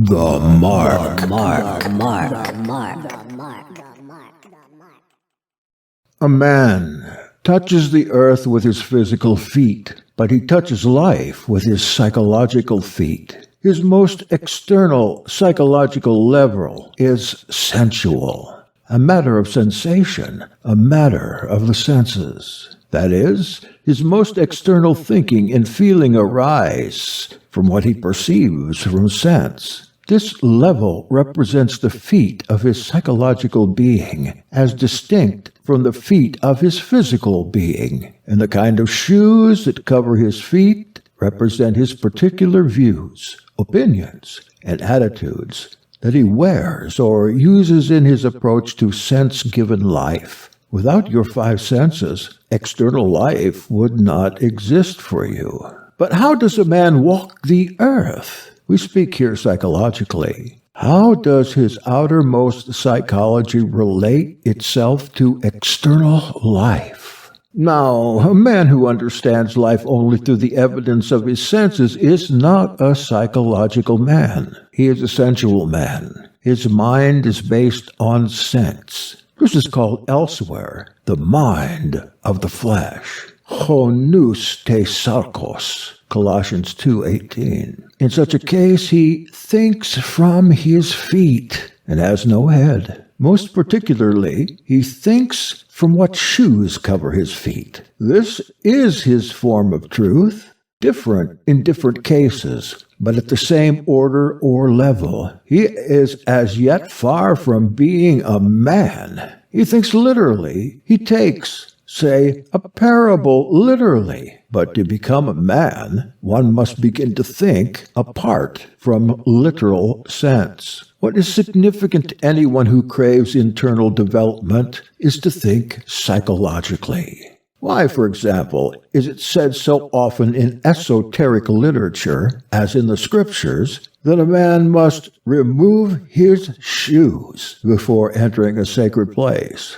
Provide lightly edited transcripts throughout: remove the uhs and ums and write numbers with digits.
The Mark. A man touches the earth with his physical feet, but he touches life with his psychological feet. His most external psychological level is sensual, a matter of sensation, a matter of the senses. That is, his most external thinking and feeling arise from what he perceives from sense. This level represents the feet of his psychological being as distinct from the feet of his physical being, and the kind of shoes that cover his feet represent his particular views, opinions, and attitudes that he wears or uses in his approach to sense-given life. Without your five senses, external life would not exist for you. But how does a man walk the earth? We speak here psychologically. How does his outermost psychology relate itself to external life? Now, a man who understands life only through the evidence of his senses is not a psychological man. He is a sensual man. His mind is based on sense. This is called elsewhere the mind of the flesh. Honous te sarkos, Colossians 2:18. In such a case, he thinks from his feet and has no head. Most particularly, he thinks from what shoes cover his feet. This is his form of truth, different in different cases, but at the same order or level. He is as yet far from being a man. He thinks literally. He takes, say, a parable literally. But to become a man, one must begin to think apart from literal sense. What is significant to anyone who craves internal development is to think psychologically. Why, for example, is it said so often in esoteric literature, as in the Scriptures, that a man must remove his shoes before entering a sacred place?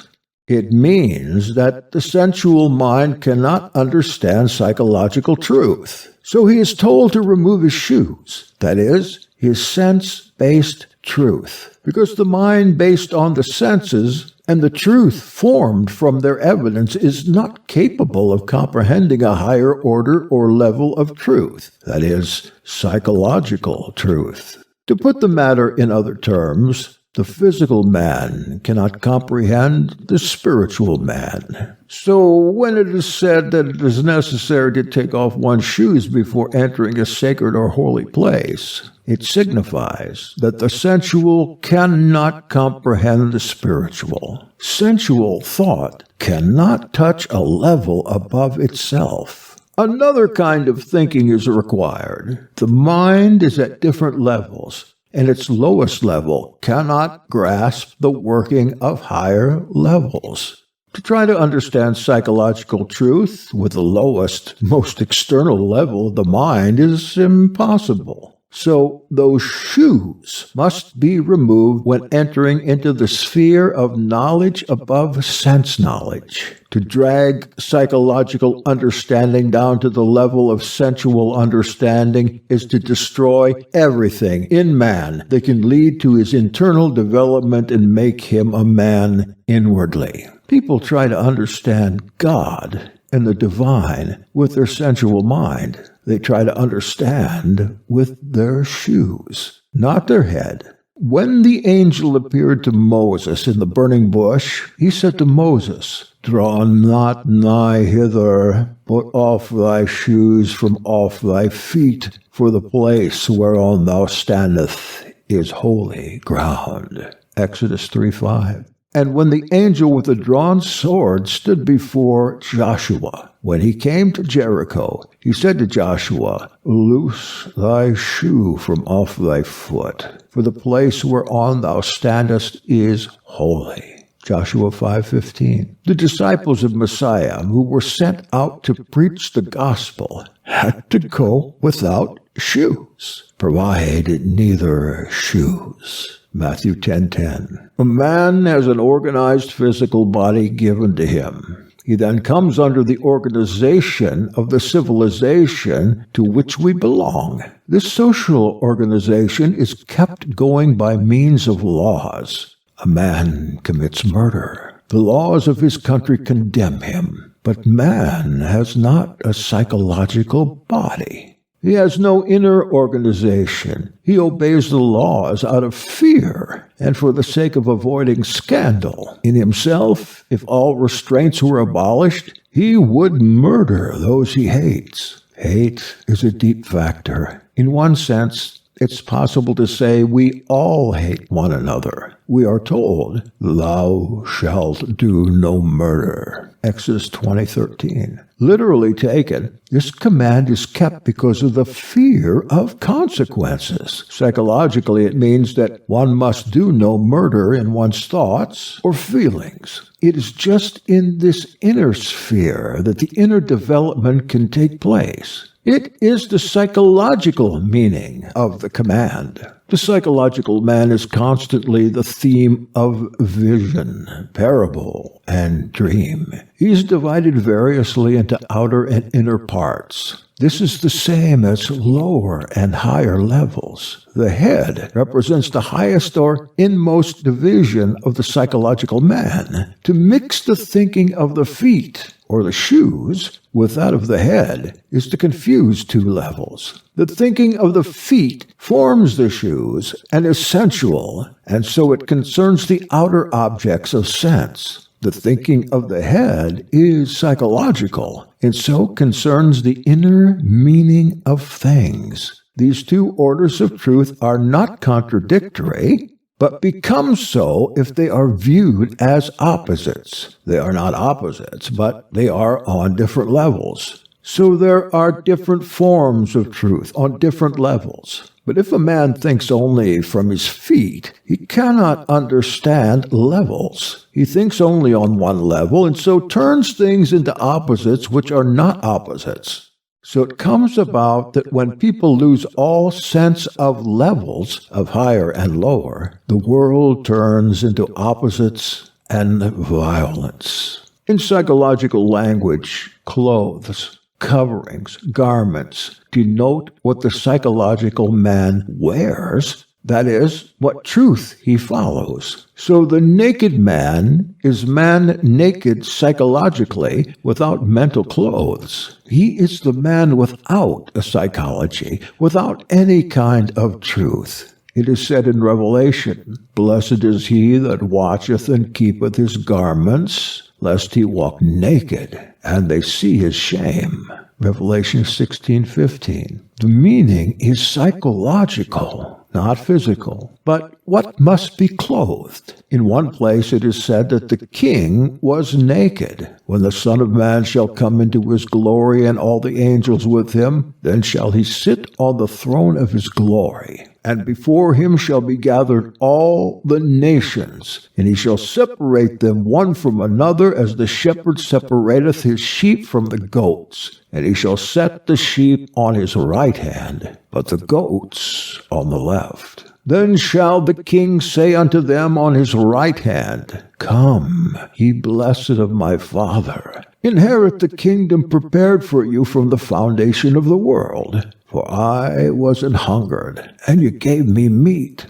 It means that the sensual mind cannot understand psychological truth. So he is told to remove his shoes, that is, his sense-based truth, because the mind based on the senses and the truth formed from their evidence is not capable of comprehending a higher order or level of truth, that is, psychological truth. To put the matter in other terms, the physical man cannot comprehend the spiritual man. So when it is said that it is necessary to take off one's shoes before entering a sacred or holy place, it signifies that the sensual cannot comprehend the spiritual. Sensual thought cannot touch a level above itself. Another kind of thinking is required. The mind is at different levels, and its lowest level cannot grasp the working of higher levels. To try to understand psychological truth with the lowest, most external level of the mind is impossible. So those shoes must be removed when entering into the sphere of knowledge above sense knowledge. To drag psychological understanding down to the level of sensual understanding is to destroy everything in man that can lead to his internal development and make him a man inwardly. People try to understand God and the divine with their sensual mind. They try to understand with their shoes, not their head. When the angel appeared to Moses in the burning bush, he said to Moses, "Draw not nigh hither, put off thy shoes from off thy feet, for the place whereon thou standest is holy ground." Exodus 3:5. And when the angel with a drawn sword stood before Joshua, when he came to Jericho, he said to Joshua, "Loose thy shoe from off thy foot, for the place whereon thou standest is holy." Joshua 5:15. The disciples of Messiah, who were sent out to preach the gospel, had to go without shoes. Provide neither shoes. Matthew 10:10. A man has an organized physical body given to him. He then comes under the organization of the civilization to which we belong. This social organization is kept going by means of laws. A man commits murder. The laws of his country condemn him. But man has not a psychological body. He has no inner organization. He obeys the laws out of fear and for the sake of avoiding scandal. In himself, if all restraints were abolished, he would murder those he hates. Hate is a deep factor. In one sense, it's possible to say we all hate one another. We are told, "Thou shalt do no murder." Exodus 20:13. Literally taken, this command is kept because of the fear of consequences. Psychologically, it means that one must do no murder in one's thoughts or feelings. It is just in this inner sphere that the inner development can take place. It is the psychological meaning of the command. The psychological man is constantly the theme of vision, parable, and dream. He is divided variously into outer and inner parts. This is the same as lower and higher levels. The head represents the highest or inmost division of the psychological man. To mix the thinking of the feet, or the shoes, with that of the head is to confuse two levels. The thinking of the feet forms the shoes and is sensual, and so it concerns the outer objects of sense. The thinking of the head is psychological, and so concerns the inner meaning of things. These two orders of truth are not contradictory, but become so if they are viewed as opposites. They are not opposites, but they are on different levels. So there are different forms of truth on different levels. But if a man thinks only from his feet, he cannot understand levels. He thinks only on one level, and so turns things into opposites which are not opposites. So it comes about that when people lose all sense of levels of higher and lower, the world turns into opposites and violence. In psychological language, clothes, coverings, garments denote what the psychological man wears, that is, what truth he follows. So the naked man is man naked psychologically without mental clothes. He is the man without a psychology, without any kind of truth. It is said in Revelation, "Blessed is he that watcheth and keepeth his garments, lest he walk naked, and they see his shame." Revelation 16:15. The meaning is psychological, not physical. But what must be clothed? In one place it is said that the king was naked. When the Son of Man shall come into his glory and all the angels with him, then shall he sit on the throne of his glory. And before him shall be gathered all the nations, and he shall separate them one from another, as the shepherd separateth his sheep from the goats. And he shall set the sheep on his right hand, but the goats on the left. Then shall the king say unto them on his right hand, Come, ye blessed of my Father, inherit the kingdom prepared for you from the foundation of the world. For I was an hungered, and ye gave me meat.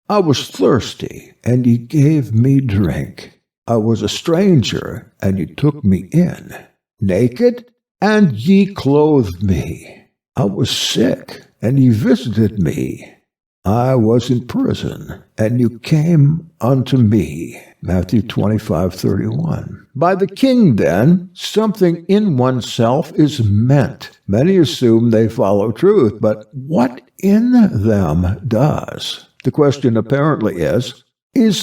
I was thirsty, and ye gave me drink. I was a stranger, and ye took me in. Naked, and ye clothed me. I was sick, and ye visited me. I was in prison, and you came unto me. Matthew 25:31. By the king, then, something in oneself is meant. Many assume they follow truth, but what in them does? The question apparently is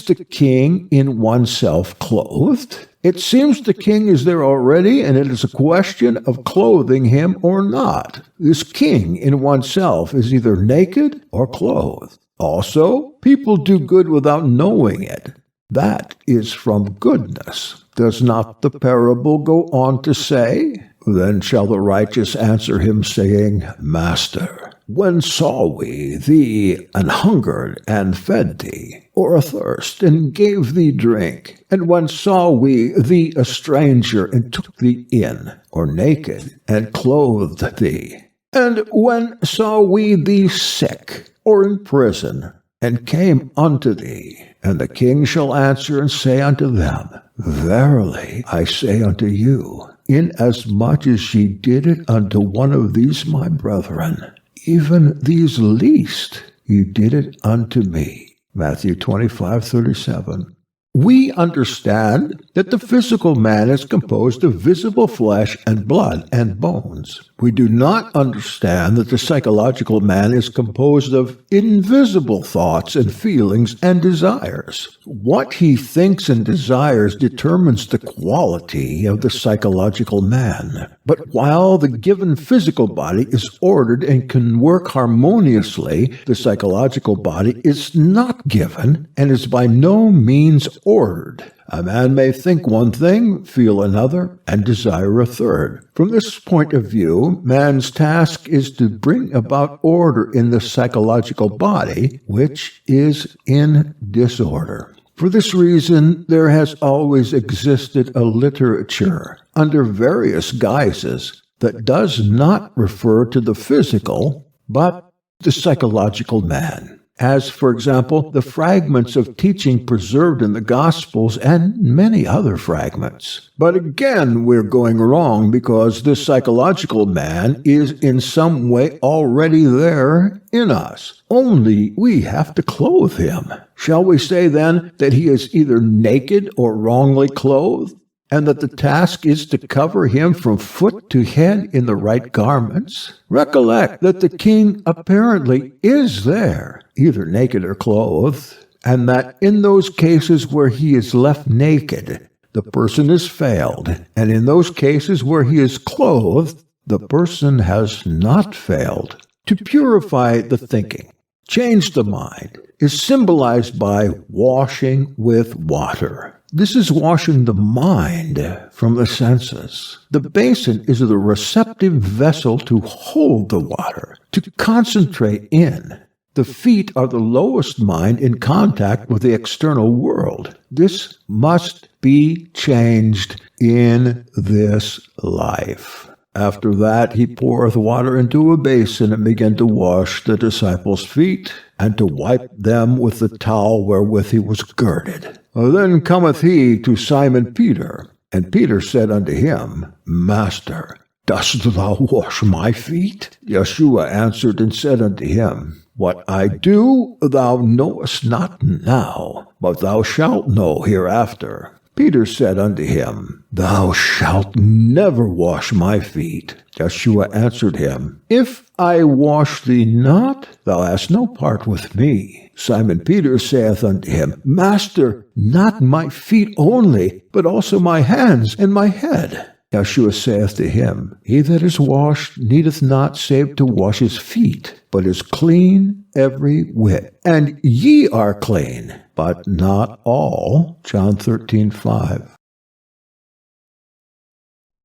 the king in oneself clothed? It seems the king is there already, and it is a question of clothing him or not. This king in oneself is either naked or clothed. Also, people do good without knowing it. That is from goodness. Does not the parable go on to say, Then shall the righteous answer him, saying, Master, when saw we thee an hungered, and fed thee, or athirst, and gave thee drink? And when saw we thee a stranger, and took thee in, or naked, and clothed thee? And when saw we thee sick, or in prison, and came unto thee? And the king shall answer and say unto them, Verily I say unto you, inasmuch as ye did it unto one of these my brethren, even these least, ye did it unto me. Matthew 25:37. We understand that the physical man is composed of visible flesh and blood and bones. We do not understand that the psychological man is composed of invisible thoughts and feelings and desires. What he thinks and desires determines the quality of the psychological man. But while the given physical body is ordered and can work harmoniously, the psychological body is not given and is by no means ordered. A man may think one thing, feel another, and desire a third. From this point of view, man's task is to bring about order in the psychological body, which is in disorder. For this reason, there has always existed a literature, under various guises, that does not refer to the physical, but the psychological man. As, for example, the fragments of teaching preserved in the Gospels and many other fragments. But again, we're going wrong because this psychological man is in some way already there in us. Only we have to clothe him. Shall we say then that he is either naked or wrongly clothed? And that the task is to cover him from foot to head in the right garments? Recollect that the king apparently is there, either naked or clothed, and that in those cases where he is left naked, the person has failed, and in those cases where he is clothed, the person has not failed. To purify the thinking, change the mind, is symbolized by washing with water. This is washing the mind from the senses. The basin is the receptive vessel to hold the water, to concentrate in. The feet are the lowest mind in contact with the external world. This must be changed in this life. After that, he poureth water into a basin and began to wash the disciples' feet, and to wipe them with the towel wherewith he was girded. Then cometh he to Simon Peter, and Peter said unto him, Master, dost thou wash my feet? Yeshua answered and said unto him, What I do thou knowest not now, but thou shalt know hereafter. Peter said unto him, Thou shalt never wash my feet. Yeshua answered him, If I wash thee not, thou hast no part with me. Simon Peter saith unto him, Master, not my feet only, but also my hands and my head. Yeshua saith to him, He that is washed needeth not save to wash his feet, but is clean every whit. And ye are clean, but not all. John 13:5.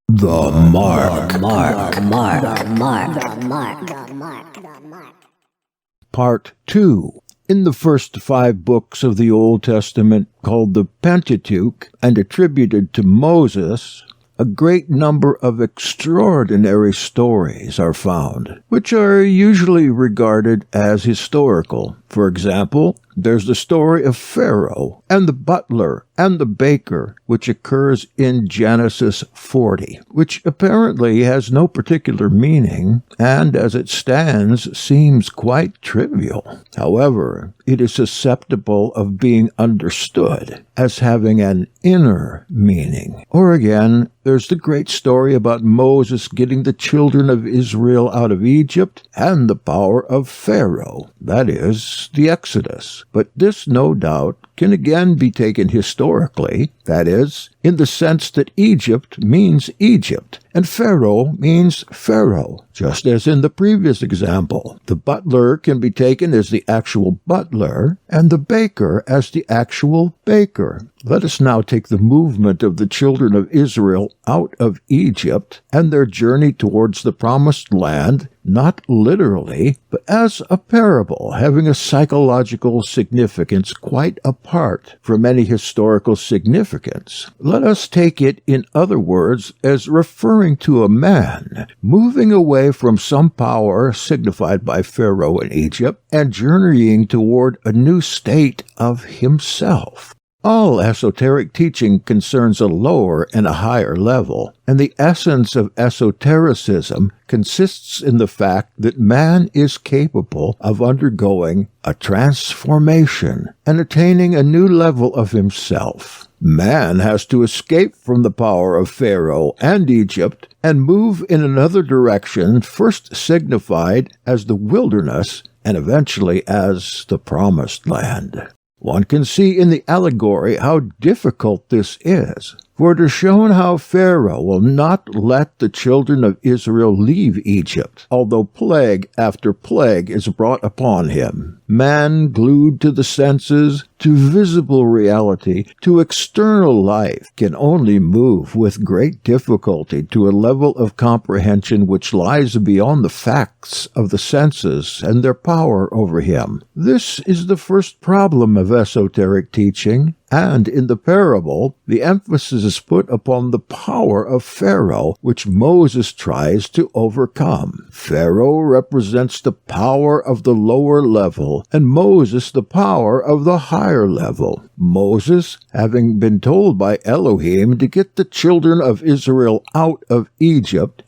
The Mark. Part 2. In the first 5 books of the Old Testament, called the Pentateuch, and attributed to Moses, a great number of extraordinary stories are found, which are usually regarded as historical. For example, there's the story of Vero and the butler and the baker, which occurs in Genesis 40, which apparently has no particular meaning, and as it stands, seems quite trivial. However, it is susceptible of being understood as having an inner meaning. Or again, there's the great story about Moses getting the children of Israel out of Egypt and the power of Pharaoh, that is, the Exodus. But this, no doubt, can again be taken historically, that is, in the sense that Egypt means Egypt, and Pharaoh means Pharaoh, just as in the previous example. The butler can be taken as the actual butler, and the baker as the actual baker. Let us now take the movement of the children of Israel out of Egypt and their journey towards the promised land not literally, but as a parable having a psychological significance quite apart from any historical significance. Let us take it, in other words, as referring to a man moving away from some power signified by Pharaoh in Egypt and journeying toward a new state of himself. All esoteric teaching concerns a lower and a higher level, and the essence of esotericism consists in the fact that man is capable of undergoing a transformation and attaining a new level of himself. Man has to escape from the power of Pharaoh and Egypt and move in another direction, first signified as the wilderness and eventually as the promised land. One can see in the allegory how difficult this is, for it is shown how Pharaoh will not let the children of Israel leave Egypt, although plague after plague is brought upon him. Man, glued to the senses, to visible reality, to external life, can only move with great difficulty to a level of comprehension which lies beyond the facts of the senses and their power over him. This is the first problem of esoteric teaching, and in the parable, the emphasis is put upon the power of Pharaoh, which Moses tries to overcome. Pharaoh represents the power of the lower level, and Moses the power of the higher level. Moses, having been told by Elohim to get the children of Israel out of Egypt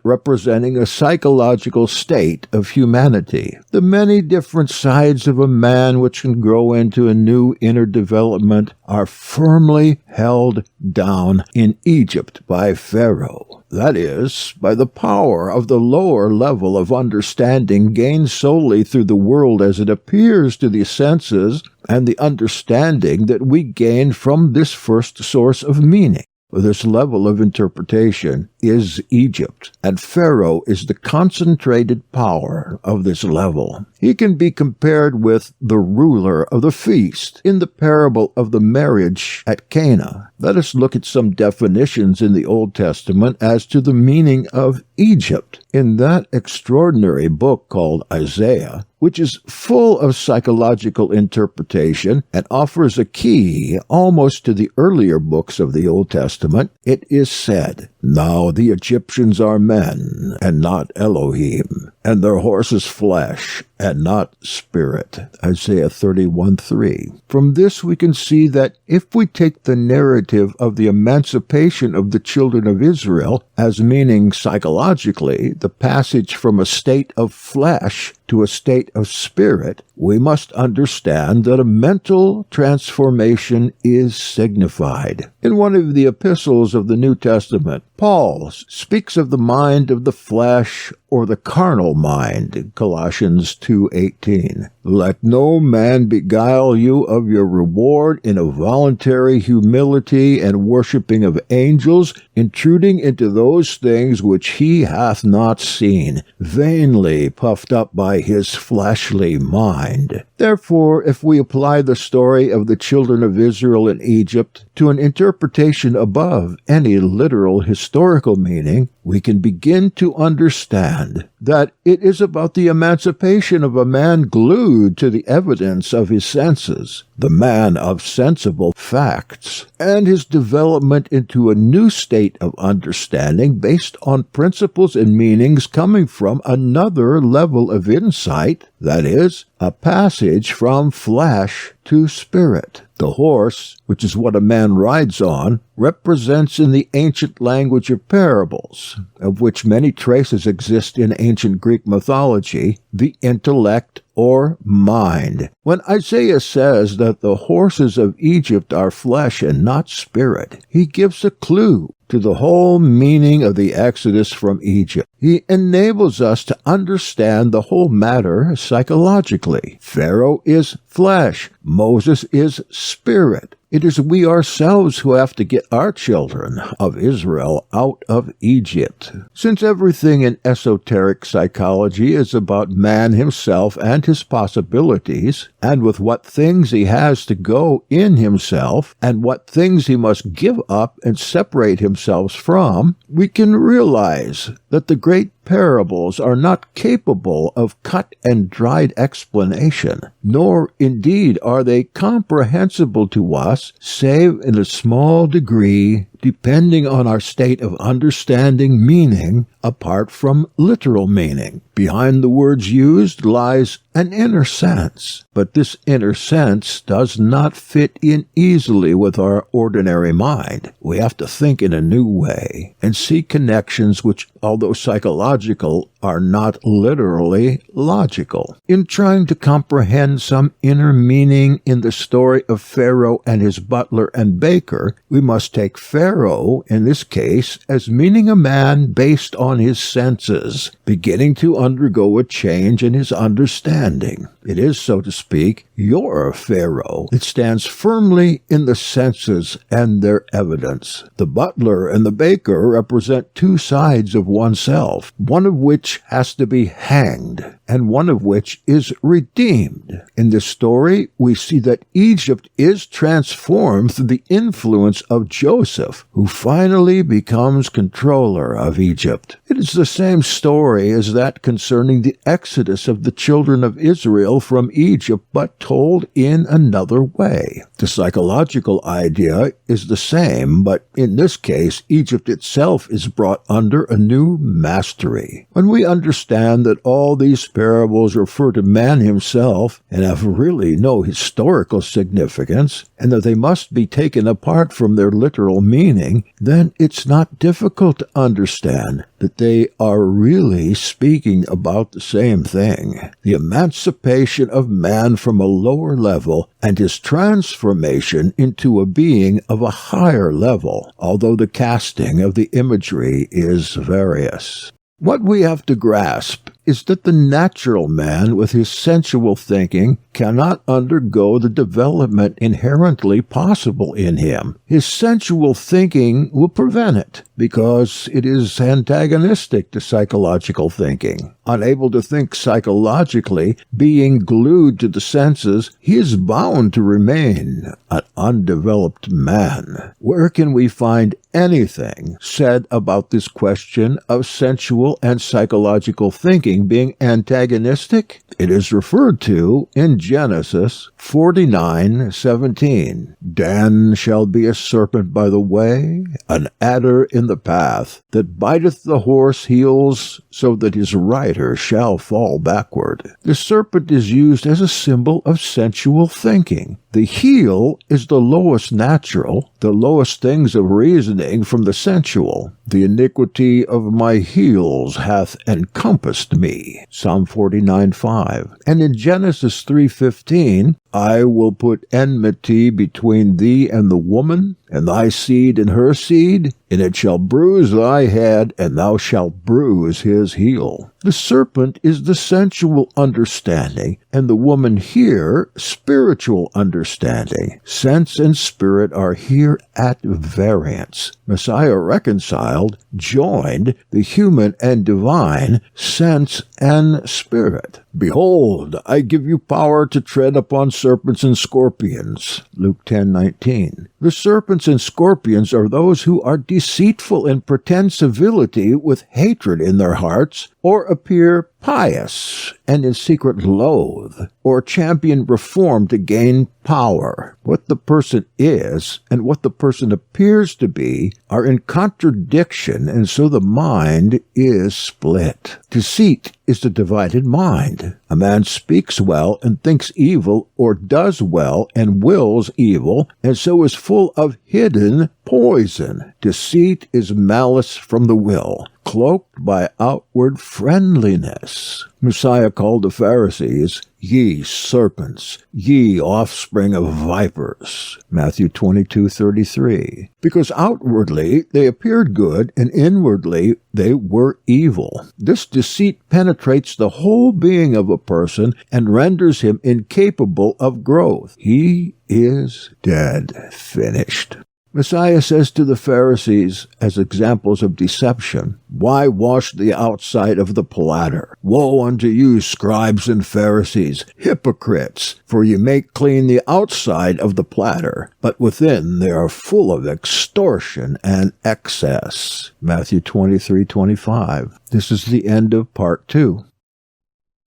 representing a psychological state of humanity. The many different sides of a man which can grow into a new inner development are firmly held down in Egypt by Pharaoh. That is, by the power of the lower level of understanding gained solely through the world as it appears to the senses and the understanding that we gain from this first source of meaning. This level of interpretation is Egypt, and Pharaoh is the concentrated power of this level. He can be compared with the ruler of the feast in the parable of the marriage at Cana. Let us look at some definitions in the Old Testament as to the meaning of Egypt. In that extraordinary book called Isaiah, which is full of psychological interpretation and offers a key almost to the earlier books of the Old Testament, it is said, "Now the Egyptians are men, and not Elohim, and their horses flesh, and not spirit." Isaiah 31:3. From this we can see that if we take the narrative of the emancipation of the children of Israel as meaning psychologically the passage from a state of flesh to a state of spirit, we must understand that a mental transformation is signified. In one of the epistles of the New Testament, Paul speaks of the mind of the flesh or the carnal mind, Colossians 2:18. "Let no man beguile you of your reward in a voluntary humility and worshipping of angels, intruding into those things which he hath not seen, vainly puffed up by his fleshly mind." Therefore, if we apply the story of the children of Israel in Egypt to an interpretation above any literal historical meaning, we can begin to understand that it is about the emancipation of a man glued to the evidence of his senses, the man of sensible facts, and his development into a new state of understanding based on principles and meanings coming from another level of insight, that is, a passage from flesh to spirit. The horse, which is what a man rides on, represents in the ancient language of parables, of which many traces exist in ancient Greek mythology, the intellect or mind. When Isaiah says that the horses of Egypt are flesh and not spirit, he gives a clue to the whole meaning of the Exodus from Egypt. He enables us to understand the whole matter psychologically. Pharaoh is flesh. Moses is spirit. It is we ourselves who have to get our children of Israel out of Egypt. Since everything in esoteric psychology is about man himself and his possibilities, and with what things he has to go in himself, and what things he must give up and separate himself from, we can realize that the great parables are not capable of cut-and-dried explanation, nor indeed are they comprehensible to us save in a small degree, depending on our state of understanding meaning apart from literal meaning. Behind the words used lies an inner sense, but this inner sense does not fit in easily with our ordinary mind. We have to think in a new way and see connections which, although psychological, are not literally logical. In trying to comprehend some inner meaning in the story of Pharaoh and his butler and baker, we must take Pharaoh, in this case, as meaning a man based on his senses, beginning to undergo a change in his understanding. It is, so to speak, your Pharaoh. It stands firmly in the senses and their evidence. The butler and the baker represent two sides of oneself, one of which has to be hanged, and one of which is redeemed. In this story, we see that Egypt is transformed through the influence of Joseph, who finally becomes controller of Egypt. It is the same story as that concerning the exodus of the children of Israel from Egypt, but told in another way. The psychological idea is the same, but in this case, Egypt itself is brought under a new mastery. When we understand that all these parables refer to man himself and have really no historical significance, and that they must be taken apart from their literal meaning, then it's not difficult to understand that they are really speaking about the same thing: the emancipation of man from a lower level and his transformation into a being of a higher level, although the casting of the imagery is various. What we have to grasp is that the natural man with his sensual thinking cannot undergo the development inherently possible in him. His sensual thinking will prevent it, because it is antagonistic to psychological thinking. Unable to think psychologically, being glued to the senses, he is bound to remain an undeveloped man. Where can we find anything said about this question of sensual and psychological thinking being antagonistic? It is referred to in Genesis 49:17. Dan shall be a serpent by the way, an adder in the path, that biteth the horse heels, so that his rider shall fall backward. The serpent is used as a symbol of sensual thinking. The heel is the lowest natural, the lowest things of reasoning from the sensual. The iniquity of my heels hath encompassed me. Psalm 49:5. And in Genesis 3:15, I will put enmity between thee and the woman, and thy seed and her seed, and it shall bruise thy head, and thou shalt bruise his heel. The serpent is the sensual understanding, and the woman here, spiritual understanding. Sense and spirit are here at variance. Messiah reconciled, joined the human and divine, sense and spirit. Behold, I give you power to tread upon serpents and scorpions. Luke 10:19. The serpents and scorpions are those who are deceitful and pretend civility with hatred in their hearts, or appear pious and in secret loathe, or champion reform to gain power. What the person is and what the person appears to be are in contradiction, and so the mind is split. Deceit is the divided mind. A man speaks well and thinks evil, or does well and wills evil, and so is full of hidden poison. Deceit is malice from the will, cloaked by outward friendliness. Messiah called the Pharisees, ye serpents, ye offspring of vipers. Matthew 22:33. Because outwardly they appeared good, and inwardly they were evil. This deceit penetrates the whole being of a person and renders him incapable of growth. He is dead, finished. Messiah says to the Pharisees, as examples of deception, "Why wash the outside of the platter? Woe unto you, scribes and Pharisees, hypocrites! For you make clean the outside of the platter, but within they are full of extortion and excess." Matthew 23:25. This is the end of part 2.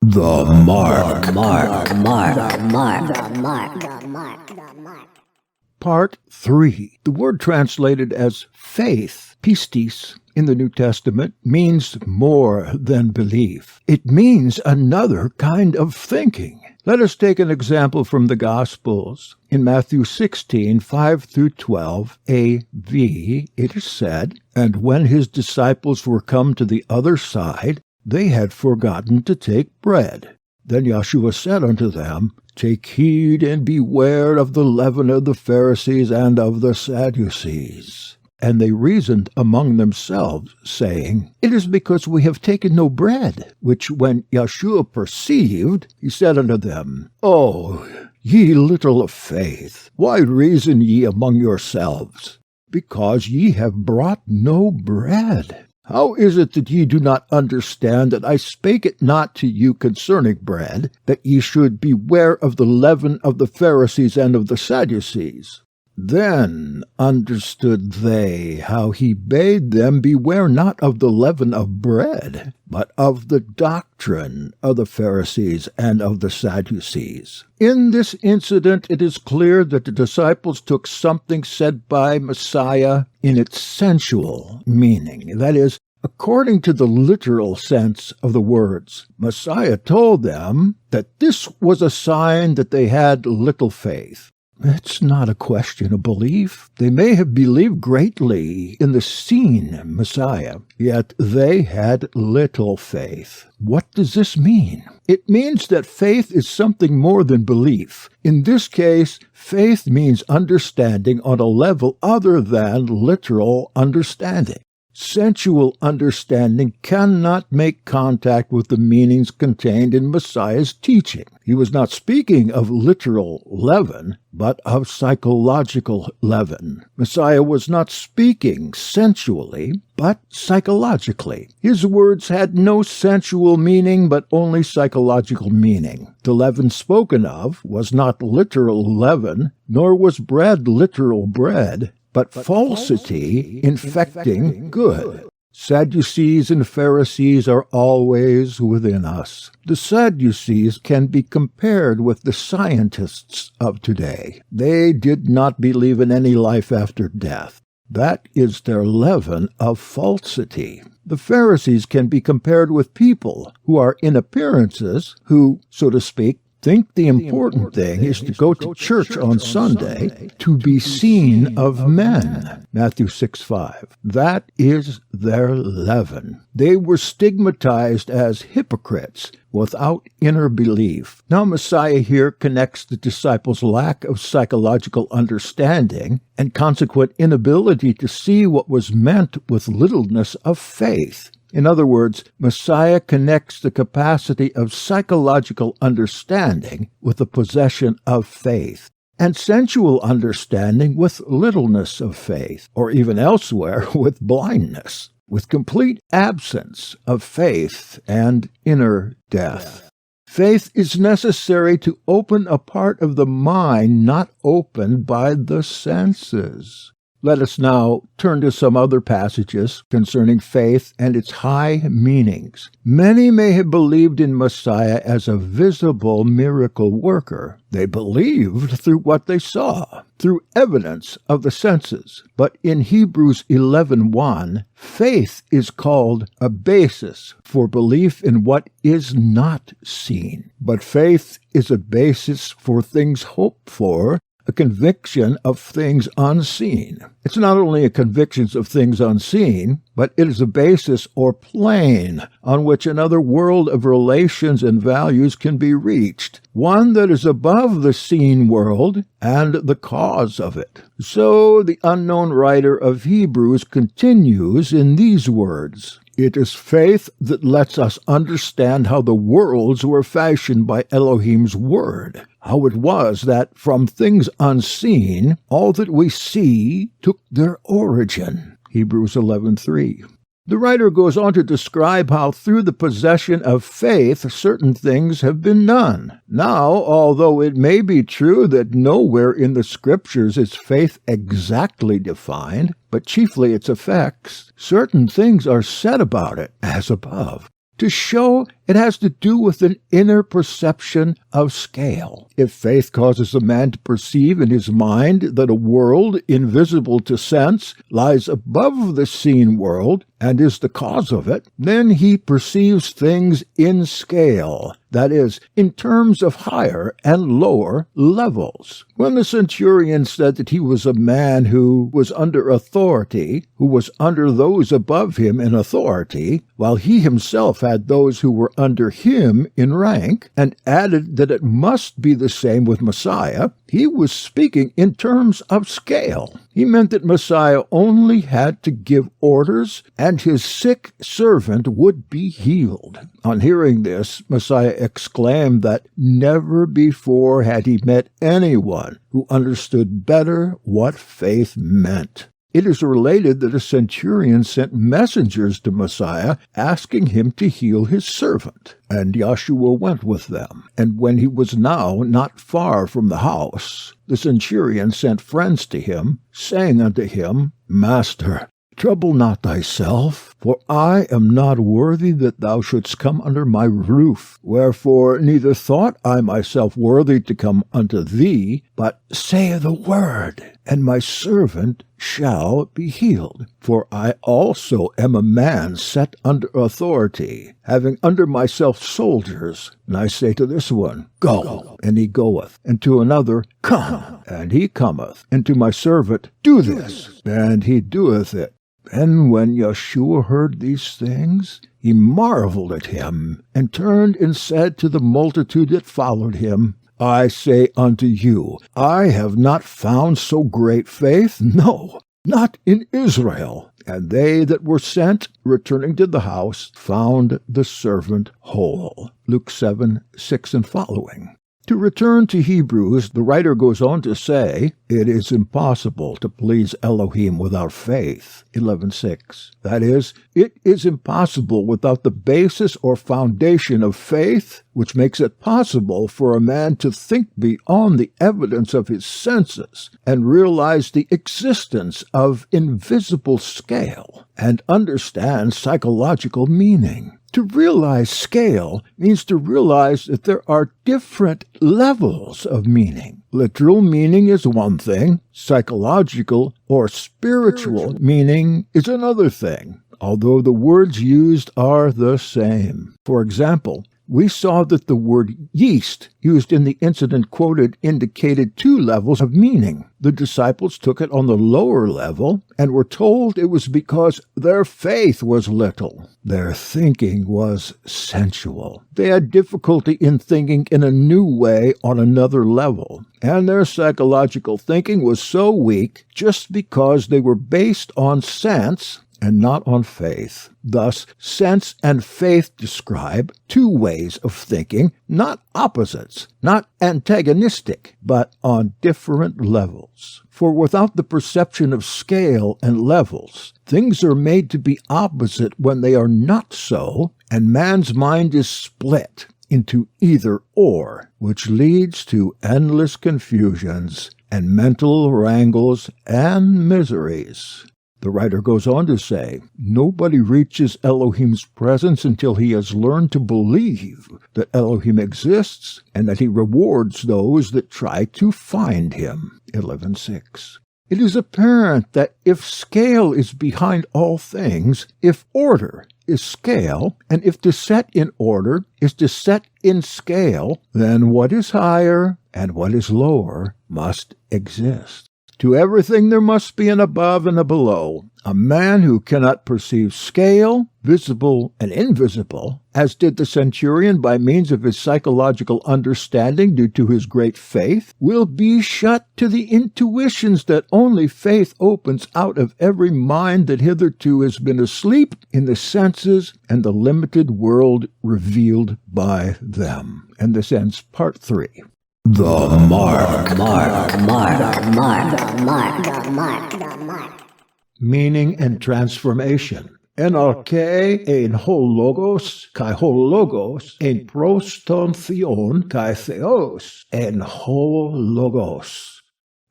The Mark. Part 3. The word translated as faith, pistis, in the New Testament means more than belief. It means another kind of thinking. Let us take an example from the Gospels. In Matthew 16, 5-12 AV, it is said, "And when his disciples were come to the other side, they had forgotten to take bread. Then Yahshua said unto them, Take heed and beware of the leaven of the Pharisees and of the Sadducees. And they reasoned among themselves, saying, It is because we have taken no bread. Which when Yahshua perceived, he said unto them, O ye little of faith, why reason ye among yourselves? Because ye have brought no bread. How is it that ye do not understand that I spake it not to you concerning bread, that ye should beware of the leaven of the Pharisees and of the Sadducees? Then understood they how he bade them beware not of the leaven of bread, but of the doctrine of the Pharisees and of the Sadducees. In this incident, it is clear that the disciples took something said by Messiah in its sensual meaning, that is, according to the literal sense of the words. Messiah told them that this was a sign that they had little faith. It's not a question of belief. They may have believed greatly in the seen Messiah, yet they had little faith. What does this mean? It means that faith is something more than belief. In this case, faith means understanding on a level other than literal understanding. Sensual understanding cannot make contact with the meanings contained in Messiah's teaching. He was not speaking of literal leaven, but of psychological leaven. Messiah was not speaking sensually, but psychologically. His words had no sensual meaning, but only psychological meaning. The leaven spoken of was not literal leaven, nor was bread literal bread, but falsity infecting good. Sadducees and Pharisees are always within us. The Sadducees can be compared with the scientists of today. They did not believe in any life after death. That is their leaven of falsity. The Pharisees can be compared with people who are in appearances, who, so to speak, think the important thing is to go to church on Sunday to be seen of men. Matthew 6:5. That is their leaven. They were stigmatized as hypocrites without inner belief. Now Messiah here connects the disciples' lack of psychological understanding and consequent inability to see what was meant with littleness of faith. In other words, Messiah connects the capacity of psychological understanding with the possession of faith, and sensual understanding with littleness of faith, or even elsewhere with blindness, with complete absence of faith and inner death. Faith is necessary to open a part of the mind not opened by the senses. Let us now turn to some other passages concerning faith and its high meanings. Many may have believed in Messiah as a visible miracle worker. They believed through what they saw, through evidence of the senses. But in Hebrews 11:1, faith is called a basis for belief in what is not seen. But faith is a basis for things hoped for, a conviction of things unseen. It's not only a conviction of things unseen, but it is a basis or plane on which another world of relations and values can be reached, one that is above the seen world and the cause of it. So the unknown writer of Hebrews continues in these words, It is faith that lets us understand how the worlds were fashioned by Elohim's word, how it was that from things unseen, all that we see took their origin. Hebrews 11:3. The writer goes on to describe how through the possession of faith certain things have been done. Now, although it may be true that nowhere in the Scriptures is faith exactly defined, but chiefly its effects, certain things are said about it, as above, to show it has to do with an inner perception of scale. If faith causes a man to perceive in his mind that a world invisible to sense lies above the seen world and is the cause of it, then he perceives things in scale, that is, in terms of higher and lower levels. When the centurion said that he was a man who was under authority, who was under those above him in authority, while he himself had those who were under him in rank, and added that it must be the same with Messiah, he was speaking in terms of scale. He meant that Messiah only had to give orders, and his sick servant would be healed. On hearing this, Messiah exclaimed that never before had he met anyone who understood better what faith meant. It is related that a centurion sent messengers to Messiah asking him to heal his servant, and Yahshua went with them. And when he was now not far from the house, the centurion sent friends to him, saying unto him, Master, trouble not thyself, for I am not worthy that thou shouldst come under my roof. Wherefore neither thought I myself worthy to come unto thee, but say the word, and my servant shall be healed. For I also am a man set under authority, having under myself soldiers. And I say to this one, Go, and he goeth, and to another, Come, and he cometh, and to my servant, Do this, and he doeth it. And when Yahshua heard these things, he marveled at him, and turned and said to the multitude that followed him, I say unto you, I have not found so great faith, no, not in Israel. And they that were sent, returning to the house, found the servant whole. Luke 7:6 and following. To return to Hebrews, the writer goes on to say, it is impossible to please Elohim without faith, 11:6. That is, it is impossible without the basis or foundation of faith, which makes it possible for a man to think beyond the evidence of his senses and realize the existence of invisible scale and understand psychological meaning. To realize scale means to realize that there are different levels of meaning. Literal meaning is one thing, psychological or spiritual meaning is another thing, although the words used are the same. For example, we saw that the word yeast, used in the incident quoted, indicated two levels of meaning. The disciples took it on the lower level and were told it was because their faith was little. Their thinking was sensual. They had difficulty in thinking in a new way on another level, and their psychological thinking was so weak just because they were based on sense and not on faith. Thus, sense and faith describe two ways of thinking, not opposites, not antagonistic, but on different levels. For without the perception of scale and levels, things are made to be opposite when they are not so, and man's mind is split into either or, which leads to endless confusions and mental wrangles and miseries. The writer goes on to say, nobody reaches Elohim's presence until he has learned to believe that Elohim exists and that he rewards those that try to find him. 11:6. It is apparent that if scale is behind all things, if order is scale, and if to set in order is to set in scale, then what is higher and what is lower must exist. To everything there must be an above and a below. A man who cannot perceive scale, visible and invisible, as did the centurion by means of his psychological understanding due to his great faith, will be shut to the intuitions that only faith opens out of every mind that hitherto has been asleep in the senses and the limited world revealed by them. And this ends part 3. The mark. Meaning and transformation. Enarche ein ho logos, kai ho logos, ein proston theon, kai theos, ein ho logos.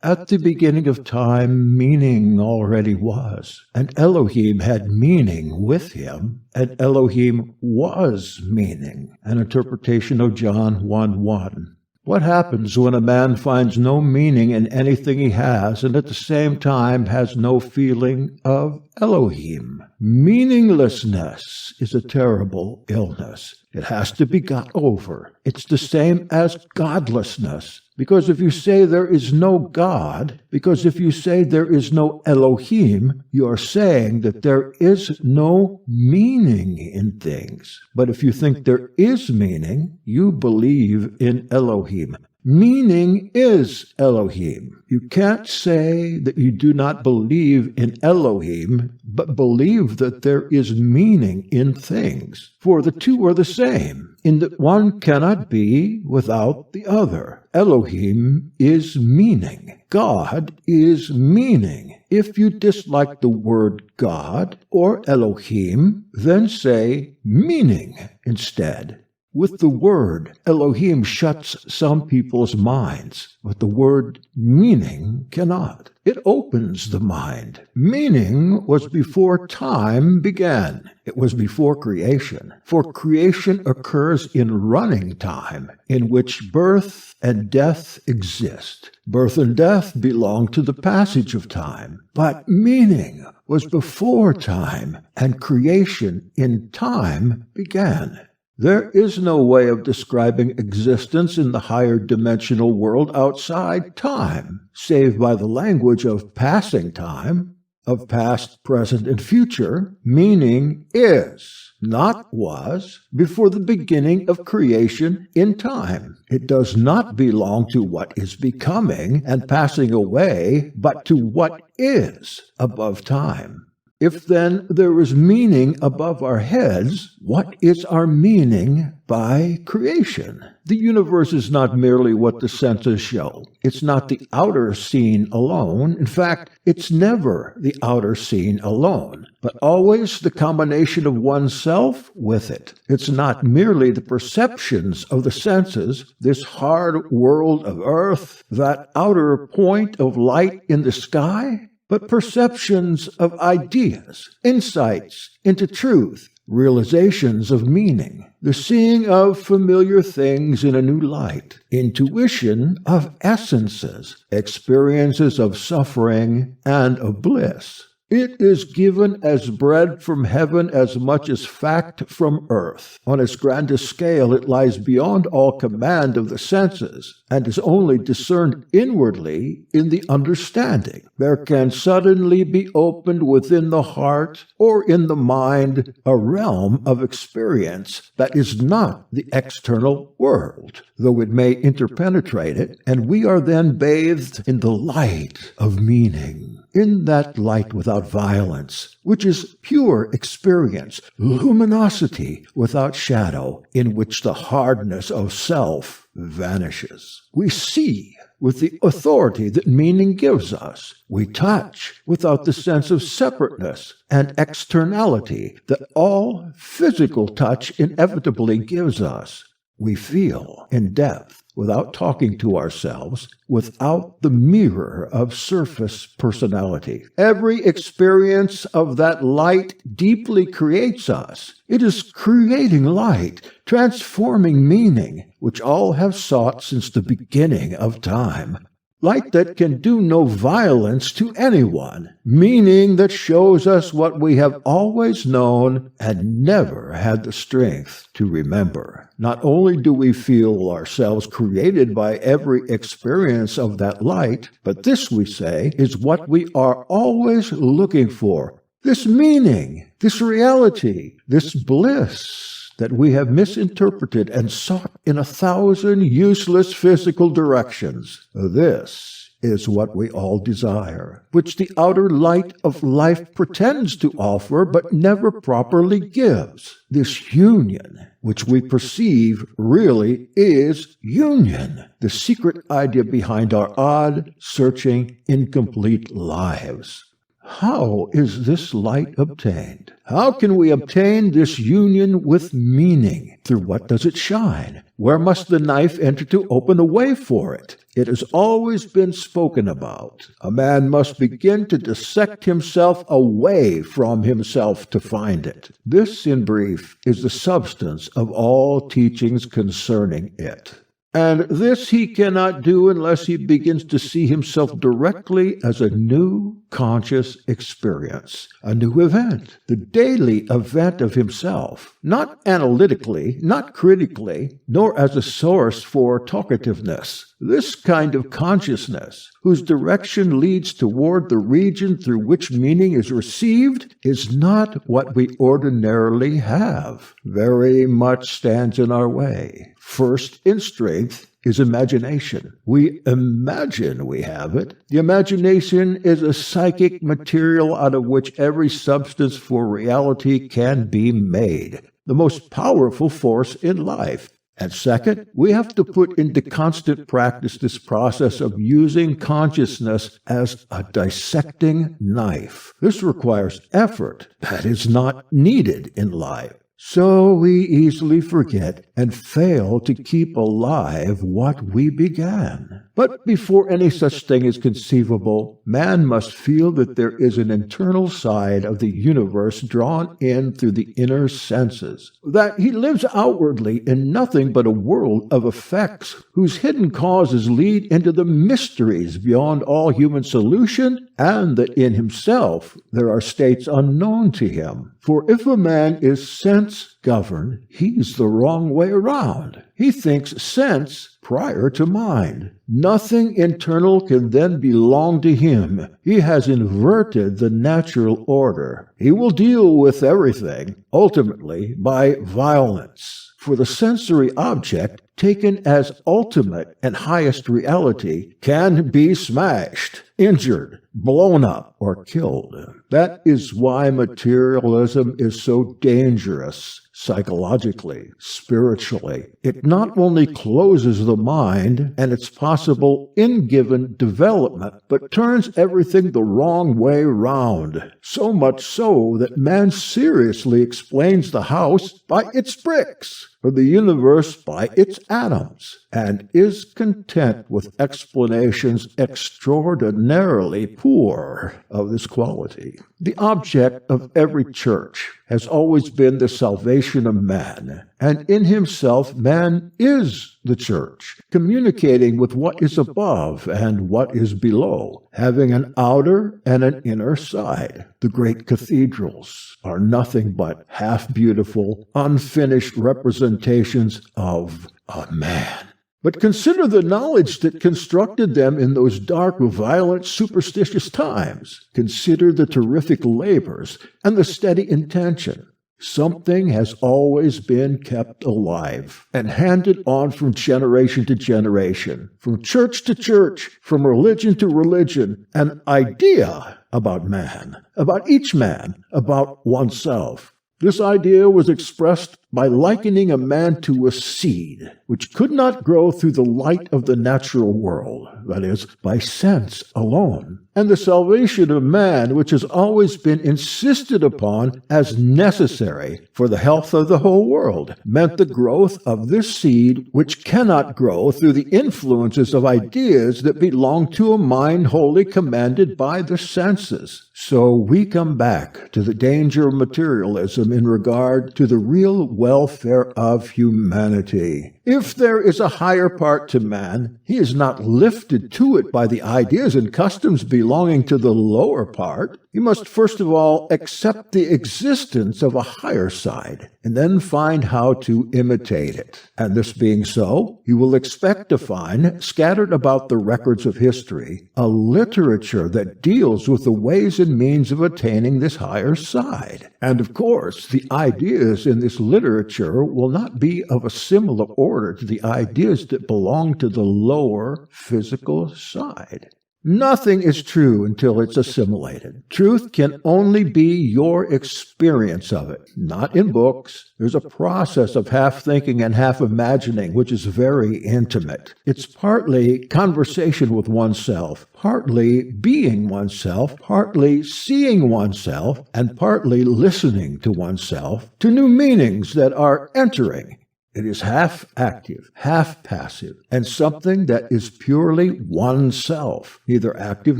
At the beginning of time, meaning already was, and Elohim had meaning with him, and Elohim was meaning. An interpretation of John 1:1. What happens when a man finds no meaning in anything he has and at the same time has no feeling of Elohim? Meaninglessness is a terrible illness. It has to be got over. It's the same as godlessness. Because if you say there is no God, because if you say there is no Elohim, you are saying that there is no meaning in things. But if you think there is meaning, you believe in Elohim. Meaning is Elohim. You can't say that you do not believe in Elohim, but believe that there is meaning in things. For the two are the same, in that one cannot be without the other. Elohim is meaning. God is meaning. If you dislike the word God or Elohim, then say meaning instead. With the word, Elohim shuts some people's minds, but the word meaning cannot. It opens the mind. Meaning was before time began. It was before creation. For creation occurs in running time, in which birth and death exist. Birth and death belong to the passage of time. But meaning was before time, and creation in time began. There is no way of describing existence in the higher dimensional world outside time, save by the language of passing time, of past, present, and future. Meaning is, not was, before the beginning of creation in time. It does not belong to what is becoming and passing away, but to what is above time. If then there is meaning above our heads, what is our meaning by creation? The universe is not merely what the senses show. It's not the outer scene alone. In fact, it's never the outer scene alone, but always the combination of oneself with it. It's not merely the perceptions of the senses, this hard world of earth, that outer point of light in the sky, but perceptions of ideas, insights into truth, realizations of meaning, the seeing of familiar things in a new light, intuition of essences, experiences of suffering and of bliss. It is given as bread from heaven as much as fact from earth. On its grandest scale, it lies beyond all command of the senses, and is only discerned inwardly in the understanding. There can suddenly be opened within the heart or in the mind a realm of experience that is not the external world, though it may interpenetrate it, and we are then bathed in the light of meaning. In that light without violence, which is pure experience, luminosity without shadow, in which the hardness of self vanishes. We see with the authority that meaning gives us. We touch without the sense of separateness and externality that all physical touch inevitably gives us. We feel in depth without talking to ourselves, without the mirror of surface personality. Every experience of that light deeply creates us. It is creating light, transforming meaning, which all have sought since the beginning of time. Light that can do no violence to anyone, meaning that shows us what we have always known and never had the strength to remember. Not only do we feel ourselves created by every experience of that light, but this, we say, is what we are always looking for. This meaning, this reality, this bliss that we have misinterpreted and sought in 1,000 useless physical directions. This is what we all desire, which the outer light of life pretends to offer but never properly gives. This union, which we perceive really is union, the secret idea behind our odd, searching, incomplete lives. How is this light obtained? How can we obtain this union with meaning? Through what does it shine? Where must the knife enter to open a way for it? It has always been spoken about. A man must begin to dissect himself away from himself to find it. This, in brief, is the substance of all teachings concerning it. And this he cannot do unless he begins to see himself directly as a new conscious experience, a new event, the daily event of himself, not analytically, not critically, nor as a source for talkativeness. This kind of consciousness, whose direction leads toward the region through which meaning is received, is not what we ordinarily have. Very much stands in our way. First in strength is imagination. We imagine we have it. The imagination is a psychic material out of which every substance for reality can be made, the most powerful force in life. And second, we have to put into constant practice this process of using consciousness as a dissecting knife. This requires effort that is not needed in life. So we easily forget and fail to keep alive what we began. But before any such thing is conceivable, man must feel that there is an internal side of the universe drawn in through the inner senses, that he lives outwardly in nothing but a world of effects whose hidden causes lead into the mysteries beyond all human solution, and that in himself there are states unknown to him. For if a man is sense-governed, he's the wrong way around. He thinks sense prior to mind. Nothing internal can then belong to him. He has inverted the natural order. He will deal with everything, ultimately, by violence. For the sensory object, taken as ultimate and highest reality, can be smashed, injured, blown up, or killed. That is why materialism is so dangerous, psychologically, spiritually. It not only closes the mind and its possible in-given development, but turns everything the wrong way round. So much so that man seriously explains the house by its bricks, or the universe by its atoms, and is content with explanations extraordinarily poor of this quality. The object of every church has always been the salvation of man, and in himself man is the church, communicating with what is above and what is below, having an outer and an inner side. The great cathedrals are nothing but half-beautiful, unfinished representations of a man. But consider the knowledge that constructed them in those dark, violent, superstitious times. Consider the terrific labors and the steady intention. Something has always been kept alive and handed on from generation to generation, from church to church, from religion to religion, an idea about man, about each man, about oneself. This idea was expressed by likening a man to a seed, which could not grow through the light of the natural world, that is, by sense alone, and the salvation of man, which has always been insisted upon as necessary for the health of the whole world, meant the growth of this seed, which cannot grow through the influences of ideas that belong to a mind wholly commanded by the senses. So we come back to the danger of materialism in regard to the real welfare of humanity. If there is a higher part to man, he is not lifted to it by the ideas and customs belonging to the lower part. He must first of all accept the existence of a higher side, and then find how to imitate it. And this being so, he will expect to find, scattered about the records of history, a literature that deals with the ways and means of attaining this higher side. And of course, the ideas in this literature will not be of a similar order to the ideas that belong to the lower physical side. Nothing is true until it's assimilated. Truth can only be your experience of it, not in books. There's a process of half-thinking and half-imagining, which is very intimate. It's partly conversation with oneself, partly being oneself, partly seeing oneself, and partly listening to oneself, to new meanings that are entering. It is half active, half passive, and something that is purely oneself, neither active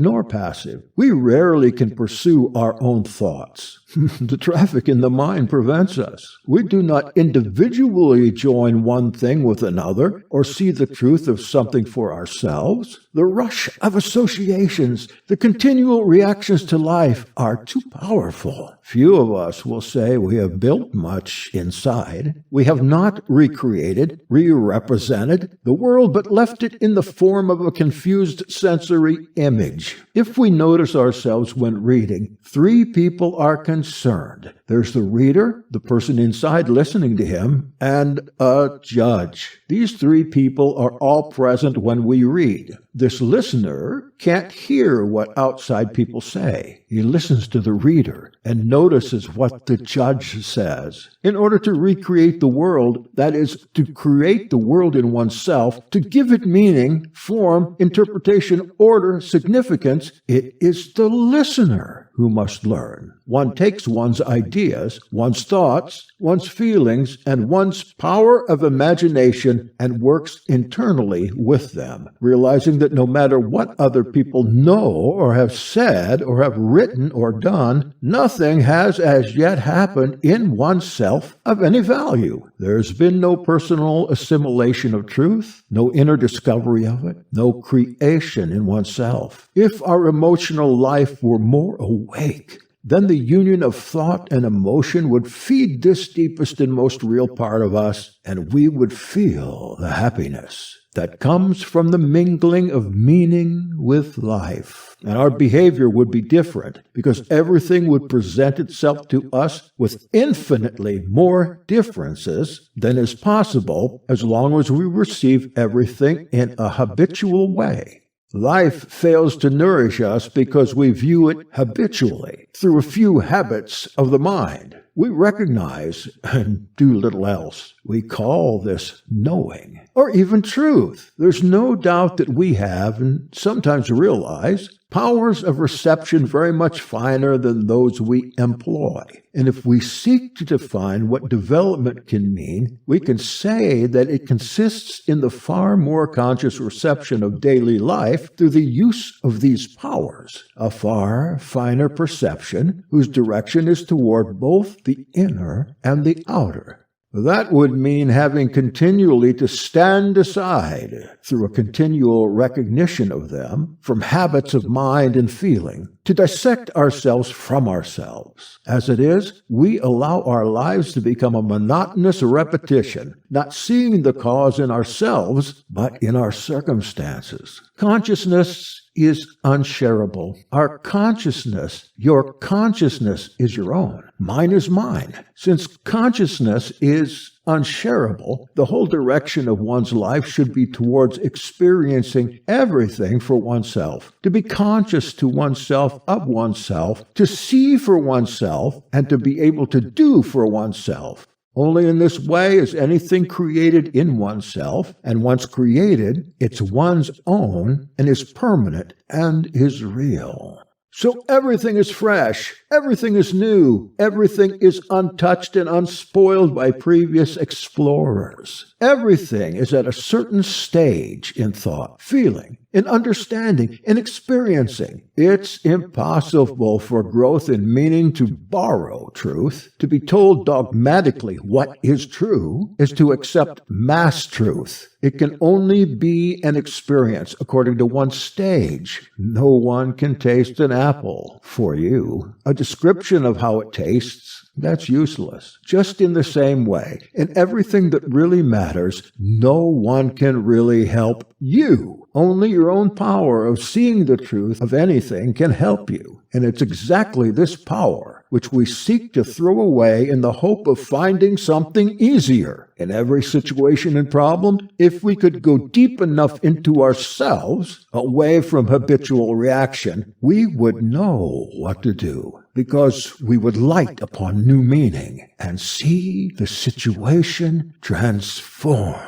nor passive. We rarely can pursue our own thoughts. The traffic in the mind prevents us. We do not individually join one thing with another or see the truth of something for ourselves. The rush of associations, the continual reactions to life are too powerful. Few of us will say we have built much inside. We have not recreated, re-represented the world, but left it in the form of a confused sensory image. If we notice ourselves when reading, three people are concerned. There's the reader, the person inside listening to him, and a judge. These three people are all present when we read. This listener can't hear what outside people say. He listens to the reader and notices what the judge says. In order to recreate the world, that is, to create the world in oneself, to give it meaning, form, interpretation, order, significance, it is the listener who must learn. One takes one's ideas, one's thoughts, one's feelings, and one's power of imagination and works internally with them, realizing that no matter what other people know or have said or have written or done, nothing has as yet happened in oneself of any value. There's been no personal assimilation of truth, no inner discovery of it, no creation in oneself. If our emotional life were more awake, then the union of thought and emotion would feed this deepest and most real part of us, and we would feel the happiness that comes from the mingling of meaning with life. And our behavior would be different, because everything would present itself to us with infinitely more differences than is possible as long as we receive everything in a habitual way. Life fails to nourish us because we view it habitually, through a few habits of the mind. We recognize and do little else. We call this knowing, or even truth. There's no doubt that we have, and sometimes realize, powers of reception very much finer than those we employ. And if we seek to define what development can mean, we can say that it consists in the far more conscious reception of daily life through the use of these powers, a far finer perception whose direction is toward both the inner and the outer. That would mean having continually to stand aside, through a continual recognition of them, from habits of mind and feeling, to dissect ourselves from ourselves. As it is, we allow our lives to become a monotonous repetition, not seeing the cause in ourselves, but in our circumstances. Consciousness is unshareable. Our consciousness, your consciousness is your own. Mine is mine. Since consciousness is unshareable, the whole direction of one's life should be towards experiencing everything for oneself, to be conscious to oneself of oneself, to see for oneself, and to be able to do for oneself. Only in this way is anything created in oneself, and once created, it's one's own and is permanent and is real. So everything is fresh, everything is new, everything is untouched and unspoiled by previous explorers. Everything is at a certain stage in thought, feeling, in understanding, in experiencing. It's impossible for growth in meaning to borrow truth. To be told dogmatically what is true is to accept mass truth. It can only be an experience according to one stage. No one can taste an apple for you. A description of how it tastes, that's useless. Just in the same way, in everything that really matters, no one can really help you. Only your own power of seeing the truth of anything can help you. And it's exactly this power which we seek to throw away in the hope of finding something easier. In every situation and problem, if we could go deep enough into ourselves, away from habitual reaction, we would know what to do, because we would light upon new meaning and see the situation transform.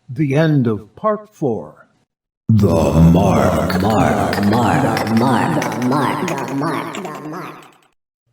The end of Part 4. The Mark.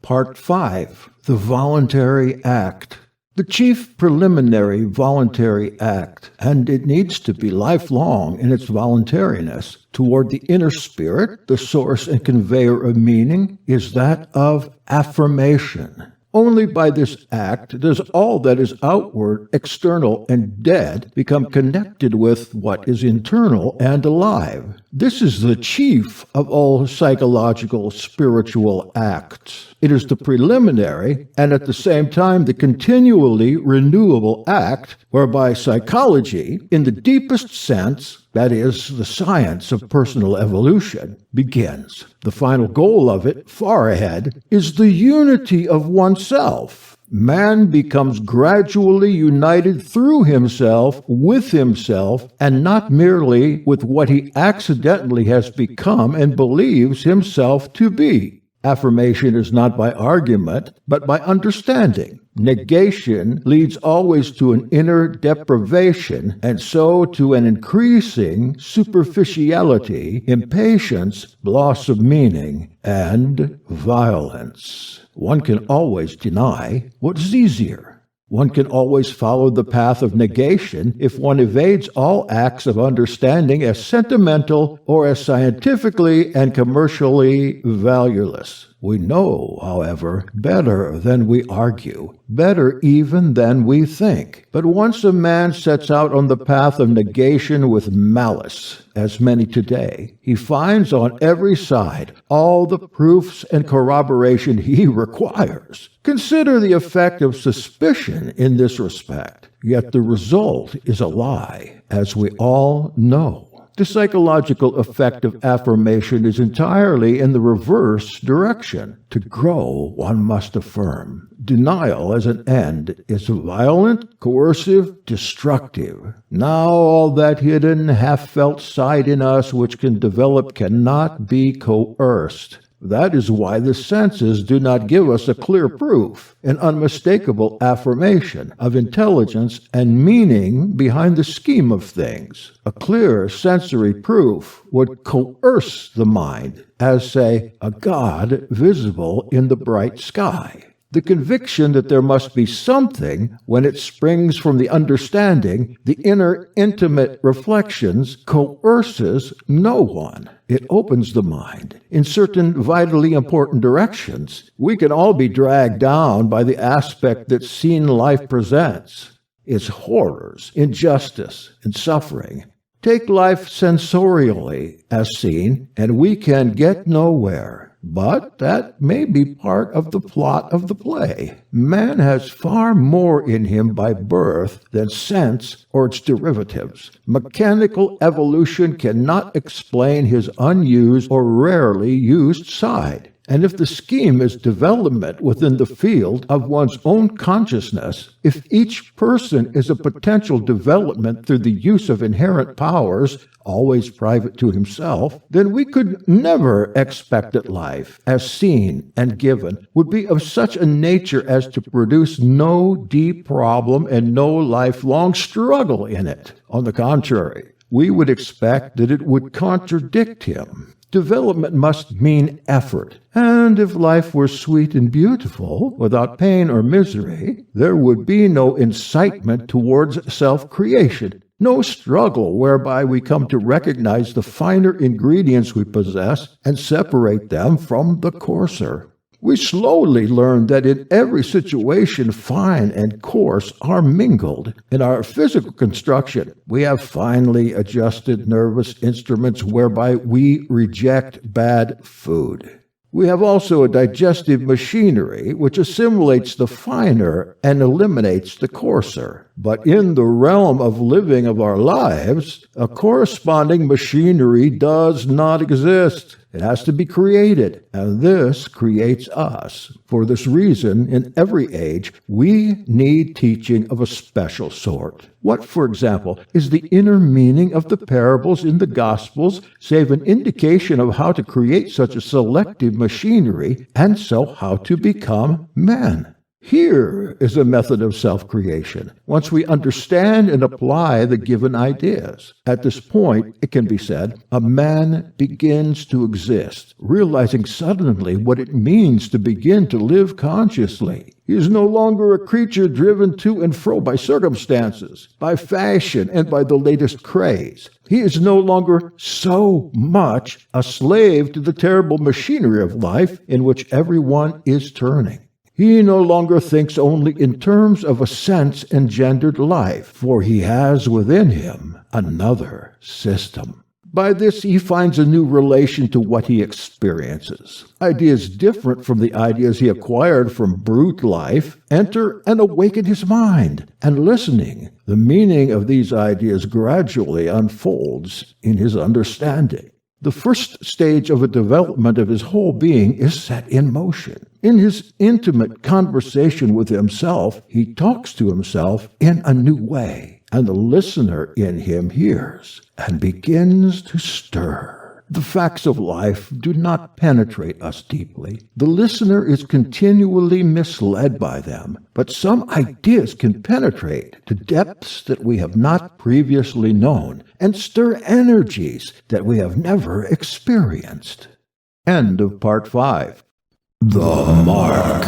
Part 5. The Voluntary Act. The chief preliminary voluntary act, and it needs to be lifelong in its voluntariness, toward the inner spirit, the source and conveyor of meaning, is that of affirmation. Only by this act does all that is outward, external, and dead become connected with what is internal and alive. This is the chief of all psychological, spiritual acts. It is the preliminary, and at the same time the continually renewable act, whereby psychology, in the deepest sense, that is, the science of personal evolution, begins. The final goal of it, far ahead, is the unity of oneself. Man becomes gradually united through himself, with himself, and not merely with what he accidentally has become and believes himself to be. Affirmation is not by argument, but by understanding. Negation leads always to an inner deprivation, and so to an increasing superficiality, impatience, loss of meaning, and violence. One can always deny what is easier. One can always follow the path of negation if one evades all acts of understanding as sentimental or as scientifically and commercially valueless. We know, however, better than we argue, better even than we think. But once a man sets out on the path of negation with malice, as many today, he finds on every side all the proofs and corroboration he requires. Consider the effect of suspicion in this respect. Yet the result is a lie, as we all know. The psychological effect of affirmation is entirely in the reverse direction. To grow, one must affirm. Denial as an end is violent, coercive, destructive. Now all that hidden, half-felt side in us which can develop cannot be coerced. That is why the senses do not give us a clear proof, an unmistakable affirmation of intelligence and meaning behind the scheme of things. A clear sensory proof would coerce the mind, as, say, a god visible in the bright sky. The conviction that there must be something, when it springs from the understanding, the inner intimate reflections, coerces no one. It opens the mind in certain vitally important directions. We can all be dragged down by the aspect that seen life presents, its horrors, injustice, and suffering. Take life sensorially as seen, and we can get nowhere. But that may be part of the plot of the play. Man has far more in him by birth than sense or its derivatives. Mechanical evolution cannot explain his unused or rarely used side. And if the scheme is development within the field of one's own consciousness, if each person is a potential development through the use of inherent powers, always private to himself, then we could never expect that life, as seen and given, would be of such a nature as to produce no deep problem and no lifelong struggle in it. On the contrary, we would expect that it would contradict him. Development must mean effort, and if life were sweet and beautiful, without pain or misery, there would be no incitement towards self-creation. no struggle whereby we come to recognize the finer ingredients we possess and separate them from the coarser. We slowly learn that in every situation, fine and coarse are mingled. In our physical construction, we have finely adjusted nervous instruments whereby we reject bad food. We have also a digestive machinery which assimilates the finer and eliminates the coarser. But in the realm of living of our lives, a corresponding machinery does not exist. It has to be created, and this creates us. For this reason, in every age, we need teaching of a special sort. What, for example, is the inner meaning of the parables in the Gospels, save an indication of how to create such a selective machinery, and so how to become man? Here is a method of self-creation, once we understand and apply the given ideas. At this point, it can be said, a man begins to exist, realizing suddenly what it means to begin to live consciously. He is no longer a creature driven to and fro by circumstances, by fashion, and by the latest craze. He is no longer so much a slave to the terrible machinery of life in which everyone is turning. He no longer thinks only in terms of a sense-engendered life, for he has within him another system. By this, he finds a new relation to what he experiences. Ideas different from the ideas he acquired from brute life enter and awaken his mind, and listening, the meaning of these ideas gradually unfolds in his understanding. The first stage of a development of his whole being is set in motion. In his intimate conversation with himself, he talks to himself in a new way, and the listener in him hears and begins to stir. The facts of life do not penetrate us deeply. The listener is continually misled by them, but some ideas can penetrate to depths that we have not previously known and stir energies that we have never experienced. End of Part 5. The Mark.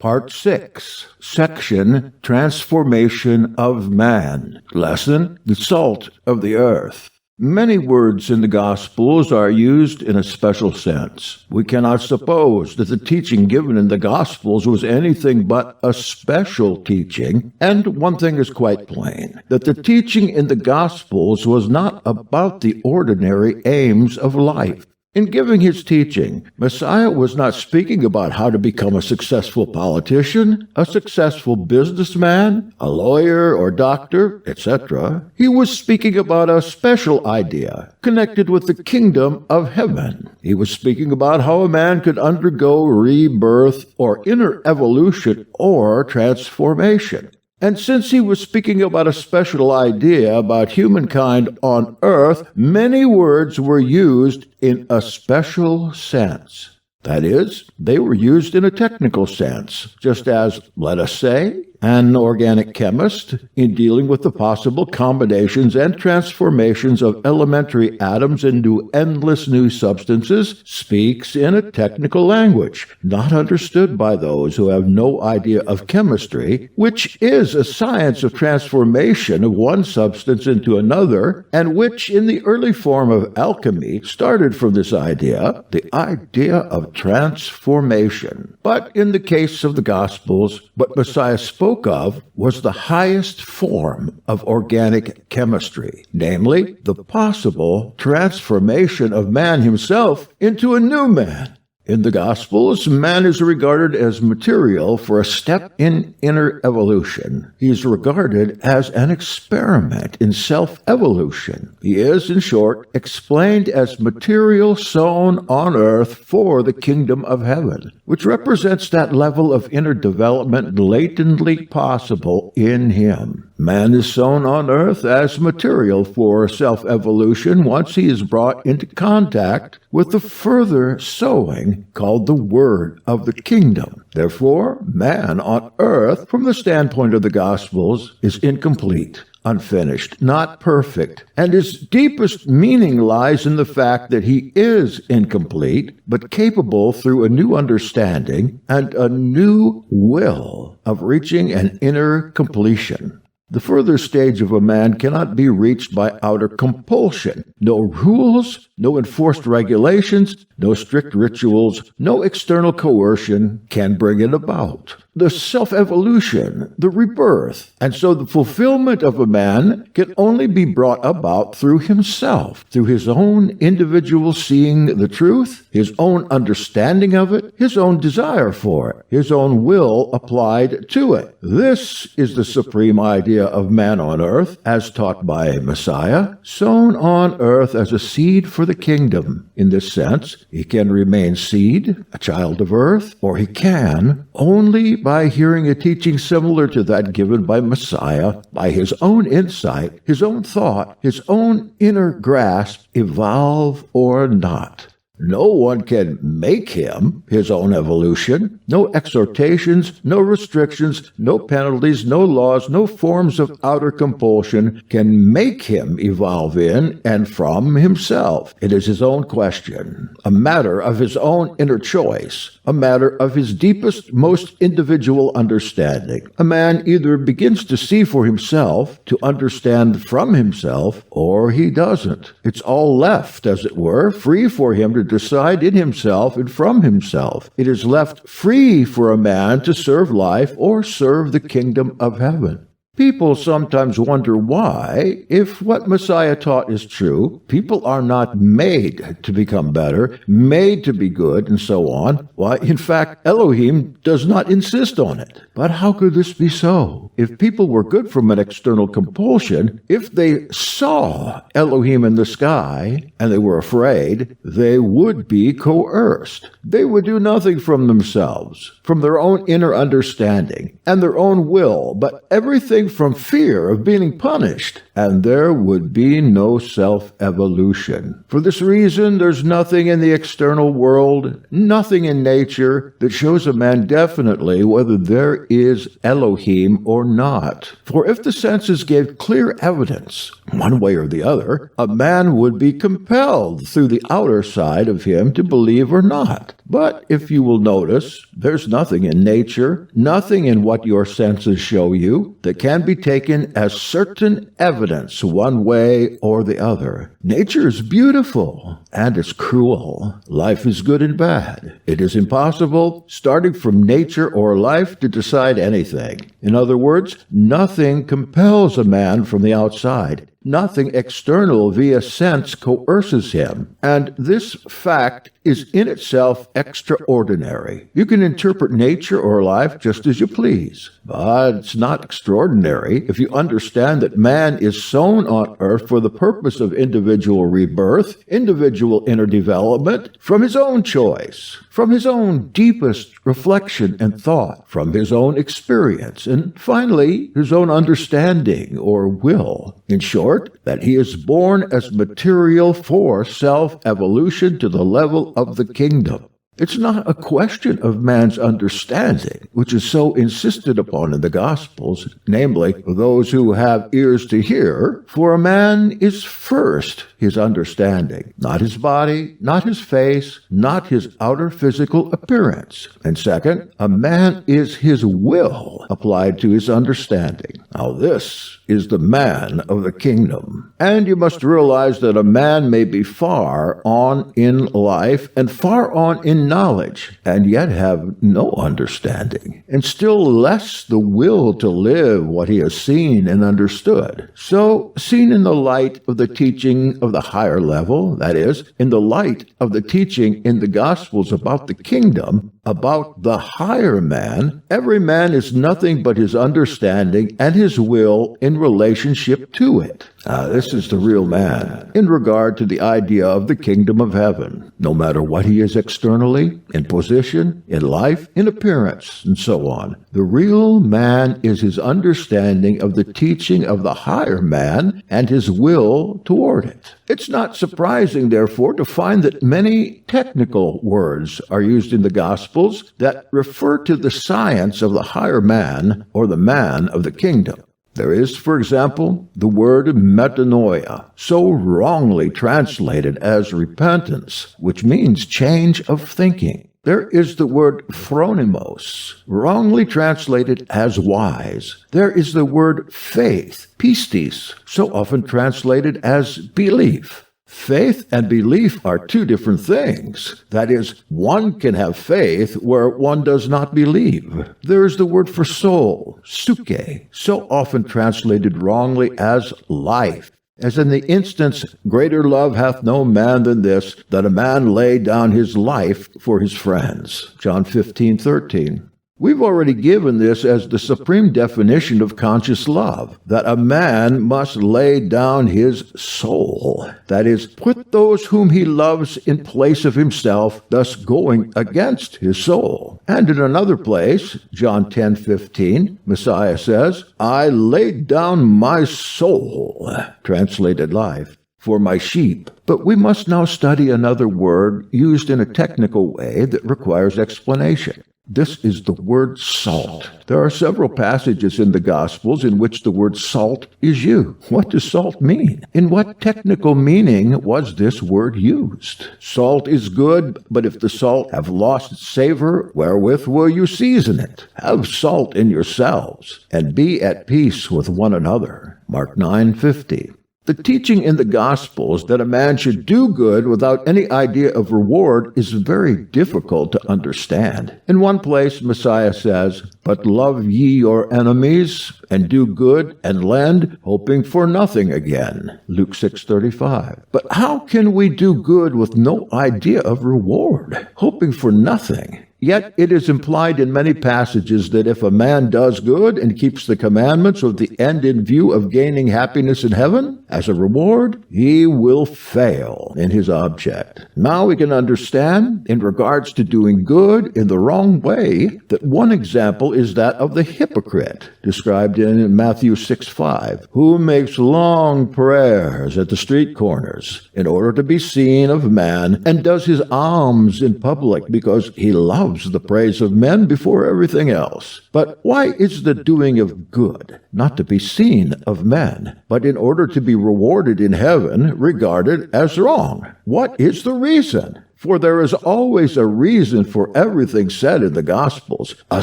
Part 6, Section Transformation of Man. Lesson, the salt of the earth. Many words in the Gospels are used in a special sense. We cannot suppose that the teaching given in the Gospels was anything but a special teaching, and one thing is quite plain, that the teaching in the Gospels was not about the ordinary aims of life. In giving his teaching, Messiah was not speaking about how to become a successful politician, a successful businessman, a lawyer or doctor, etc. He was speaking about a special idea connected with the kingdom of heaven. He was speaking about how a man could undergo rebirth or inner evolution or transformation. And since he was speaking about a special idea about humankind on earth, many words were used in a special sense. That is, they were used in a technical sense, just as, let us say, an organic chemist, in dealing with the possible combinations and transformations of elementary atoms into endless new substances, speaks in a technical language, not understood by those who have no idea of chemistry, which is a science of transformation of one substance into another, and which, in the early form of alchemy, started from this idea, the idea of transformation. But in the case of the Gospels, what Messiah spoke of was the highest form of organic chemistry, namely, the possible transformation of man himself into a new man. In the Gospels, man is regarded as material for a step in inner evolution. He is regarded as an experiment in self-evolution. He is, in short, explained as material sown on earth for the kingdom of heaven, which represents that level of inner development latently possible in him. Man is sown on earth as material for self-evolution once he is brought into contact with the further sowing called the Word of the Kingdom. Therefore, man on earth, from the standpoint of the Gospels, is incomplete, unfinished, not perfect, and his deepest meaning lies in the fact that he is incomplete, but capable through a new understanding and a new will of reaching an inner completion. The further stage of a man cannot be reached by outer compulsion. No rules, no enforced regulations, no strict rituals, no external coercion can bring it about. The self-evolution, the rebirth, and so the fulfillment of a man can only be brought about through himself, through his own individual seeing the truth, his own understanding of it, his own desire for it, his own will applied to it. This is the supreme idea of man on earth, as taught by Messiah, sown on earth as a seed for the kingdom. In this sense, he can remain seed, a child of earth, or he can only by hearing a teaching similar to that given by Messiah, by his own insight, his own thought, his own inner grasp, evolve or not. No one can make him his own evolution. No exhortations, no restrictions, no penalties, no laws, no forms of outer compulsion can make him evolve in and from himself. It is his own question, a matter of his own inner choice, a matter of his deepest, most individual understanding. A man either begins to see for himself, to understand from himself, or he doesn't. It's all left, as it were, free for him to decide in himself and from himself. It is left free for a man to serve life or serve the kingdom of heaven. People sometimes wonder why, if what Messiah taught is true, people are not made to become better, made to be good, and so on. Why, in fact, Elohim does not insist on it. But how could this be so? If people were good from an external compulsion, if they saw Elohim in the sky and they were afraid, they would be coerced. They would do nothing from themselves, from their own inner understanding and their own will, but everything from fear of being punished, and there would be no self-evolution. For this reason, there's nothing in the external world, nothing in nature, that shows a man definitely whether there is Elohim or not. For if the senses gave clear evidence, one way or the other, a man would be compelled through the outer side of him to believe or not. But if you will notice, there's nothing in nature, nothing in what your senses show you, that can be taken as certain evidence one way or the other. Nature is beautiful, and it's cruel. Life is good and bad. It is impossible, starting from nature or life, to decide anything. In other words, nothing compels a man from the outside. Nothing external via sense coerces him, and this fact is in itself extraordinary. You can interpret nature or life just as you please, but it's not extraordinary if you understand that man is sown on earth for the purpose of individual rebirth, individual inner development, from his own choice, from his own deepest reflection and thought, from his own experience, and finally, his own understanding or will. In short, that he is born as material for self-evolution to the level of the kingdom. It's not a question of man's understanding, which is so insisted upon in the Gospels, namely, those who have ears to hear, for a man is first his understanding, not his body, not his face, not his outer physical appearance. And second, a man is his will applied to his understanding. Now this is the man of the kingdom. And you must realize that a man may be far on in life and far on in knowledge, and yet have no understanding, and still less the will to live what he has seen and understood. So, seen in the light of the teaching of the higher level, that is, in the light of the teaching in the Gospels about the kingdom, about the higher man, every man is nothing but his understanding and his will in relationship to it. This is the real man in regard to the idea of the kingdom of heaven, no matter what he is externally, in position, in life, in appearance, and so on. The real man is his understanding of the teaching of the higher man and his will toward it. It's not surprising, therefore, to find that many technical words are used in the Gospels that refer to the science of the higher man or the man of the kingdom. There is, for example, the word metanoia, so wrongly translated as repentance, which means change of thinking. There is the word phronimos, wrongly translated as wise. There is the word faith, pistis, so often translated as belief. Faith and belief are two different things. That is, one can have faith where one does not believe. There is the word for soul, psyche, so often translated wrongly as life. As in the instance, greater love hath no man than this, that a man lay down his life for his friends. John 15:13. We've already given this as the supreme definition of conscious love, that a man must lay down his soul, that is, put those whom he loves in place of himself, thus going against his soul. And in another place, John 10:15, Messiah says, I laid down my soul, translated life, for my sheep. But we must now study another word used in a technical way that requires explanation. This is the word salt. There are several passages in the Gospels in which the word salt is used. What does salt mean? In what technical meaning was this word used? Salt is good, but if the salt have lost its savor, wherewith will you season it? Have salt in yourselves, and be at peace with one another. Mark 9:50. The teaching in the Gospels that a man should do good without any idea of reward is very difficult to understand. In one place, Messiah says, But love ye your enemies, and do good, and lend, hoping for nothing again. Luke 6:35. But how can we do good with no idea of reward, hoping for nothing? Yet it is implied in many passages that if a man does good and keeps the commandments with the end in view of gaining happiness in heaven, as a reward, he will fail in his object. Now we can understand, in regards to doing good in the wrong way, that one example is that of the hypocrite, described in Matthew 6:5, who makes long prayers at the street corners in order to be seen of man, and does his alms in public because he loves the praise of men before everything else. But why is the doing of good not to be seen of men, but in order to be rewarded in heaven regarded as wrong? What is the reason? For there is always a reason for everything said in the Gospels, a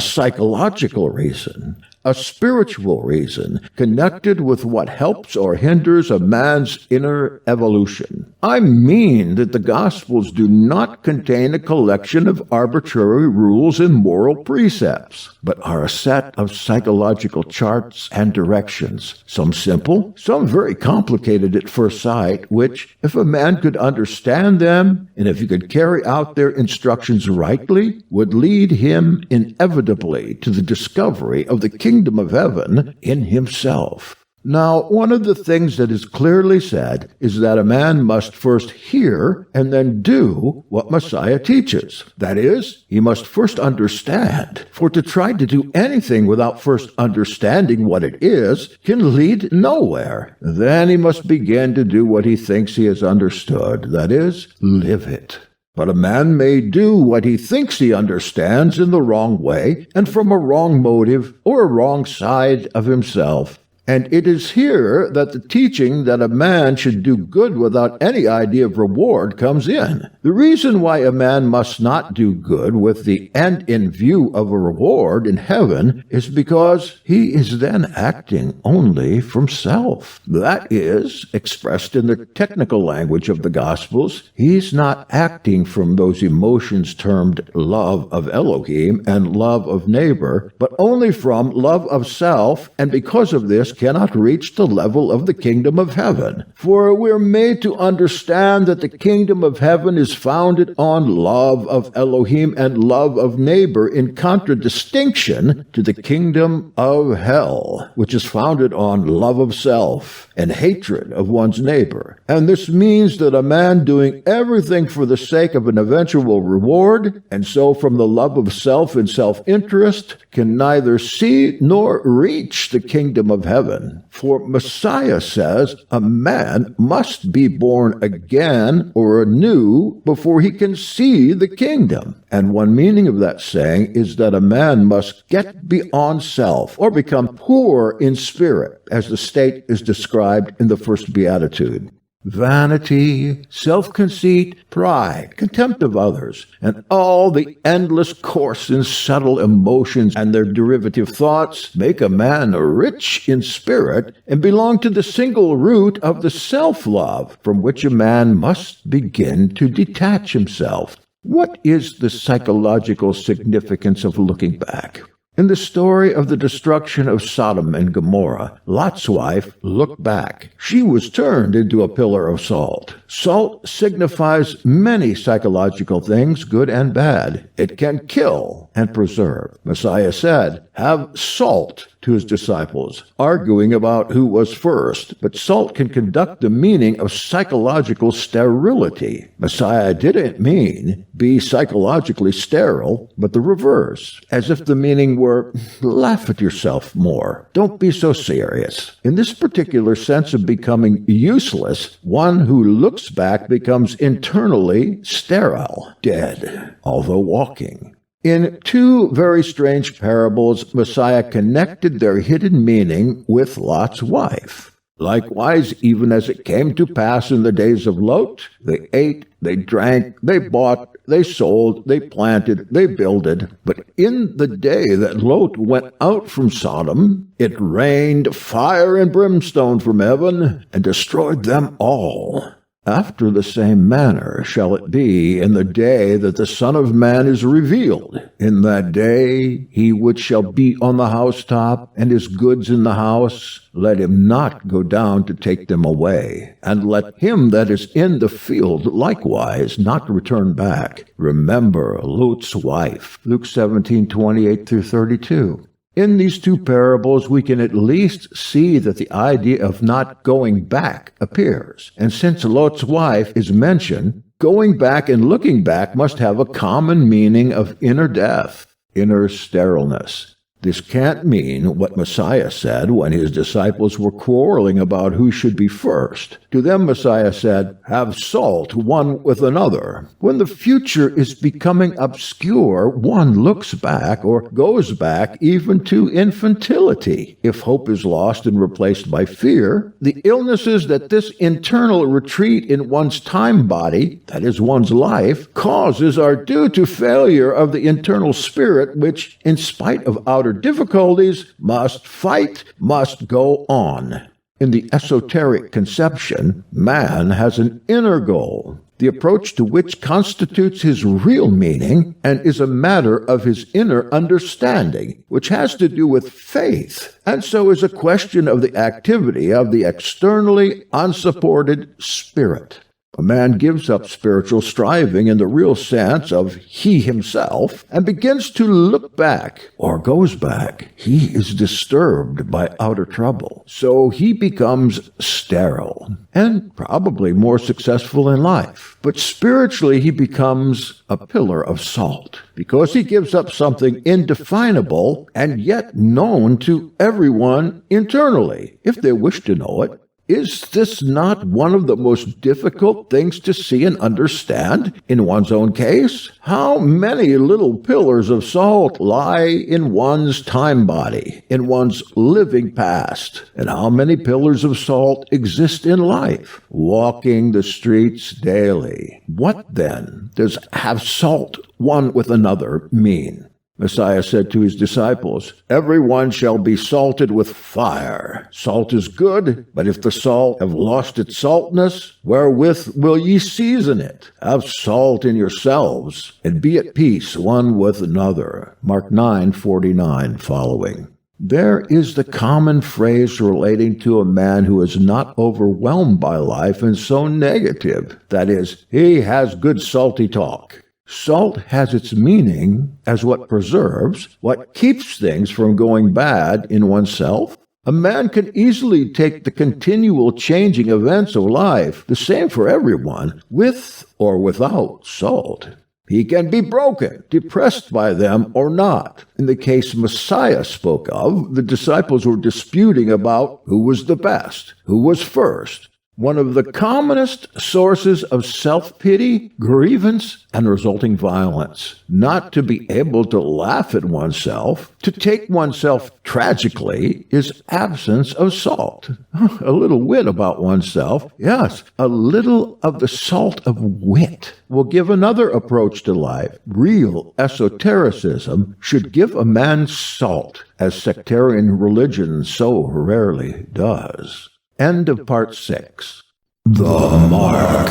psychological reason, a spiritual reason, connected with what helps or hinders a man's inner evolution. I mean that the Gospels do not contain a collection of arbitrary rules and moral precepts, but are a set of psychological charts and directions, some simple, some very complicated at first sight, which, if a man could understand them, and if he could carry out their instructions rightly, would lead him inevitably to the discovery of the kingdom of heaven in himself. Now, one of the things that is clearly said is that a man must first hear and then do what Messiah teaches. That is, he must first understand, for to try to do anything without first understanding what it is can lead nowhere. Then he must begin to do what he thinks he has understood, that is, live it. But a man may do what he thinks he understands in the wrong way and from a wrong motive or a wrong side of himself. And it is here that the teaching that a man should do good without any idea of reward comes in. The reason why a man must not do good with the end in view of a reward in heaven is because he is then acting only from self. That is, expressed in the technical language of the Gospels, he's not acting from those emotions termed love of Elohim and love of neighbor, but only from love of self, and because of this, this cannot reach the level of the kingdom of heaven. For we're made to understand that the kingdom of heaven is founded on love of Elohim and love of neighbor, in contradistinction to the kingdom of hell, which is founded on love of self and hatred of one's neighbor. And this means that a man doing everything for the sake of an eventual reward, and so from the love of self and self-interest, can neither see nor reach the kingdom of heaven. For Messiah says a man must be born again or anew before he can see the kingdom. And one meaning of that saying is that a man must get beyond self or become poor in spirit, as the state is described in the first beatitude. Vanity, self-conceit, pride, contempt of others, and all the endless coarse and subtle emotions and their derivative thoughts make a man rich in spirit and belong to the single root of the self-love from which a man must begin to detach himself. What is the psychological significance of looking back? In the story of the destruction of Sodom and Gomorrah, Lot's wife looked back. She was turned into a pillar of salt. Salt signifies many psychological things, good and bad. It can kill and preserve. Messiah said, "Have salt," to his disciples, arguing about who was first. But salt can conduct the meaning of psychological sterility. Messiah didn't mean be psychologically sterile, but the reverse, as if the meaning were laugh at yourself more. Don't be so serious. In this particular sense of becoming useless, one who looks back becomes internally sterile, dead, although walking. In two very strange parables, Messiah connected their hidden meaning with Lot's wife. Likewise, even as it came to pass in the days of Lot, they ate, they drank, they bought, they sold, they planted, they builded. But in the day that Lot went out from Sodom, it rained fire and brimstone from heaven and destroyed them all. After the same manner shall it be in the day that the Son of Man is revealed. In that day he which shall be on the housetop, and his goods in the house, let him not go down to take them away. And let him that is in the field likewise not return back. Remember Lot's wife. Luke 17:28-32. In these two parables, we can at least see that the idea of not going back appears. And since Lot's wife is mentioned, going back and looking back must have a common meaning of inner death, inner sterileness. This can't mean what Messiah said when his disciples were quarreling about who should be first. To them, Messiah said, "Have salt one with another." When the future is becoming obscure, one looks back or goes back even to infantility. If hope is lost and replaced by fear, the illnesses that this internal retreat in one's time body, that is one's life, causes are due to failure of the internal spirit which, in spite of outer difficulties, must fight, must go on. In the esoteric conception, man has an inner goal, the approach to which constitutes his real meaning and is a matter of his inner understanding, which has to do with faith, and so is a question of the activity of the externally unsupported spirit. A man gives up spiritual striving in the real sense of he himself and begins to look back or goes back. He is disturbed by outer trouble. So he becomes sterile and probably more successful in life. But spiritually he becomes a pillar of salt because he gives up something indefinable and yet known to everyone internally, if they wish to know it. Is this not one of the most difficult things to see and understand in one's own case? How many little pillars of salt lie in one's time body, in one's living past? And how many pillars of salt exist in life, walking the streets daily? What then does have salt one with another mean? Messiah said to his disciples, "Everyone shall be salted with fire. Salt is good, but if the salt have lost its saltness, wherewith will ye season it? Have salt in yourselves, and be at peace one with another." Mark 9:49 following. There is the common phrase relating to a man who is not overwhelmed by life and so negative. That is, he has good salty talk. Salt has its meaning as what preserves, what keeps things from going bad in oneself. A man can easily take the continual changing events of life, the same for everyone, with or without salt. He can be broken, depressed by them or not. In the case Messiah spoke of, the disciples were disputing about who was the best, who was first. One of the commonest sources of self-pity, grievance, and resulting violence. Not to be able to laugh at oneself, to take oneself tragically, is absence of salt. A little wit about oneself, yes, a little of the salt of wit will give another approach to life. Real esotericism should give a man salt, as sectarian religion so rarely does. End of part 6. The Mark.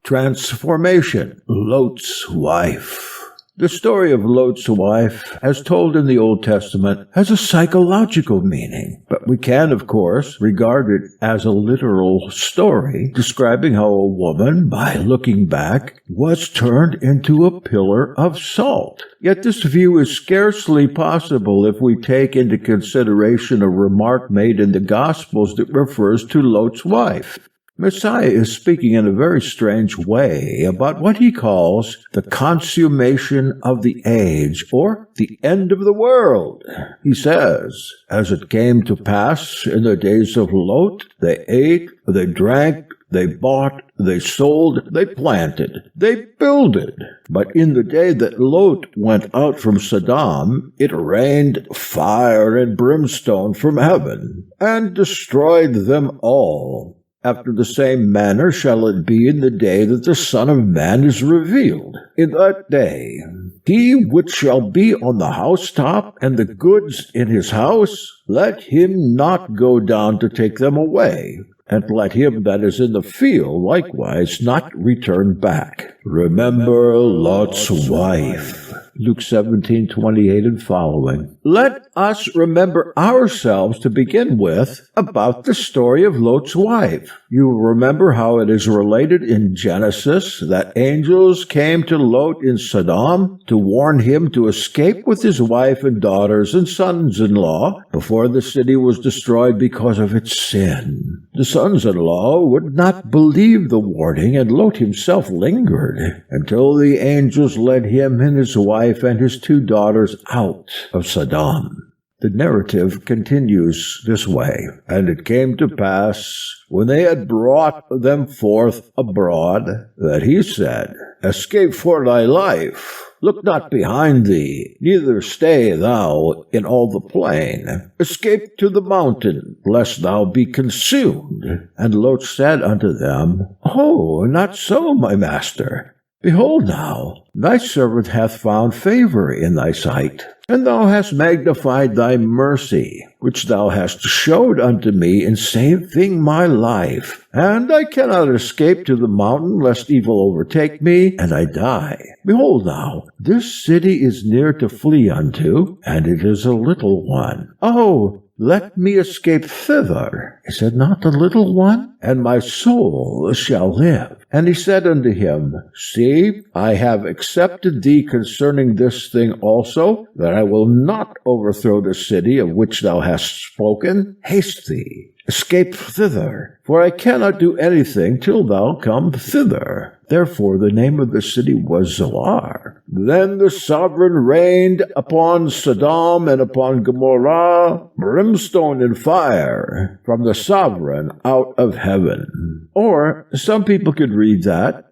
Transformation. Lot's wife. The story of Lot's wife, as told in the Old Testament, has a psychological meaning, but we can, of course, regard it as a literal story describing how a woman, by looking back, was turned into a pillar of salt. Yet this view is scarcely possible if we take into consideration a remark made in the Gospels that refers to Lot's wife. Messiah is speaking in a very strange way about what he calls the consummation of the age, or the end of the world. He says, as it came to pass in the days of Lot, they ate, they drank, they bought, they sold, they planted, they builded. But in the day that Lot went out from Sodom, it rained fire and brimstone from heaven, and destroyed them all. After the same manner shall it be in the day that the Son of Man is revealed. In that day, he which shall be on the housetop, and the goods in his house, let him not go down to take them away, and let him that is in the field likewise not return back. Remember Lot's wife. Luke 17:28 and following. Let us remember ourselves to begin with about the story of Lot's wife. You remember how it is related in Genesis that angels came to Lot in Sodom to warn him to escape with his wife and daughters and sons-in-law before the city was destroyed because of its sin. The sons-in-law would not believe the warning, and Lot himself lingered until the angels led him and his wife and his 2 daughters out of Sodom. The narrative continues this way. And it came to pass, when they had brought them forth abroad, that he said, Escape for thy life. Look not behind thee, neither stay thou in all the plain. Escape to the mountain, lest thou be consumed. And Lot said unto them, Oh, not so, my master. Behold now, thy servant hath found favor in thy sight, and thou hast magnified thy mercy, which thou hast showed unto me in saving my life. And I cannot escape to the mountain, lest evil overtake me, and I die. Behold now, this city is near to flee unto, and it is a little one. Oh, let me escape thither. Is it not the little one? And my soul shall live. And he said unto him, See, I have accepted thee concerning this thing also, that I will not overthrow the city of which thou hast spoken. Haste thee, escape thither, for I cannot do anything till thou come thither. Therefore the name of the city was Zoar. Then the sovereign rained upon Sodom and upon Gomorrah brimstone and fire from the sovereign out of heaven. Or some people could read that,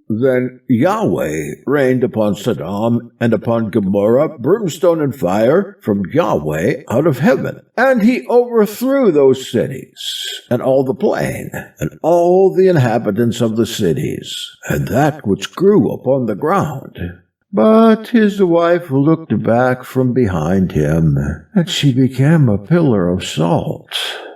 Then Yahweh rained upon Sodom and upon Gomorrah brimstone and fire from Yahweh out of heaven. And he overthrew those cities, and all the plain, and all the inhabitants of the cities, and that which grew upon the ground. But his wife looked back from behind him, and she became a pillar of salt.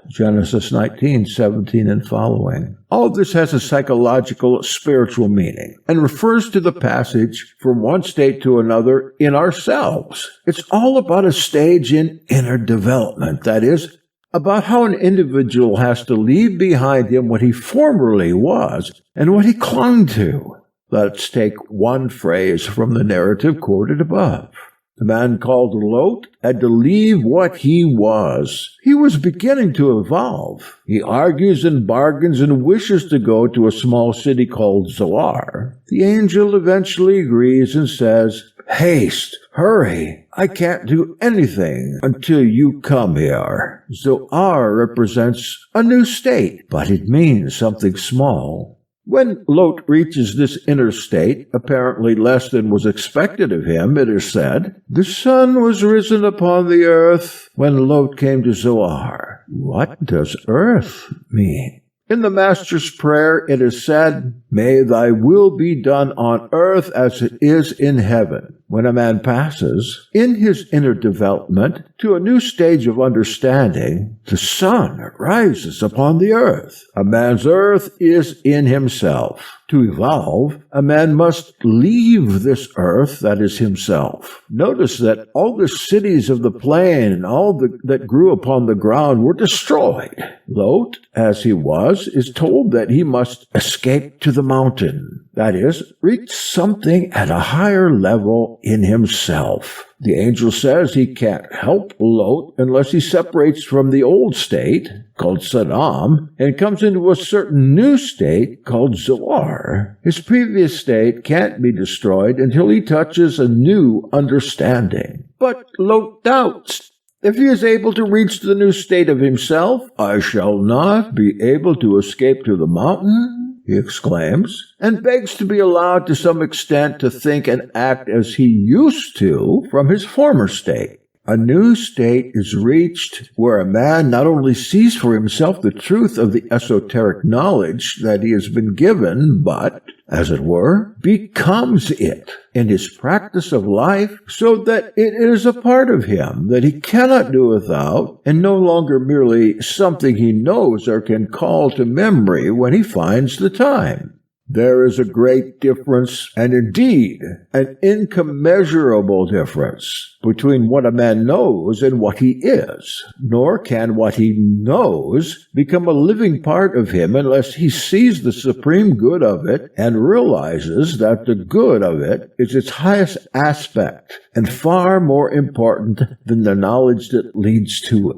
Genesis 19:17 and following. All this has a psychological, spiritual meaning and refers to the passage from one state to another in ourselves. It's all about a stage in inner development, that is, about how an individual has to leave behind him what he formerly was and what he clung to. Let's take one phrase from the narrative quoted above. The man called Lot had to leave what he was. He was beginning to evolve. He argues and bargains and wishes to go to a small city called Zoar. The angel eventually agrees and says, "Haste, hurry, I can't do anything until you come here." Zoar represents a new state, but it means something small. When Lot reaches this inner state, apparently less than was expected of him, it is said, "The sun was risen upon the earth when Lot came to Zoar." What does earth mean? In the Master's Prayer, it is said, "May thy will be done on earth as it is in heaven." When a man passes, in his inner development, to a new stage of understanding, the sun rises upon the earth. A man's earth is in himself. To evolve, a man must leave this earth that is himself. Notice that all the cities of the plain and all that grew upon the ground were destroyed. Lot, as he was, is told that he must escape to the mountain. That is, reach something at a higher level in himself. The angel says he can't help Lot unless he separates from the old state, called Sodom, and comes into a certain new state called Zoar. His previous state can't be destroyed until he touches a new understanding. But Lot doubts. If he is able to reach the new state of himself, "I shall not be able to escape to the mountain," he exclaims, and begs to be allowed to some extent to think and act as he used to from his former state. A new state is reached where a man not only sees for himself the truth of the esoteric knowledge that he has been given, but, as it were, becomes it in his practice of life so that it is a part of him that he cannot do without and no longer merely something he knows or can call to memory when he finds the time. There is a great difference, and indeed an incommensurable difference, between what a man knows and what he is. Nor can what he knows become a living part of him unless he sees the supreme good of it and realizes that the good of it is its highest aspect and far more important than the knowledge that leads to it.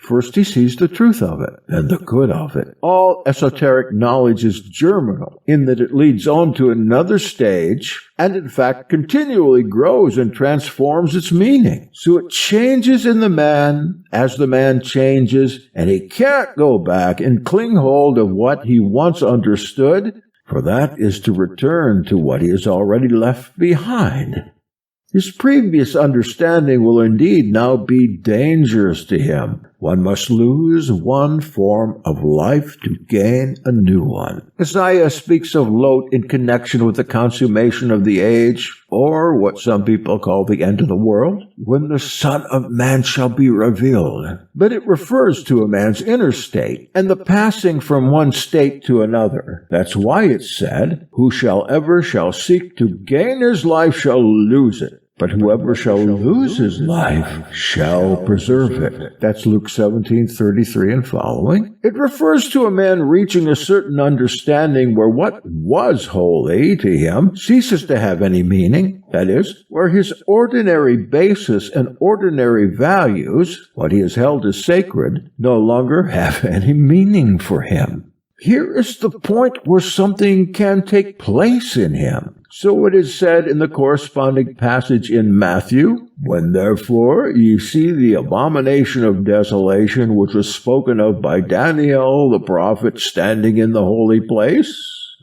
First he sees the truth of it, and the good of it. All esoteric knowledge is germinal, in that it leads on to another stage, and in fact continually grows and transforms its meaning. So it changes in the man as the man changes, and he can't go back and cling hold of what he once understood, for that is to return to what he has already left behind. His previous understanding will indeed now be dangerous to him. One must lose one form of life to gain a new one. Isaiah speaks of Lot in connection with the consummation of the age, or what some people call the end of the world, when the Son of Man shall be revealed. But it refers to a man's inner state, and the passing from one state to another. That's why it's said, "Whosoever shall seek to gain his life shall lose it. But whoever shall lose his life shall preserve it." That's Luke 17:33 and following. It refers to a man reaching a certain understanding where what was holy to him ceases to have any meaning. That is, where his ordinary basis and ordinary values, what he has held as sacred, no longer have any meaning for him. Here is the point where something can take place in him. So it is said in the corresponding passage in Matthew, "When therefore ye see the abomination of desolation which was spoken of by Daniel the prophet standing in the holy place,"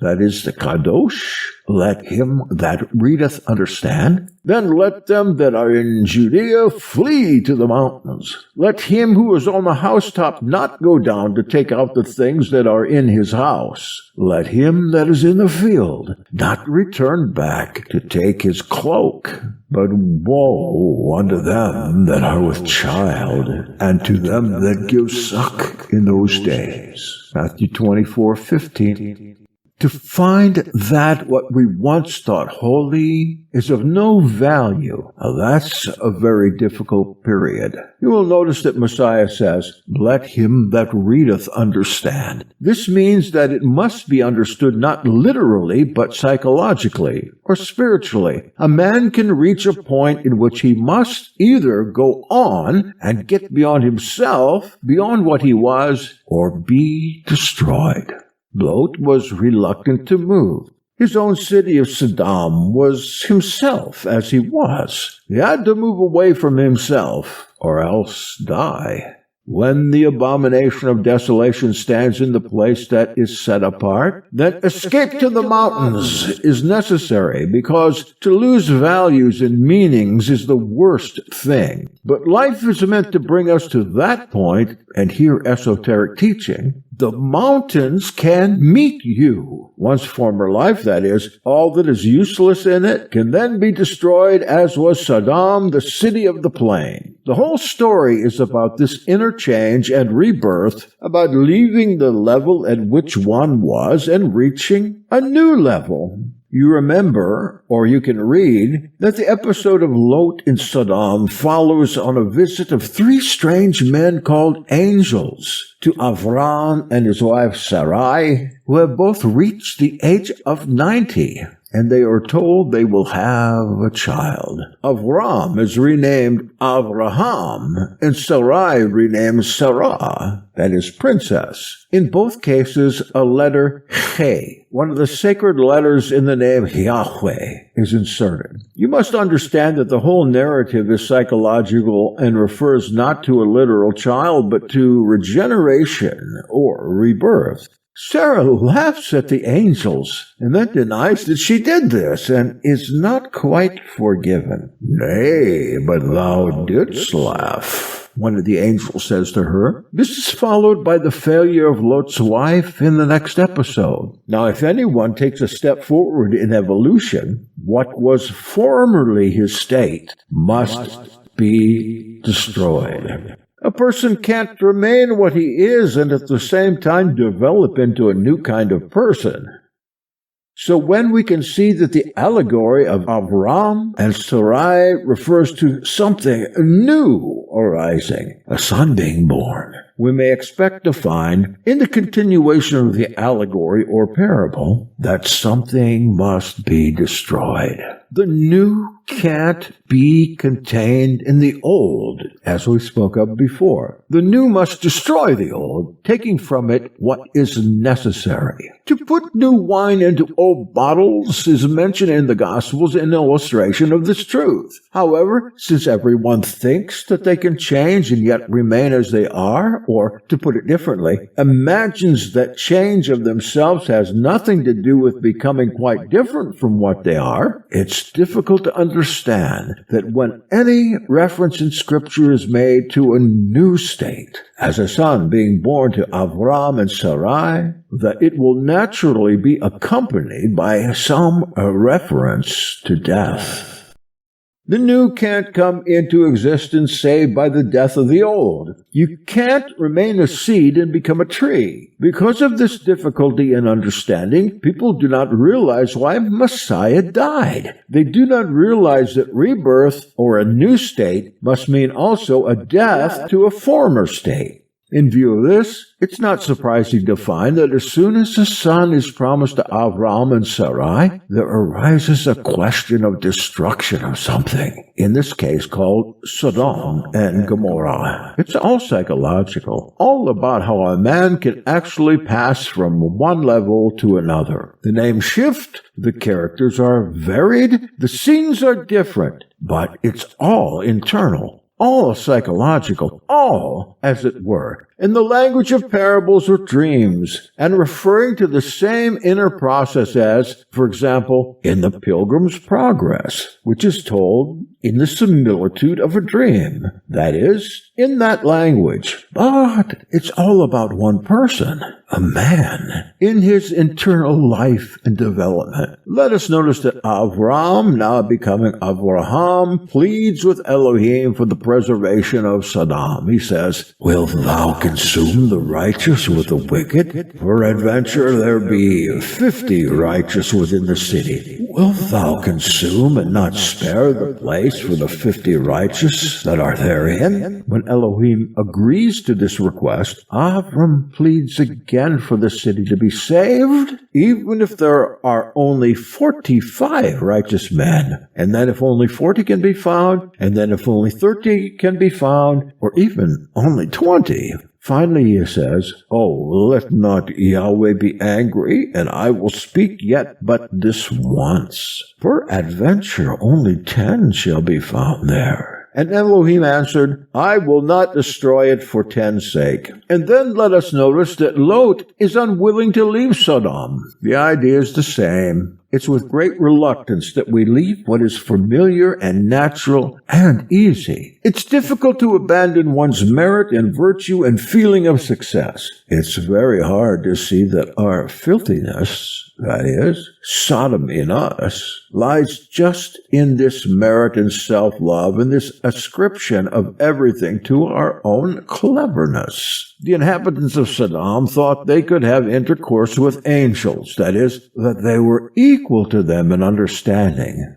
that is the kadosh, let him that readeth understand. Then let them that are in Judea flee to the mountains. Let him who is on the housetop not go down to take out the things that are in his house. Let him that is in the field not return back to take his cloak. But woe unto them that are with child, and to them that give suck in those days. Matthew 24:15. To find that what we once thought holy is of no value, that's a very difficult period. You will notice that Messiah says, let him that readeth understand. This means that it must be understood not literally, but psychologically or spiritually. A man can reach a point in which he must either go on and get beyond himself, beyond what he was, or be destroyed. Lot was reluctant to move. His own city of Sodom was himself as he was. He had to move away from himself, or else die. When the abomination of desolation stands in the place that is set apart, then escape to the mountains is necessary, because to lose values and meanings is the worst thing. But life is meant to bring us to that point, and here esoteric teaching. The mountains can meet you. One's former life, that is, all that is useless in it, can then be destroyed, as was Sodom, the city of the plain. The whole story is about this interchange and rebirth, about leaving the level at which one was and reaching a new level. You remember, or you can read, that the episode of Lot in Sodom follows on a visit of 3 strange men called angels to Avram and his wife Sarai, who have both reached the age of 90, and they are told they will have a child. Avram is renamed Avraham, and Sarai renamed Sarah, that is, princess. In both cases, a letter He, one of the sacred letters in the name Yahweh, is inserted. You must understand that the whole narrative is psychological and refers not to a literal child, but to regeneration or rebirth. Sarah laughs at the angels and then denies that she did this and is not quite forgiven. Nay, but thou didst laugh, one of the angels says to her. This is followed by the failure of Lot's wife in the next episode. Now, if anyone takes a step forward in evolution, what was formerly his state must be destroyed. A person can't remain what he is and at the same time develop into a new kind of person. So when we can see that the allegory of Avram and Sarai refers to something new arising, a son being born, we may expect to find in the continuation of the allegory or parable that something must be destroyed. The new can't be contained in the old, as we spoke of before. The new must destroy the old, taking from it what is necessary. To put new wine into old bottles is mentioned in the Gospels in illustration of this truth. However, since everyone thinks that they can change and yet remain as they are, or, to put it differently, imagines that change of themselves has nothing to do with becoming quite different from what they are, it's difficult to understand that when any reference in Scripture is made to a new state, as a son being born to Avram and Sarai, that it will naturally be accompanied by some reference to death. The new can't come into existence save by the death of the old. You can't remain a seed and become a tree. Because of this difficulty in understanding, people do not realize why Messiah died. They do not realize that rebirth, or a new state, must mean also a death to a former state. In view of this, it's not surprising to find that as soon as a son is promised to Avram and Sarai, there arises a question of destruction of something, in this case called Sodom and Gomorrah. It's all psychological, all about how a man can actually pass from one level to another. The names shift, the characters are varied, the scenes are different, but it's all internal. All psychological, all, as it were, in the language of parables or dreams, and referring to the same inner process as, for example, in the Pilgrim's Progress, which is told in the similitude of a dream, that is, in that language. But it's all about one person, a man, in his internal life and development. Let us notice that Avram, now becoming Avraham, pleads with Elohim for the preservation of Sodom. He says, "Wilt thou consume the righteous with the wicked? Peradventure there be 50 righteous within the city. Wilt thou consume and not spare the place for the 50 righteous that are therein?" When Elohim agrees to this request, Avram pleads again for the city to be saved, even if there are only 45 righteous men, and then if only 40 can be found, and then if only 30 can be found, or even only 20. Finally, he says, "Oh, let not Yahweh be angry, and I will speak yet but this once. Peradventure only 10 shall be found there." And Elohim answered, "I will not destroy it for 10's sake." And then let us notice that Lot is unwilling to leave Sodom. The idea is the same. It's with great reluctance that we leave what is familiar and natural and easy. It's difficult to abandon one's merit and virtue and feeling of success. It's very hard to see that our filthiness, that is, Sodom in us, lies just in this merit and self-love and this ascription of everything to our own cleverness. The inhabitants of Sodom thought they could have intercourse with angels, that is, that they were equal to them in understanding.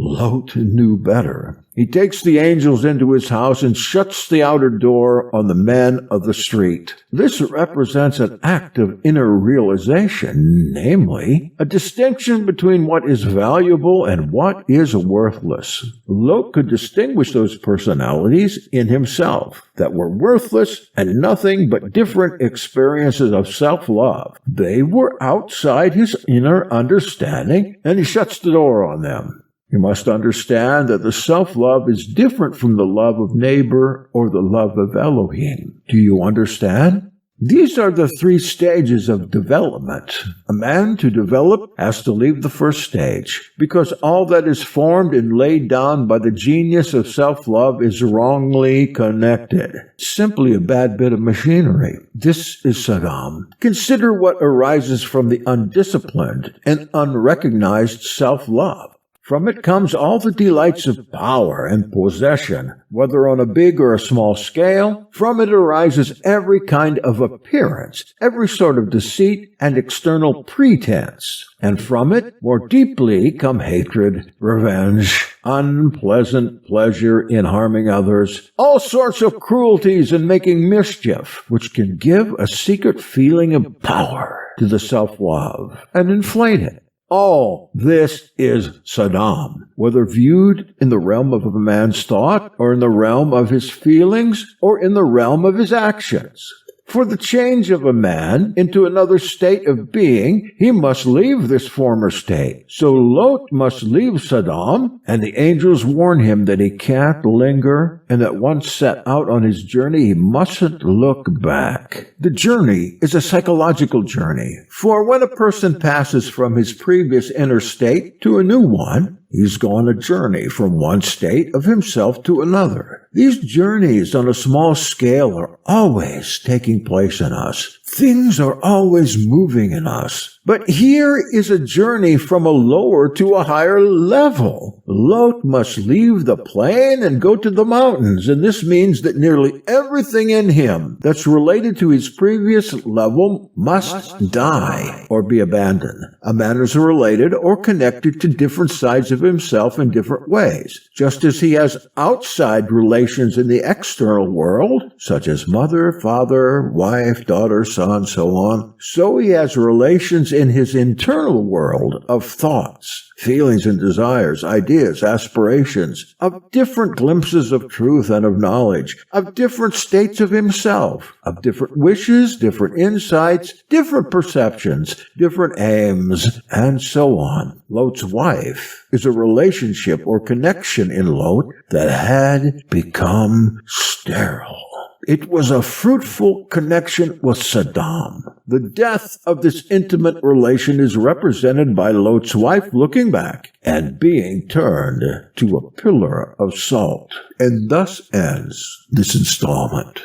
Lot knew better. He takes the angels into his house and shuts the outer door on the men of the street. This represents an act of inner realization, namely, a distinction between what is valuable and what is worthless. Lot could distinguish those personalities in himself that were worthless and nothing but different experiences of self-love. They were outside his inner understanding, and he shuts the door on them. You must understand that the self-love is different from the love of neighbor or the love of Elohim. Do you understand? These are the 3 stages of development. A man to develop has to leave the first stage, because all that is formed and laid down by the genius of self-love is wrongly connected. Simply a bad bit of machinery. This is Sodom. Consider what arises from the undisciplined and unrecognized self-love. From it comes all the delights of power and possession, whether on a big or a small scale. From it arises every kind of appearance, every sort of deceit and external pretense. And from it, more deeply, come hatred, revenge, unpleasant pleasure in harming others, all sorts of cruelties and making mischief, which can give a secret feeling of power to the self-love and inflate it. All this is Sodom, whether viewed in the realm of a man's thought, or in the realm of his feelings, or in the realm of his actions. For the change of a man into another state of being, he must leave this former state. So Lot must leave Sodom, and the angels warn him that he can't linger, and that once set out on his journey, he mustn't look back. The journey is a psychological journey, for when a person passes from his previous inner state to a new one, he's gone a journey from one state of himself to another. These journeys on a small scale are always taking place in us. Things are always moving in us. But here is a journey from a lower to a higher level. Lot must leave the plain and go to the mountains, and this means that nearly everything in him that's related to his previous level must die or be abandoned. A man is related or connected to different sides of himself in different ways. Just as he has outside relations in the external world, such as mother, father, wife, daughter, son, so on, so he has relations in his internal world of thoughts, feelings and desires, ideas, aspirations, of different glimpses of truth and of knowledge, of different states of himself, of different wishes, different insights, different perceptions, different aims, and so on. Lot's wife is a relationship or connection in Lot that had become sterile. It was a fruitful connection with Sodom. The death of this intimate relation is represented by Lot's wife looking back and being turned to a pillar of salt. And thus ends this installment.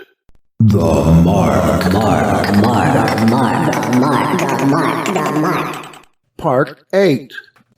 The Mark. Part 8.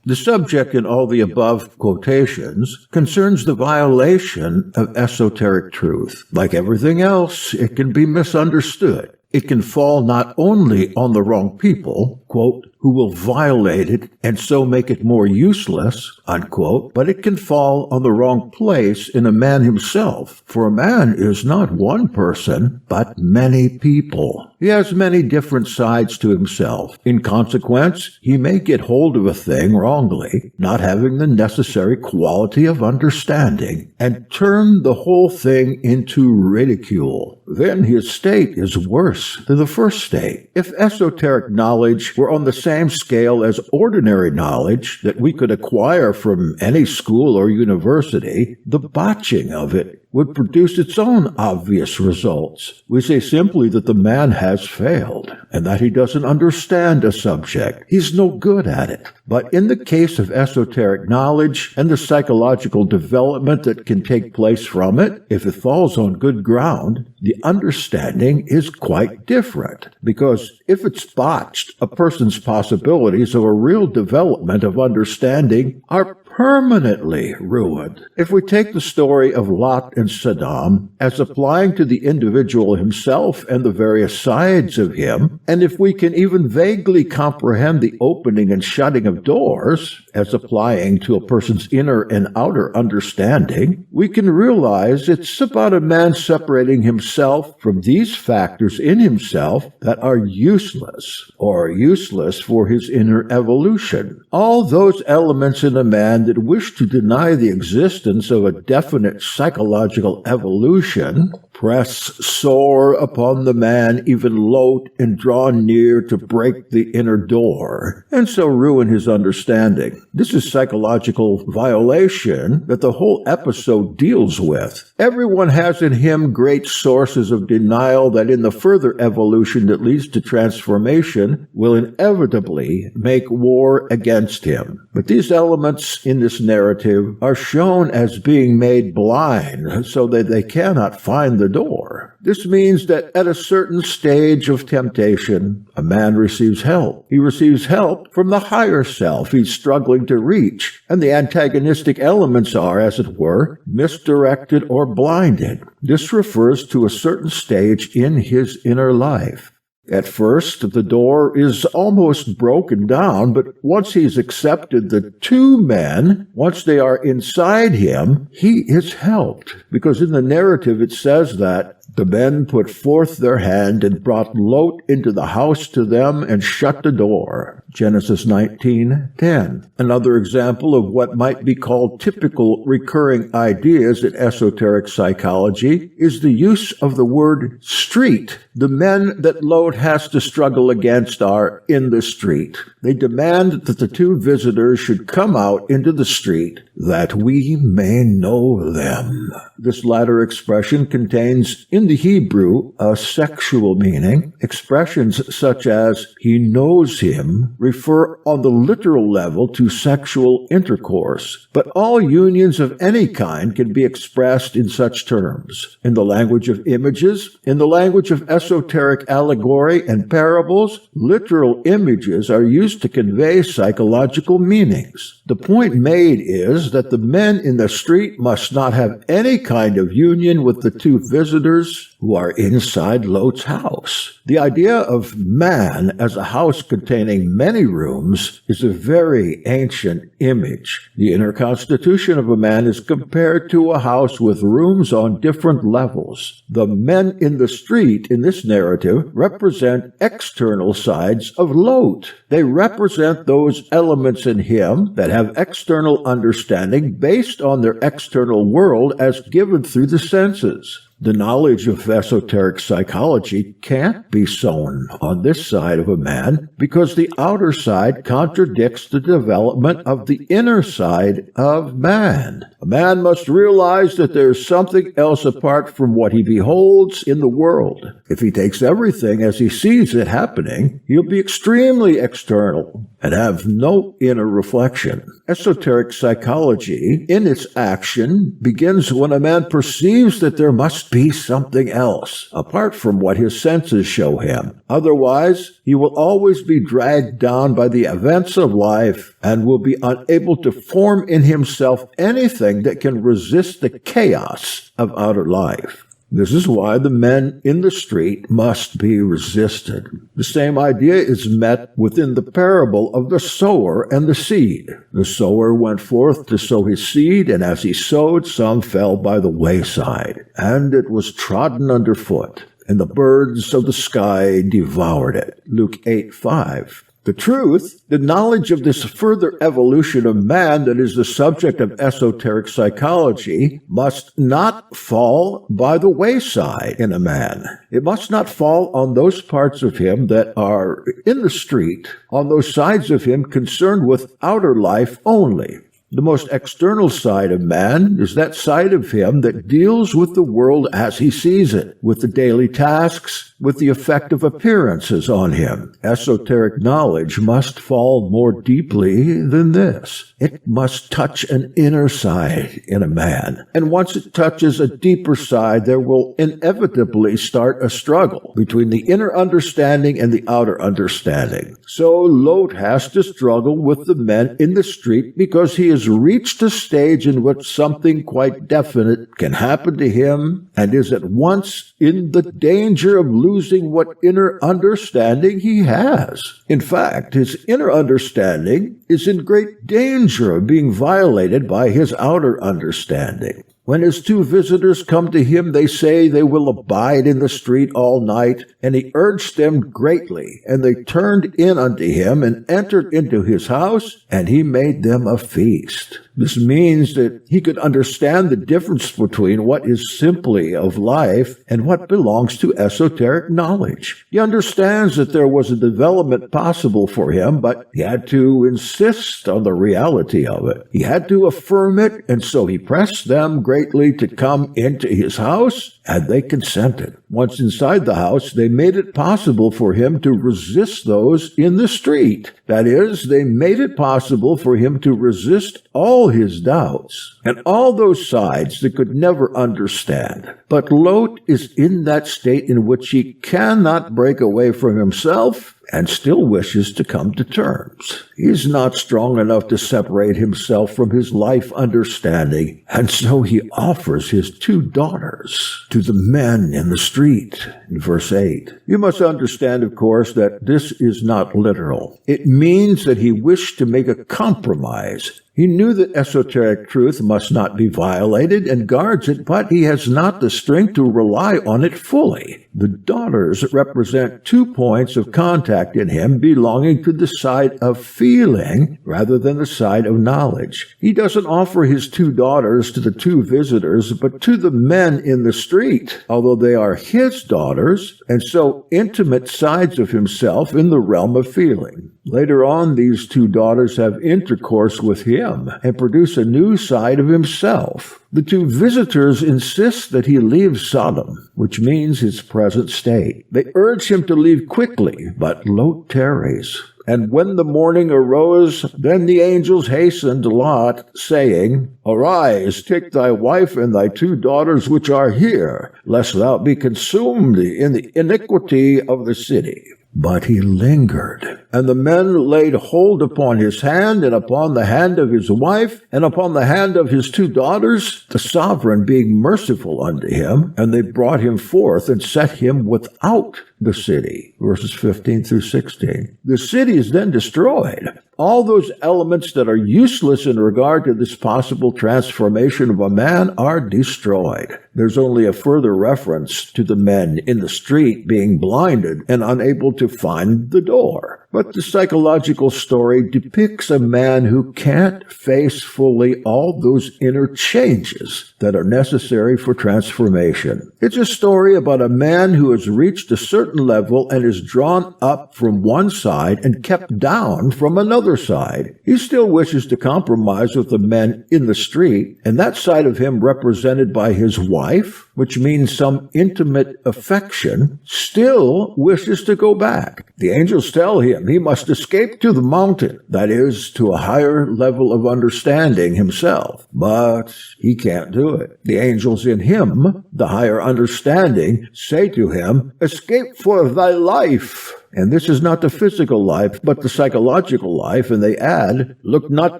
The subject in all the above quotations concerns the violation of esoteric truth. Like everything else, it can be misunderstood. It can fall not only on the wrong people, quote, who will violate it and so make it more useless, unquote, but it can fall on the wrong place in a man himself, for a man is not one person, but many people. He has many different sides to himself. In consequence, he may get hold of a thing wrongly, not having the necessary quality of understanding, and turn the whole thing into ridicule. Then his state is worse than the first state. If esoteric knowledge were on the same scale as ordinary knowledge that we could acquire from any school or university, the botching of it would produce its own obvious results. We say simply that the man has failed, and that he doesn't understand a subject. He's no good at it. But in the case of esoteric knowledge and the psychological development that can take place from it, if it falls on good ground, the understanding is quite different. Because if it's botched, a person's possibilities of a real development of understanding are permanently ruined. If we take the story of Lot and Sodom as applying to the individual himself and the various sides of him, and if we can even vaguely comprehend the opening and shutting of doors as applying to a person's inner and outer understanding, we can realize it's about a man separating himself from these factors in himself that are useless, or useless for his inner evolution. All those elements in a man that wish to deny the existence of a definite psychological evolution press sore upon the man, even loat and draw near to break the inner door, and so ruin his understanding. This is psychological violation that the whole episode deals with. Everyone has in him great sources of denial that in the further evolution that leads to transformation will inevitably make war against him. But these elements in this narrative are shown as being made blind so that they cannot find the door. This means that at a certain stage of temptation, a man receives help. He receives help from the higher self he's struggling to reach, and the antagonistic elements are, as it were, misdirected or blinded. This refers to a certain stage in his inner life. At first, the door is almost broken down, but once he's accepted the two men, once they are inside him, he is helped. Because in the narrative it says that the men put forth their hand and brought Lot into the house to them and shut the door. Genesis 19:10. Another example of what might be called typical recurring ideas in esoteric psychology is the use of the word street. The men that Lot has to struggle against are in the street. They demand that the two visitors should come out into the street, that we may know them. This latter expression contains in the Hebrew a sexual meaning. Expressions such as he knows him refer on the literal level to sexual intercourse, but all unions of any kind can be expressed in such terms. In the language of images, in the language of esoteric allegory and parables, literal images are used to convey psychological meanings. The point made is that the men in the street must not have any kind of union with the two visitors who are inside Lot's house. The idea of man as a house containing many rooms is a very ancient image. The inner constitution of a man is compared to a house with rooms on different levels. The men in the street in this narrative represent external sides of Lot. They represent those elements in him that have external understanding based on their external world as given through the senses. The knowledge of esoteric psychology can't be sown on this side of a man because the outer side contradicts the development of the inner side of man. A man must realize that there is something else apart from what he beholds in the world. If he takes everything as he sees it happening, he'll be extremely external and have no inner reflection. Esoteric psychology, in its action, begins when a man perceives that there must be something else, apart from what his senses show him. Otherwise, he will always be dragged down by the events of life and will be unable to form in himself anything that can resist the chaos of outer life. This is why the men in the street must be resisted. The same idea is met within the parable of the sower and the seed. The sower went forth to sow his seed, and as he sowed, some fell by the wayside, and it was trodden underfoot, and the birds of the sky devoured it. Luke 8:5. The truth, the knowledge of this further evolution of man that is the subject of esoteric psychology, must not fall by the wayside in a man. It must not fall on those parts of him that are in the street, on those sides of him concerned with outer life only. The most external side of man is that side of him that deals with the world as he sees it, with the daily tasks, with the effect of appearances on him. Esoteric knowledge must fall more deeply than this. It must touch an inner side in a man. And once it touches a deeper side, there will inevitably start a struggle between the inner understanding and the outer understanding. So Logue has to struggle with the men in the street because he has reached a stage in which something quite definite can happen to him and is at once in the danger of losing what inner understanding he has. In fact, his inner understanding is in great danger of being violated by his outer understanding. When his two visitors come to him, they say they will abide in the street all night, and he urged them greatly, and they turned in unto him, and entered into his house, and he made them a feast. This means that he could understand the difference between what is simply of life and what belongs to esoteric knowledge. He understands that there was a development possible for him, but he had to insist on the reality of it. He had to affirm it, and so he pressed them greatly to come into his house, and they consented. Once inside the house, they made it possible for him to resist those in the street. That is, they made it possible for him to resist all his doubts and all those sides that could never understand. But Logue is in that state in which he cannot break away from himself and still wishes to come to terms. He is not strong enough to separate himself from his life understanding, and so he offers his two daughters to the men in the street. In verse 8, you must understand, of course, that this is not literal. It means that he wished to make a compromise. He knew that esoteric truth must not be violated and guards it, but he has not the strength to rely on it fully. The daughters represent 2 points of contact in him belonging to the side of feeling rather than the side of knowledge. He doesn't offer his 2 daughters to the 2 visitors, but to the men in the street, although they are his daughters, and so intimate sides of himself in the realm of feeling. Later on, these 2 daughters have intercourse with him and produce a new side of himself. The 2 visitors insist that he leave Sodom, which means his present state. They urge him to leave quickly, but Logue tarries. And when the morning arose, then the angels hastened Lot, saying, Arise, take thy wife and thy 2 daughters which are here, lest thou be consumed in the iniquity of the city. But he lingered, and the men laid hold upon his hand, and upon the hand of his wife, and upon the hand of his 2 daughters, the sovereign being merciful unto him, and they brought him forth, and set him without the city. Verses 15 through 16. The city is then destroyed. All those elements that are useless in regard to this possible transformation of a man are destroyed. There's only a further reference to the men in the street being blinded and unable to find the door. But the psychological story depicts a man who can't face fully all those inner changes that are necessary for transformation. It's a story about a man who has reached a certain level and is drawn up from one side and kept down from another side. He still wishes to compromise with the men in the street, and that side of him represented by his wife, which means some intimate affection, still wishes to go back. The angels tell him he must escape to the mountain, that is, to a higher level of understanding himself. But he can't do it. The angels in him, the higher understanding, say to him, "Escape for thy life." And this is not the physical life, but the psychological life, and they add, "Look not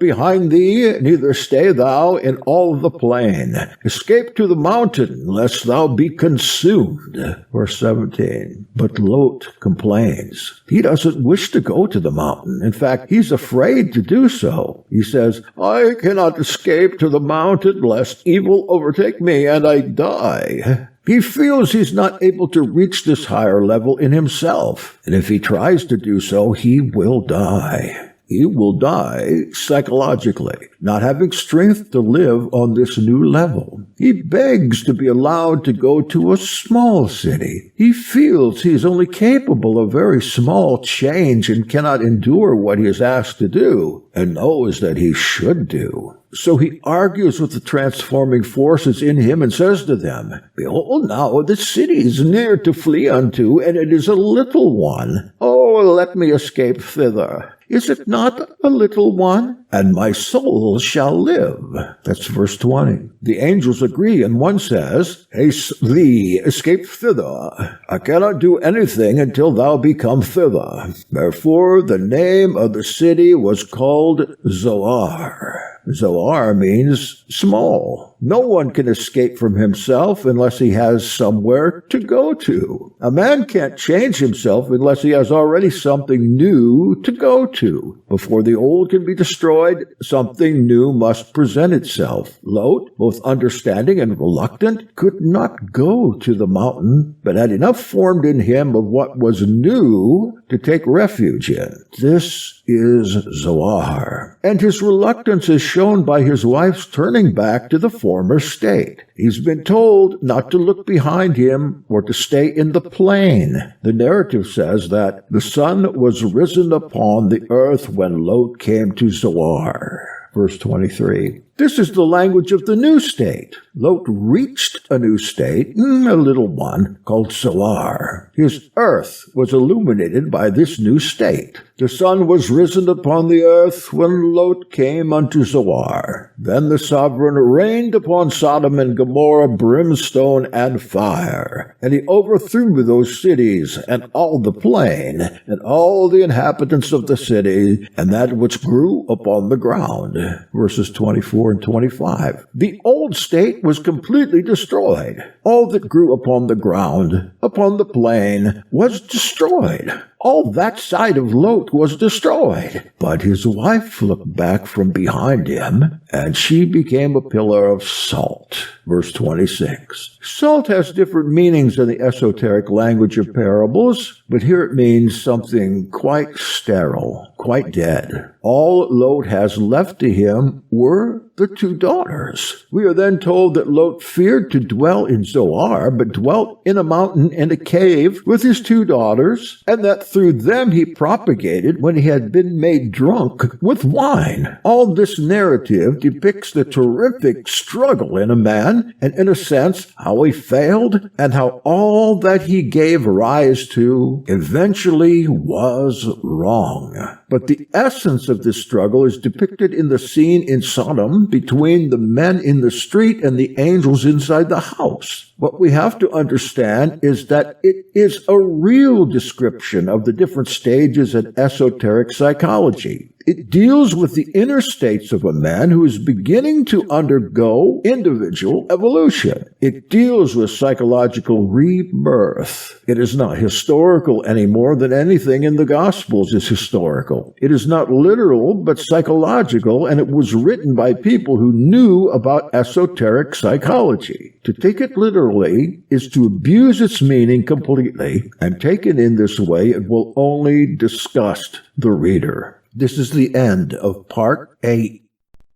behind thee, neither stay thou in all the plain. Escape to the mountain, lest thou be consumed." Verse 17. But Lot complains. He doesn't wish to go to the mountain. In fact, he's afraid to do so. He says, "I cannot escape to the mountain, lest evil overtake me and I die." He feels he's not able to reach this higher level in himself, and if he tries to do so, he will die. He will die psychologically, not having strength to live on this new level. He begs to be allowed to go to a small city. He feels he is only capable of very small change and cannot endure what he is asked to do, and knows that he should do. So he argues with the transforming forces in him and says to them, "Behold now, the city is near to flee unto, and it is a little one. Oh, let me escape thither. Is it not a little one? And my soul shall live." That's verse 20. The angels agree, and one says, "Haste thee, escape thither. I cannot do anything until thou be come thither." Therefore the name of the city was called Zoar. Zoar means small. No one can escape from himself unless he has somewhere to go to. A man can't change himself unless he has already something new to go to. Before the old can be destroyed, something new must present itself. Lot, both understanding and reluctant, could not go to the mountain, but had enough formed in him of what was new to take refuge in. This is Zoar. And his reluctance is shown by his wife's turning back to the former state. He's been told not to look behind him or to stay in the plain. The narrative says that the sun was risen upon the earth when Lot came to Zoar. Verse 23. This is the language of the new state. Lot reached a new state, a little one, called Zoar. His earth was illuminated by this new state. The sun was risen upon the earth when Lot came unto Zoar. Then the sovereign rained upon Sodom and Gomorrah brimstone and fire. And he overthrew those cities and all the plain, and all the inhabitants of the city, and that which grew upon the ground. Verses 24 and 25. The old state was completely destroyed. All that grew upon the ground, upon the plain, was destroyed. All that side of Lot was destroyed. But his wife looked back from behind him, and she became a pillar of salt. Verse 26. Salt has different meanings in the esoteric language of parables, but here it means something quite sterile, quite dead. All Lot has left to him were the two daughters. We are then told that Lot feared to dwell in Zoar, but dwelt in a mountain and a cave with his two daughters, and that through them he propagated when he had been made drunk with wine. All this narrative depicts the terrific struggle in a man, and in a sense, how he failed, and how all that he gave rise to eventually was wrong. But the essence of this struggle is depicted in the scene in Sodom between the men in the street and the angels inside the house. What we have to understand is that it is a real description of the different stages in esoteric psychology. It deals with the inner states of a man who is beginning to undergo individual evolution. It deals with psychological rebirth. It is not historical any more than anything in the Gospels is historical. It is not literal, but psychological, and it was written by people who knew about esoteric psychology. To take it literally is to abuse its meaning completely, and taken in this way, it will only disgust the reader. This is the end of Part 8.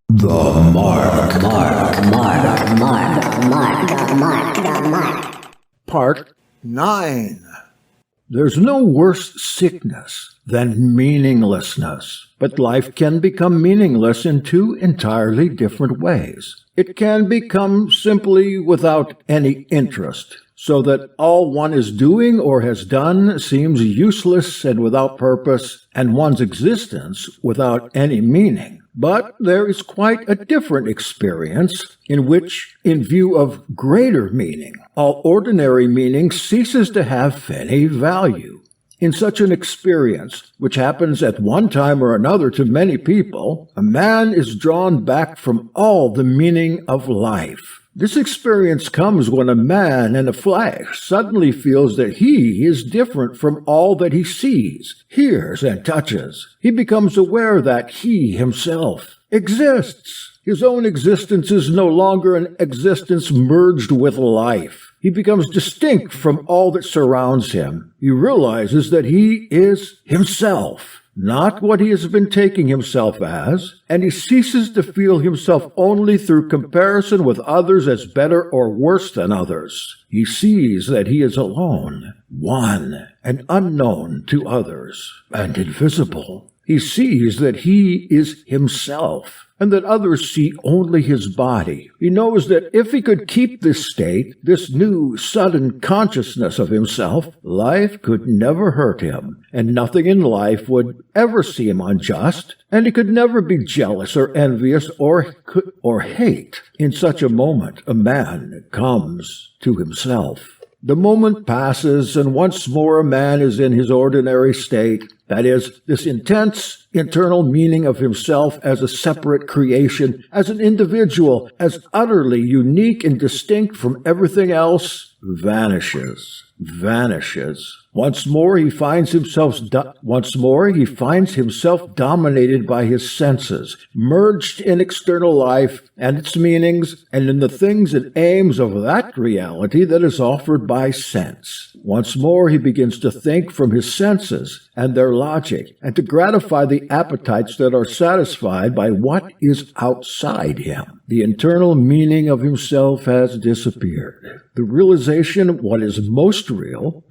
The Mark. Part 9. There's no worse sickness than meaninglessness, but life can become meaningless in two entirely different ways. It can become simply without any interest, so that all one is doing or has done seems useless and without purpose, and one's existence without any meaning. But there is quite a different experience in which, in view of greater meaning, all ordinary meaning ceases to have any value. In such an experience, which happens at one time or another to many people, a man is drawn back from all the meaning of life. This experience comes when a man in the flesh suddenly feels that he is different from all that he sees, hears, and touches. He becomes aware that he himself exists. His own existence is no longer an existence merged with life. He becomes distinct from all that surrounds him. He realizes that he is himself, not what he has been taking himself as, and he ceases to feel himself only through comparison with others as better or worse than others. He sees that he is alone, one, and unknown to others, and invisible. He sees that he is himself, and that others see only his body. He knows that if he could keep this state, this new, sudden consciousness of himself, life could never hurt him, and nothing in life would ever seem unjust, and he could never be jealous or envious or hate. In such a moment, a man comes to himself. The moment passes, and once more a man is in his ordinary state, that is, this intense internal meaning of himself as a separate creation, as an individual, as utterly unique and distinct from everything else, vanishes. Once more he finds himself dominated by his senses, merged in external life and its meanings, and in the things and aims of that reality that is offered by sense. Once more he begins to think from his senses and their logic, and to gratify the appetites that are satisfied by what is outside him. The internal meaning of himself has disappeared. The realization of what is most real,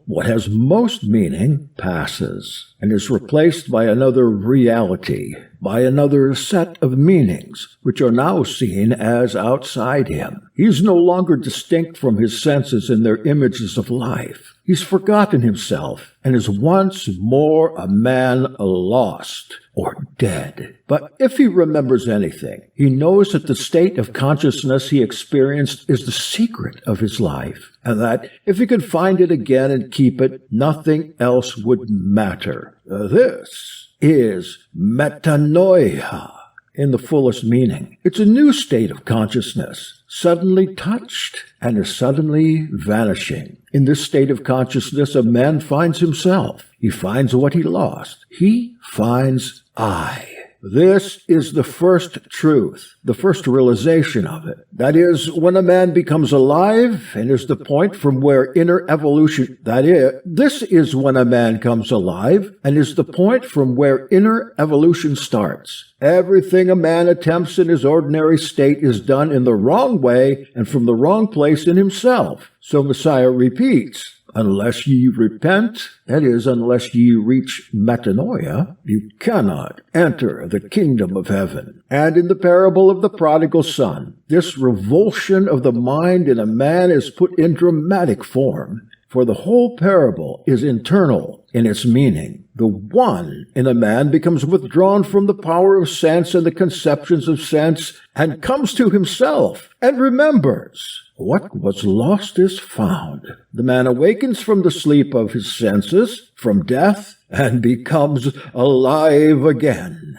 what has most meaning, passes, and is replaced by another reality, by another set of meanings, which are now seen as outside him. He is no longer distinct from his senses in their images of life. He's forgotten himself, and is once more a man lost or dead. But if he remembers anything, he knows that the state of consciousness he experienced is the secret of his life, and that if he could find it again and keep it, nothing else would matter. This is metanoia in the fullest meaning. It's a new state of consciousness, suddenly touched and is suddenly vanishing. In this state of consciousness, a man finds himself. He finds what he lost. He finds I. This is the first truth, the first realization of it. That is, when a man becomes alive, and is the point from where inner evolution, this is when a man comes alive, and is the point from where inner evolution starts. Everything a man attempts in his ordinary state is done in the wrong way and from the wrong place in himself. So Messiah repeats, unless ye repent, that is, unless ye reach metanoia, you cannot enter the kingdom of heaven. And in the parable of the prodigal son, this revulsion of the mind in a man is put in dramatic form, for the whole parable is internal in its meaning. The one in a man becomes withdrawn from the power of sense and the conceptions of sense, and comes to himself, and remembers. What was lost is found. The man awakens from the sleep of his senses, from death, and becomes alive again.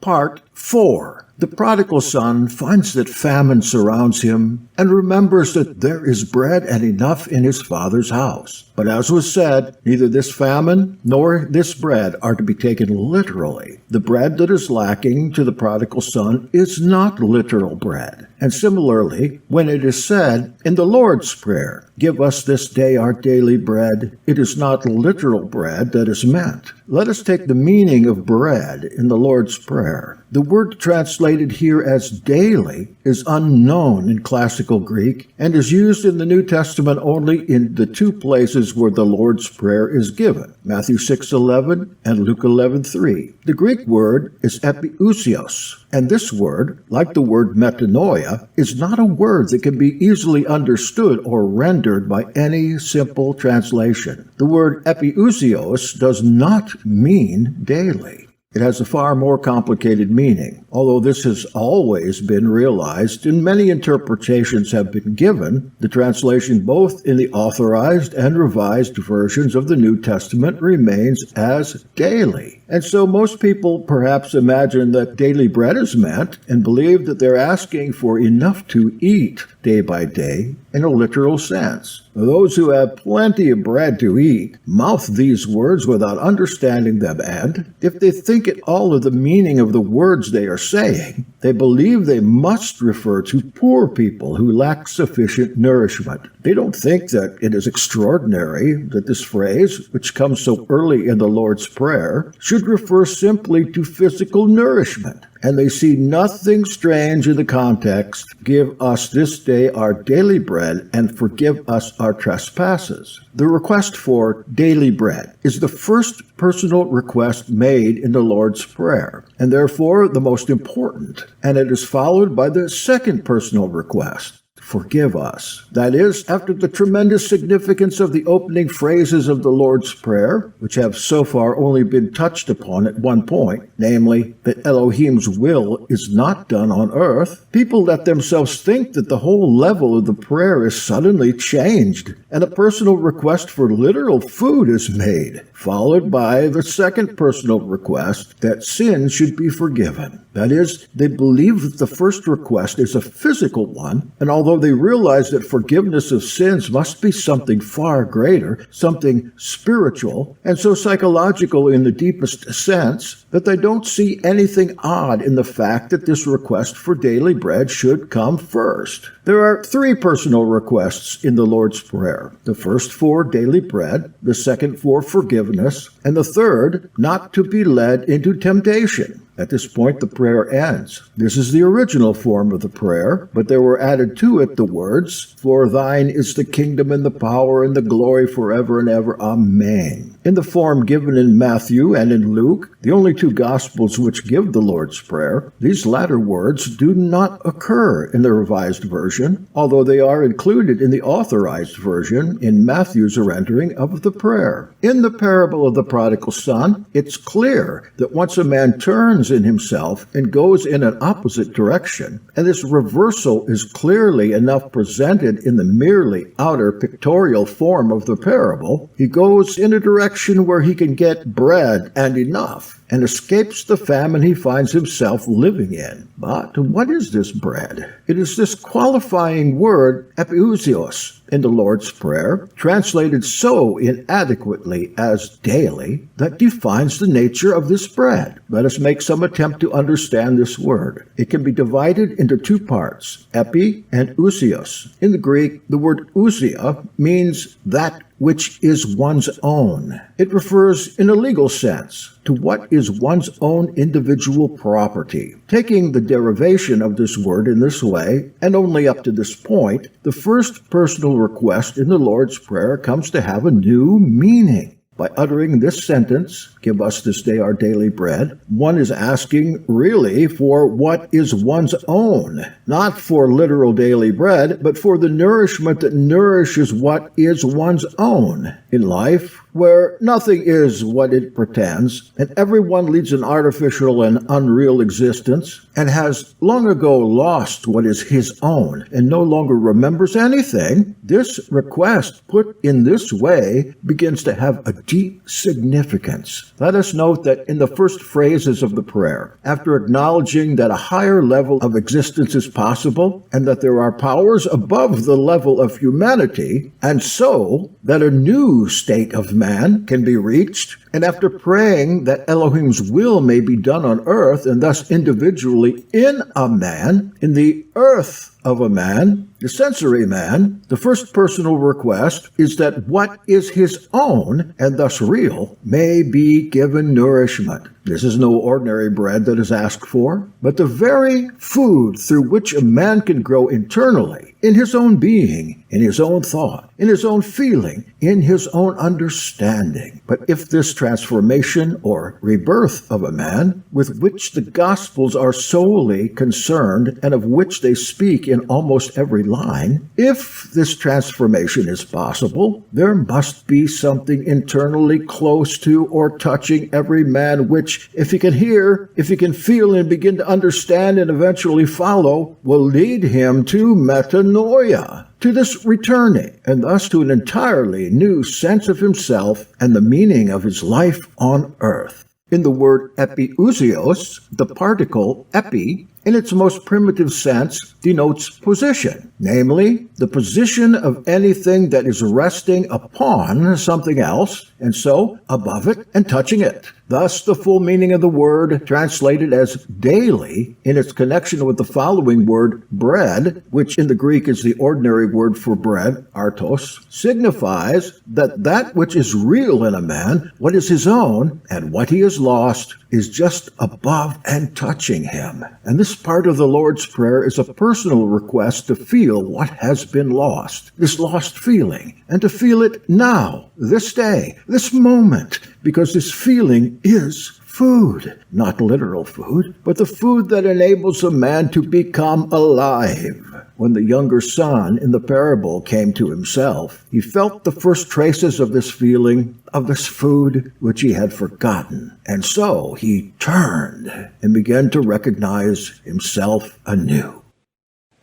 Part 4. The prodigal son finds that famine surrounds him and remembers that there is bread and enough in his father's house. But as was said, neither this famine nor this bread are to be taken literally. The bread that is lacking to the prodigal son is not literal bread. And similarly, when it is said in the Lord's Prayer, "Give us this day our daily bread," it is not literal bread that is meant. Let us take the meaning of bread in the Lord's Prayer. The word translated here as daily is unknown in classical Greek and is used in the New Testament only in the two places where the Lord's Prayer is given, Matthew 6:11 and Luke 11:3. The Greek word is epiousios, and this word, like the word metanoia, is not a word that can be easily understood or rendered by any simple translation. The word epiousios does not mean daily. It has a far more complicated meaning. Although this has always been realized and many interpretations have been given, the translation both in the authorized and revised versions of the New Testament remains as daily. And so most people perhaps imagine that daily bread is meant and believe that they're asking for enough to eat day by day in a literal sense. Those who have plenty of bread to eat mouth these words without understanding them, and if they think at all of the meaning of the words they are saying, they believe they must refer to poor people who lack sufficient nourishment. They don't think that it is extraordinary that this phrase, which comes so early in the Lord's Prayer, should refer simply to physical nourishment. And they see nothing strange in the context, "Give us this day our daily bread, and forgive us our trespasses." The request for daily bread is the first personal request made in the Lord's Prayer, and therefore the most important, and it is followed by the second personal request. Forgive us. That is, after the tremendous significance of the opening phrases of the Lord's Prayer, which have so far only been touched upon at one point, namely, that Elohim's will is not done on earth, people let themselves think that the whole level of the prayer is suddenly changed, and a personal request for literal food is made, followed by the second personal request that sin should be forgiven. That is, they believe that the first request is a physical one, and although they realize that forgiveness of sins must be something far greater, something spiritual, and so psychological in the deepest sense, that they don't see anything odd in the fact that this request for daily bread should come first. There are three personal requests in the Lord's Prayer. The first for daily bread, the second for forgiveness, and the third, not to be led into temptation. At this point, the prayer ends. This is the original form of the prayer, but there were added to it the words, "For thine is the kingdom and the power and the glory forever and ever. Amen." In the form given in Matthew and in Luke, the only two Gospels which give the Lord's Prayer, these latter words do not occur in the Revised Version, although they are included in the Authorized Version in Matthew's rendering of the prayer. In the parable of the prodigal son, it's clear that once a man turns in himself and goes in an opposite direction, and this reversal is clearly enough presented in the merely outer pictorial form of the parable, he goes in a direction where he can get bread and enough, and escapes the famine he finds himself living in. But what is this bread? It is this qualifying word, epiousios, in the Lord's Prayer, translated so inadequately as daily, that defines the nature of this bread. Let us make some attempt to understand this word. It can be divided into two parts, epi and ousios. In the Greek, the word ousia means that which is one's own. It refers in a legal sense to what is one's own individual property. Taking the derivation of this word in this way, and only up to this point, the first personal request in the Lord's Prayer comes to have a new meaning. By uttering this sentence, "Give us this day our daily bread," one is asking really for what is one's own, not for literal daily bread, but for the nourishment that nourishes what is one's own. In life, where nothing is what it pretends, and everyone leads an artificial and unreal existence, and has long ago lost what is his own, and no longer remembers anything, this request put in this way begins to have a deep significance. Let us note that in the first phrases of the prayer, after acknowledging that a higher level of existence is possible, and that there are powers above the level of humanity, and so that a new state of man can be reached, and after praying that Elohim's will may be done on earth, and thus individually in a man, in the earth of a man, the sensory man, the first personal request is that what is his own, and thus real, may be given nourishment. This is no ordinary bread that is asked for, but the very food through which a man can grow internally, in his own being, in his own thought, in his own feeling, in his own understanding. But if this transformation or rebirth of a man, with which the Gospels are solely concerned and of which they speak in almost every line, if this transformation is possible, there must be something internally close to or touching every man which, if he can hear, if he can feel and begin to understand and eventually follow, will lead him to metanoia, to this returning, and thus to an entirely new sense of himself and the meaning of his life on earth. In the word epiousios, the particle epi, in its most primitive sense, denotes position, namely, the position of anything that is resting upon something else, and so above it and touching it. Thus, the full meaning of the word, translated as daily, in its connection with the following word, bread, which in the Greek is the ordinary word for bread, artos, signifies that which is real in a man, what is his own, and what he has lost, is just above and touching him. And this part of the Lord's Prayer is a personal request to feel what has been lost, this lost feeling, and to feel it now, this day, this moment, because this feeling is food, not literal food, but the food that enables a man to become alive. When the younger son in the parable came to himself, he felt the first traces of this feeling, of this food which he had forgotten. And so he turned and began to recognize himself anew.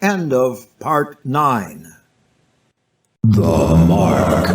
End of part 9. The Mark.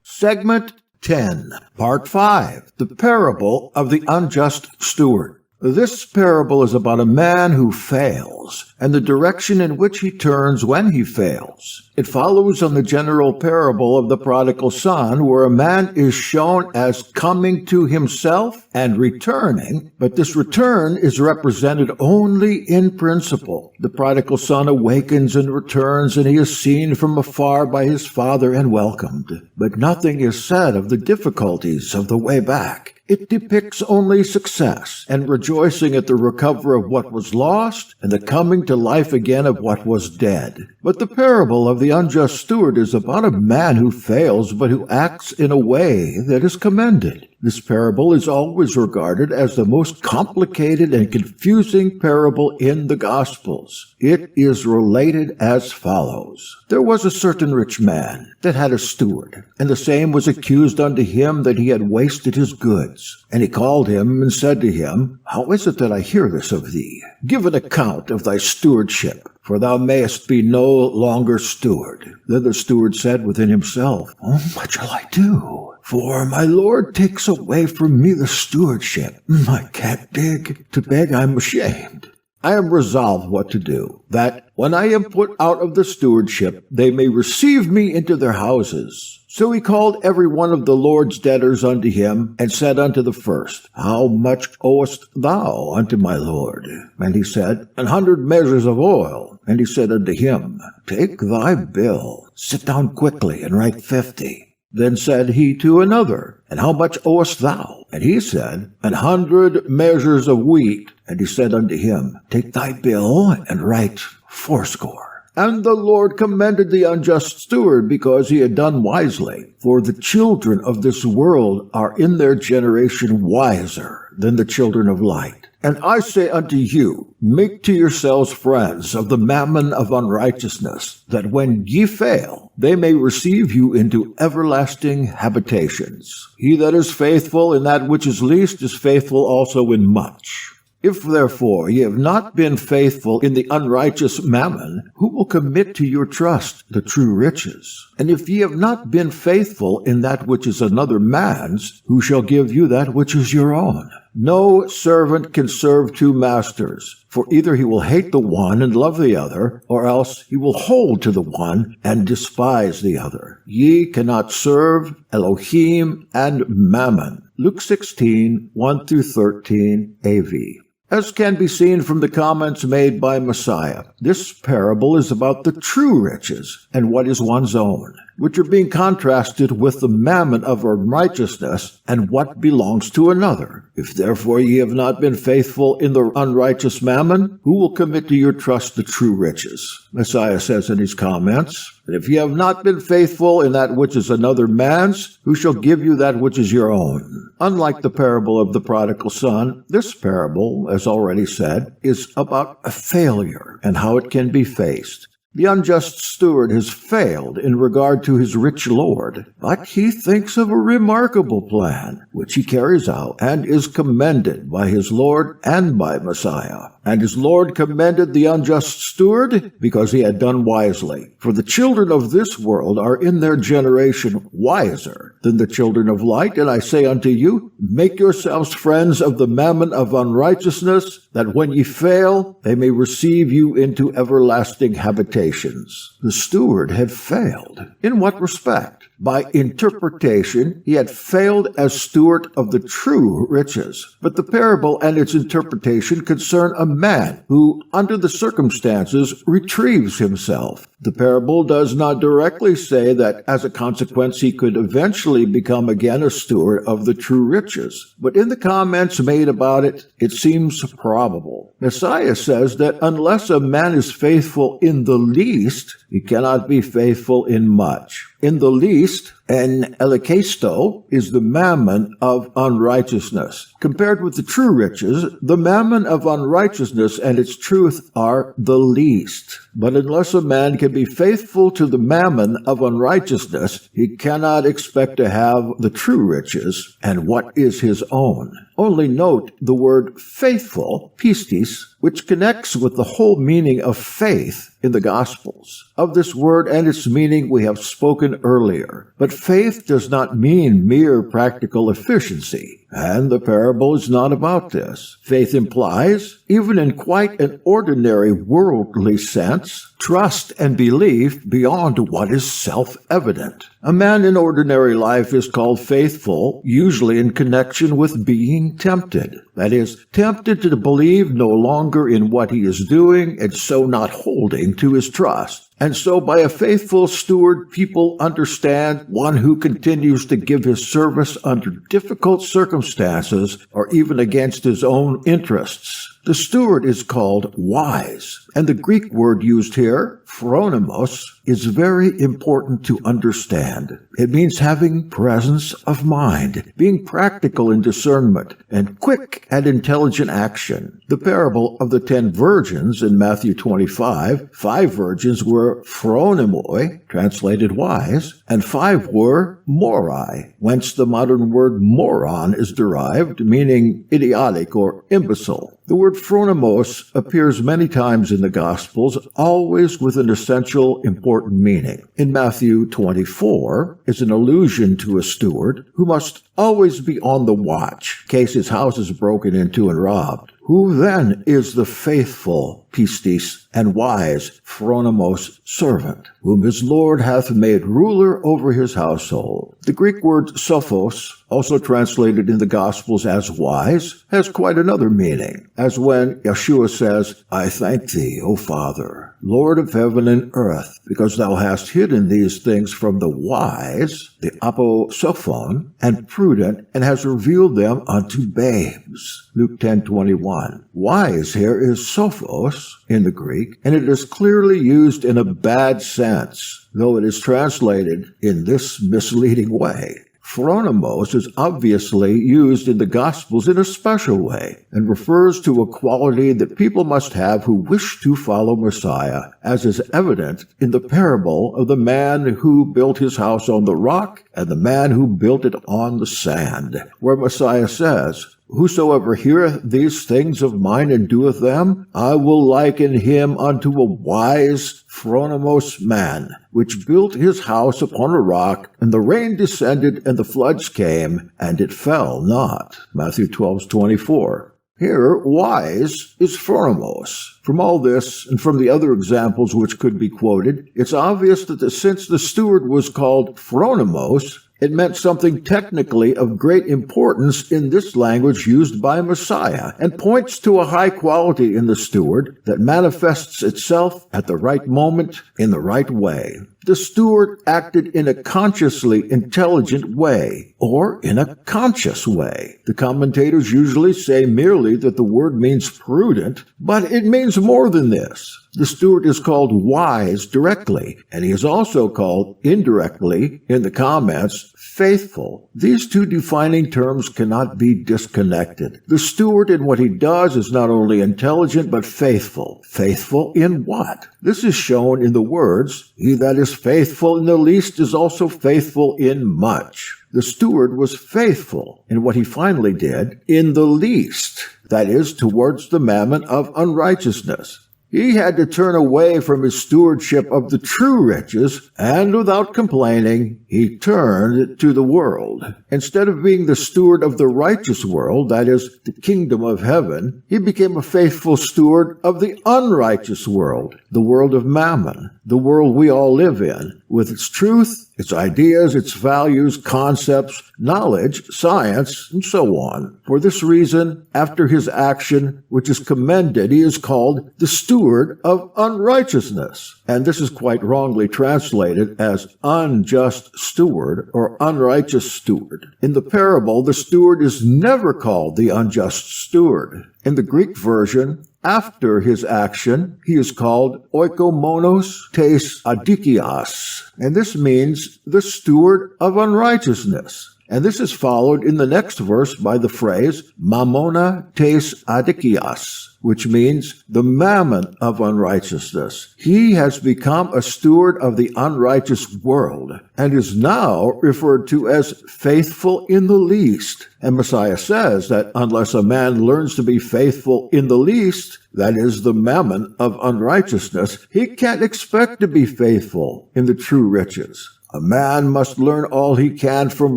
Segment 10, Part 5, The Parable of the Unjust Steward. This parable is about a man who fails, and the direction in which he turns when he fails. It follows on the general parable of the prodigal son, where a man is shown as coming to himself and returning, but this return is represented only in principle. The prodigal son awakens and returns, and he is seen from afar by his father and welcomed. But nothing is said of the difficulties of the way back. It depicts only success and rejoicing at the recovery of what was lost and the coming to life again of what was dead. But the parable of the unjust steward is about a man who fails but who acts in a way that is commended. This parable is always regarded as the most complicated and confusing parable in the Gospels. It is related as follows. There was a certain rich man that had a steward, and the same was accused unto him that he had wasted his goods. And he called him and said to him, How is it that I hear this of thee? Give an account of thy stewardship, for thou mayest be no longer steward. Then the steward said within himself, What shall I do? For my Lord takes away from me the stewardship. I can't dig. To beg I'm ashamed. I am resolved what to do, that when I am put out of the stewardship, they may receive me into their houses. So he called every one of the Lord's debtors unto him, and said unto the first, How much owest thou unto my Lord? And he said, 100 measures of oil. And he said unto him, Take thy bill, sit down quickly, and write 50. Then said he to another, And how much owest thou? And he said, 100 measures of wheat. And he said unto him, Take thy bill, and write 80. And the Lord commended the unjust steward, because he had done wisely. For the children of this world are in their generation wiser than the children of light. And I say unto you, make to yourselves friends of the mammon of unrighteousness, that when ye fail, they may receive you into everlasting habitations. He that is faithful in that which is least is faithful also in much. If therefore ye have not been faithful in the unrighteous mammon, who will commit to your trust the true riches? And if ye have not been faithful in that which is another man's, who shall give you that which is your own? No servant can serve two masters, for either he will hate the one and love the other, or else he will hold to the one and despise the other. Ye cannot serve Elohim and Mammon. Luke 16, 1-13 AV. As can be seen from the comments made by Messiah, this parable is about the true riches and what is one's own, which are being contrasted with the mammon of unrighteousness and what belongs to another. If therefore ye have not been faithful in the unrighteous mammon, who will commit to your trust the true riches? Messiah says in his comments, and if ye have not been faithful in that which is another man's, who shall give you that which is your own? Unlike the parable of the prodigal son, this parable, as already said, is about a failure and how it can be faced. The unjust steward has failed in regard to his rich lord, but he thinks of a remarkable plan, which he carries out and is commended by his Lord and by Messiah. And his Lord commended the unjust steward because he had done wisely. For the children of this world are in their generation wiser than the children of light. And I say unto you, make yourselves friends of the mammon of unrighteousness, that when ye fail, they may receive you into everlasting habitations. The steward had failed. In what respect? By interpretation, he had failed as steward of the true riches. But the parable and its interpretation concern a man who, under the circumstances, retrieves himself. The parable does not directly say that as a consequence he could eventually become again a steward of the true riches. But in the comments made about it, it seems probable. Messiah says that unless a man is faithful in the least, he cannot be faithful in much. In the least, en elikesto, is the mammon of unrighteousness. Compared with the true riches, the mammon of unrighteousness and its truth are the least. But unless a man can be faithful to the mammon of unrighteousness, he cannot expect to have the true riches and what is his own. Only note the word faithful, pistis, which connects with the whole meaning of faith in the Gospels. Of this word and its meaning we have spoken earlier. But faith does not mean mere practical efficiency, and the parable is not about this. Faith implies, even in quite an ordinary worldly sense, trust and belief beyond what is self-evident. A man in ordinary life is called faithful, usually in connection with being tempted. That is, tempted to believe no longer in what he is doing and so not holding to his trust. And so by a faithful steward, people understand one who continues to give his service under difficult circumstances or even against his own interests. The steward is called wise, and the Greek word used here, phronimos, is very important to understand. It means having presence of mind, being practical in discernment, and quick and intelligent action. The parable of the 10 virgins in Matthew 25, 5 virgins were phronimoi, translated wise, and 5 were morai, whence the modern word moron is derived, meaning idiotic or imbecile. The word phronimos appears many times in the Gospels, always with an essential, important meaning. In Matthew 24 is an allusion to a steward who must always be on the watch in case his house is broken into and robbed. Who then is the faithful pistis and wise phronimos servant, whom his Lord hath made ruler over his household? The Greek word sophos, also translated in the Gospels as wise, has quite another meaning, as when Yeshua says, I thank thee, O Father, Lord of heaven and earth, because thou hast hidden these things from the wise, the aposophon, and prudent, and hast revealed them unto babes. Luke 10:21. Wise here is sophos in the Greek, and it is clearly used in a bad sense, though it is translated in this misleading way. Phronimos is obviously used in the Gospels in a special way and refers to a quality that people must have who wish to follow Messiah, as is evident in the parable of the man who built his house on the rock and the man who built it on the sand, where Messiah says, "Whosoever heareth these things of mine and doeth them, I will liken him unto a wise phronimos man, which built his house upon a rock, and the rain descended, and the floods came, and it fell not." Matthew 12:24. Here, wise is phronimos. From all this, and from the other examples which could be quoted, it's obvious that since the steward was called phronimos, it meant something technically of great importance in this language used by Messiah, and points to a high quality in the steward that manifests itself at the right moment in the right way. The steward acted in a consciously intelligent way, or in a conscious way. The commentators usually say merely that the word means prudent, but it means more than this. The steward is called wise directly, and he is also called indirectly in the comments faithful. These two defining terms cannot be disconnected. The steward in what he does is not only intelligent but faithful. Faithful in what? This is shown in the words, "He that is faithful in the least is also faithful in much." The steward was faithful in what he finally did in the least, that is, towards the mammon of unrighteousness. He had to turn away from his stewardship of the true riches, and without complaining, he turned to the world. Instead of being the steward of the righteous world, that is, the kingdom of heaven, he became a faithful steward of the unrighteous world, the world of mammon, the world we all live in, with its truth, its ideas, its values, concepts, knowledge, science, and so on. For this reason, after his action, which is commended, he is called the steward of unrighteousness. And this is quite wrongly translated as unjust steward or unrighteous steward. In the parable, the steward is never called the unjust steward. In the Greek version, after his action, he is called oikomonos tes adikias, and this means the steward of unrighteousness. And this is followed in the next verse by the phrase mammona tes adikias, which means the mammon of unrighteousness. He has become a steward of the unrighteous world and is now referred to as faithful in the least. And Messiah says that unless a man learns to be faithful in the least, that is the mammon of unrighteousness, he can't expect to be faithful in the true riches. A man must learn all he can from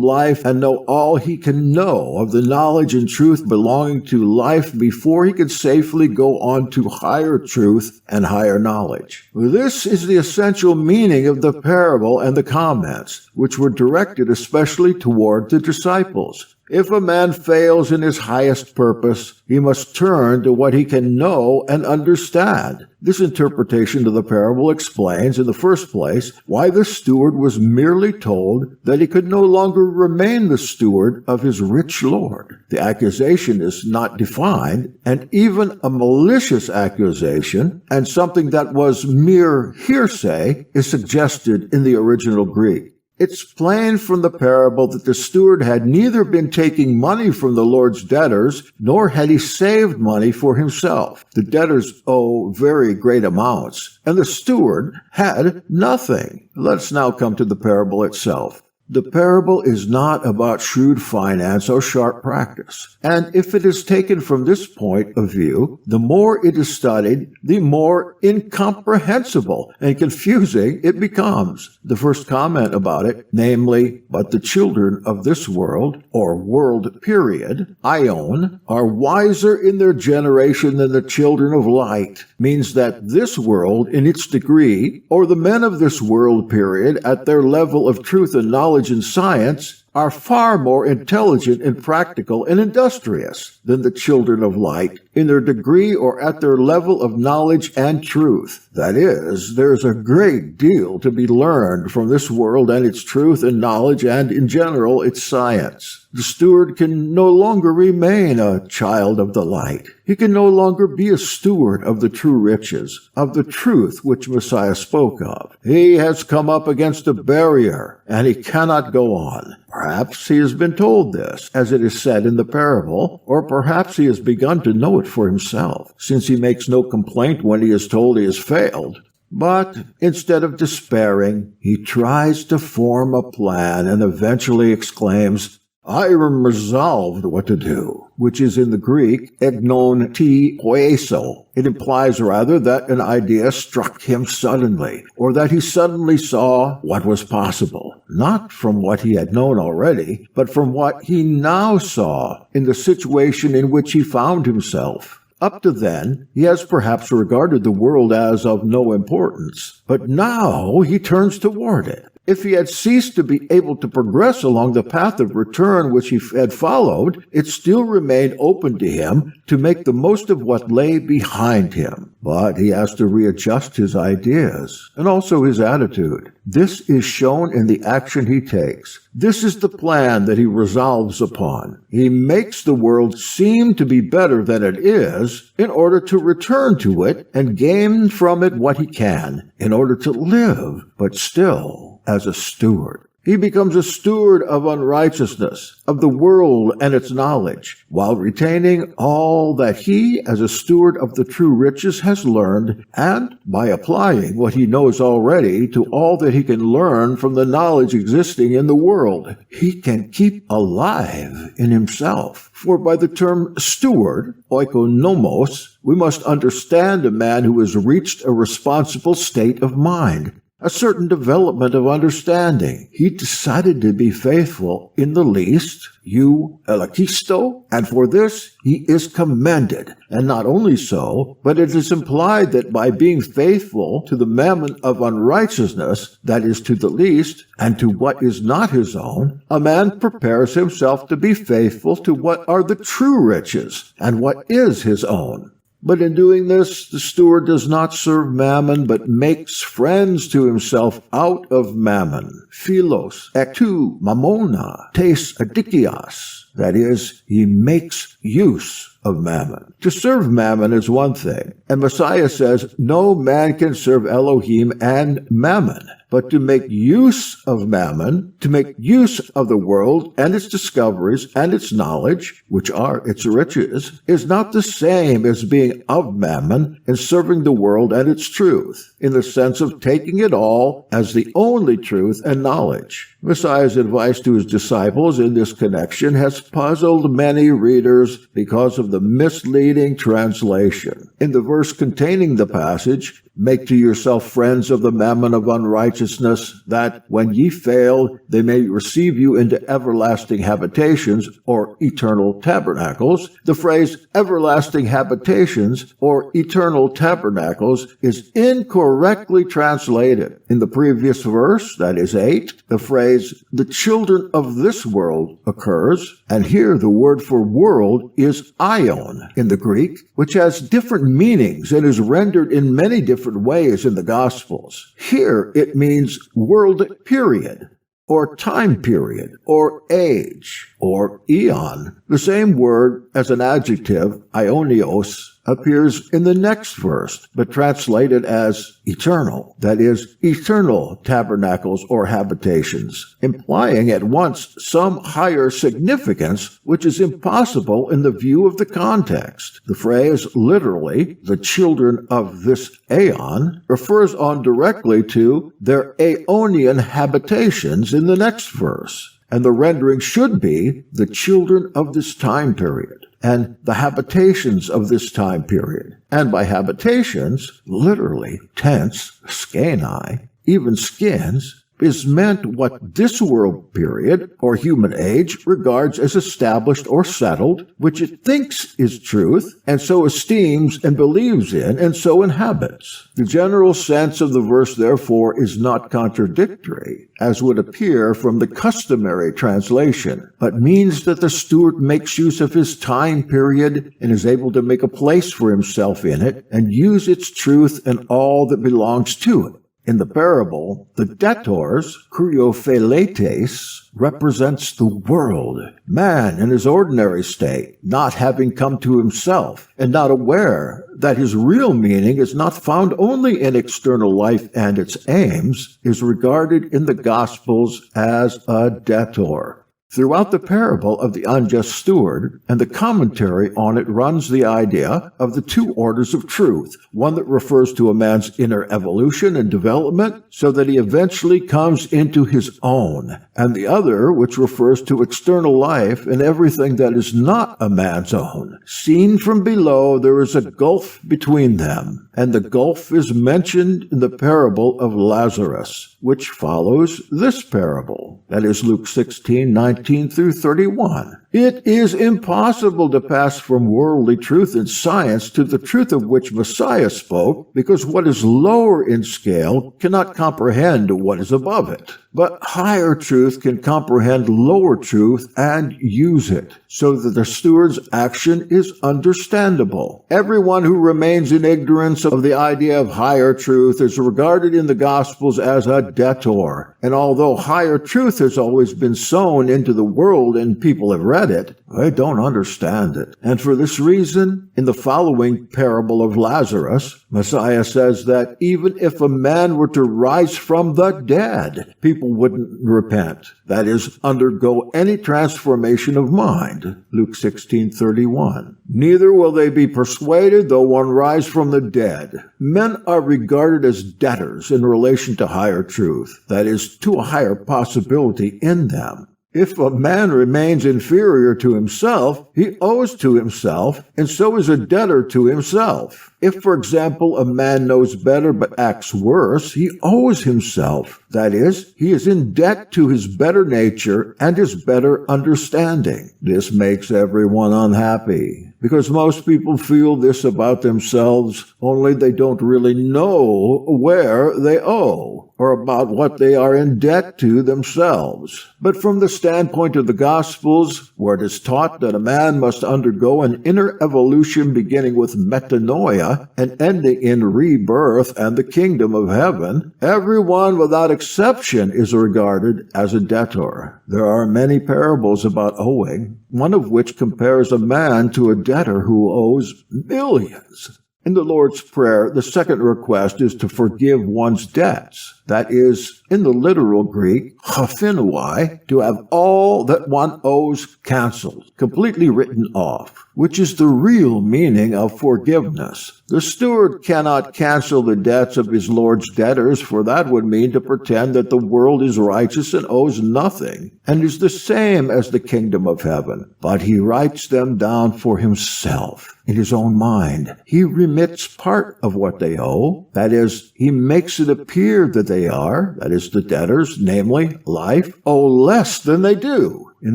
life and know all he can know of the knowledge and truth belonging to life before he can safely go on to higher truth and higher knowledge. This is the essential meaning of the parable and the comments, which were directed especially toward the disciples. If a man fails in his highest purpose, he must turn to what he can know and understand. This interpretation of the parable explains, in the first place, why the steward was merely told that he could no longer remain the steward of his rich lord. The accusation is not defined, and even a malicious accusation, and something that was mere hearsay, is suggested in the original Greek. It's plain from the parable that the steward had neither been taking money from the Lord's debtors, nor had he saved money for himself. The debtors owe very great amounts, and the steward had nothing. Let's now come to the parable itself. The parable is not about shrewd finance or sharp practice. And if it is taken from this point of view, the more it is studied, the more incomprehensible and confusing it becomes. The first comment about it, namely, "But the children of this world," or world period, Ion, "are wiser in their generation than the children of light," means that this world in its degree, or the men of this world period at their level of truth and knowledge and science, are far more intelligent and practical and industrious than the children of light, in their degree or at their level of knowledge and truth. That is, there's a great deal to be learned from this world and its truth and knowledge and, in general, its science. The steward can no longer remain a child of the light. He can no longer be a steward of the true riches, of the truth which Messiah spoke of. He has come up against a barrier, and he cannot go on. Perhaps he has been told this, as it is said in the parable, or perhaps he has begun to know it for himself, since he makes no complaint when he is told he has failed. But instead of despairing, he tries to form a plan and eventually exclaims, "I am resolved what to do," which is in the Greek, egnon ti poieso. It implies rather that an idea struck him suddenly, or that he suddenly saw what was possible, not from what he had known already, but from what he now saw in the situation in which he found himself. Up to then, he has perhaps regarded the world as of no importance, but now he turns toward it. If he had ceased to be able to progress along the path of return which he had followed, it still remained open to him to make the most of what lay behind him. But he has to readjust his ideas and also his attitude. This is shown in the action he takes. This is the plan that he resolves upon. He makes the world seem to be better than it is in order to return to it and gain from it what he can, in order to live, but still as a steward. He becomes a steward of unrighteousness, of the world and its knowledge, while retaining all that he, as a steward of the true riches, has learned, and by applying what he knows already to all that he can learn from the knowledge existing in the world, he can keep alive in himself. For by the term steward, oikonomos, we must understand a man who has reached a responsible state of mind, a certain development of understanding. He decided to be faithful in the least, elakisto, and for this he is commended. And not only so, but it is implied that by being faithful to the mammon of unrighteousness, that is to the least, and to what is not his own, a man prepares himself to be faithful to what are the true riches, and what is his own. But in doing this, the steward does not serve mammon, but makes friends to himself out of mammon. Philos, ektu, mammona, tes adikias. That is, he makes use of mammon. To serve mammon is one thing, and Messiah says no man can serve Elohim and mammon. But to make use of mammon, to make use of the world and its discoveries and its knowledge, which are its riches, is not the same as being of mammon and serving the world and its truth, in the sense of taking it all as the only truth and knowledge. Messiah's advice to his disciples in this connection has puzzled many readers because of the misleading translation. In the verse containing the passage, "Make to yourself friends of the mammon of unrighteousness, that, when ye fail, they may receive you into everlasting habitations," or eternal tabernacles, the phrase everlasting habitations or eternal tabernacles is incorrectly translated. In the previous verse, that is 8, the phrase the children of this world occurs, and here the word for world is aion in the Greek, which has different meanings and is rendered in many different ways in the Gospels. Here it means world period, or time period, or age, or eon. The same word as an adjective, aionios, appears in the next verse, but translated as eternal, that is, eternal tabernacles or habitations, implying at once some higher significance which is impossible in the view of the context. The phrase, literally, the children of this aeon, refers on directly to their aeonian habitations in the next verse. And the rendering should be the children of this time period, and the habitations of this time period. And by habitations, literally, tents, skeni, even skins, is meant what this world period, or human age, regards as established or settled, which it thinks is truth, and so esteems and believes in, and so inhabits. The general sense of the verse, therefore, is not contradictory, as would appear from the customary translation, but means that the steward makes use of his time period and is able to make a place for himself in it and use its truth and all that belongs to it. In the parable, the debtors, kriopheletes, represents the world, man in his ordinary state, not having come to himself, and not aware that his real meaning is not found only in external life and its aims, is regarded in the Gospels as a debtor. Throughout the parable of the unjust steward and the commentary on it runs the idea of the two orders of truth, one that refers to a man's inner evolution and development so that he eventually comes into his own, and the other which refers to external life and everything that is not a man's own. Seen from below, there is a gulf between them, and the gulf is mentioned in the parable of Lazarus, which follows this parable. That is Luke 16:19 through 31. It is impossible to pass from worldly truth and science to the truth of which Messiah spoke, because what is lower in scale cannot comprehend what is above it. But higher truth can comprehend lower truth and use it, so that the steward's action is understandable. Everyone who remains in ignorance of the idea of higher truth is regarded in the Gospels as a debtor. And although higher truth has always been sown into the world and people have read it, they don't understand it. And for this reason, in the following parable of Lazarus, Messiah says that even if a man were to rise from the dead, people wouldn't repent. That is, undergo any transformation of mind. Luke 16:31. Neither will they be persuaded though one rise from the dead. Men are regarded as debtors in relation to higher truth, that is, to a higher possibility in them. If a man remains inferior to himself, he owes to himself, and so is a debtor to himself. If, for example, a man knows better but acts worse, he owes himself. That is, he is in debt to his better nature and his better understanding. This makes everyone unhappy, because most people feel this about themselves, only they don't really know where they owe, or about what they are in debt to themselves. But from the standpoint of the Gospels, where it is taught that a man must undergo an inner evolution beginning with metanoia and ending in rebirth and the kingdom of heaven, everyone without exception is regarded as a debtor. There are many parables about owing, one of which compares a man to a debtor who owes millions. In the Lord's Prayer, the second request is to forgive one's debts. That is, in the literal Greek, chaphinoi, to have all that one owes canceled, completely written off, which is the real meaning of forgiveness. The steward cannot cancel the debts of his Lord's debtors, for that would mean to pretend that the world is righteous and owes nothing, and is the same as the kingdom of heaven. But he writes them down for himself. In his own mind, he remits part of what they owe. That is, he makes it appear that they are, that is, the debtors, namely life, owe less than they do. In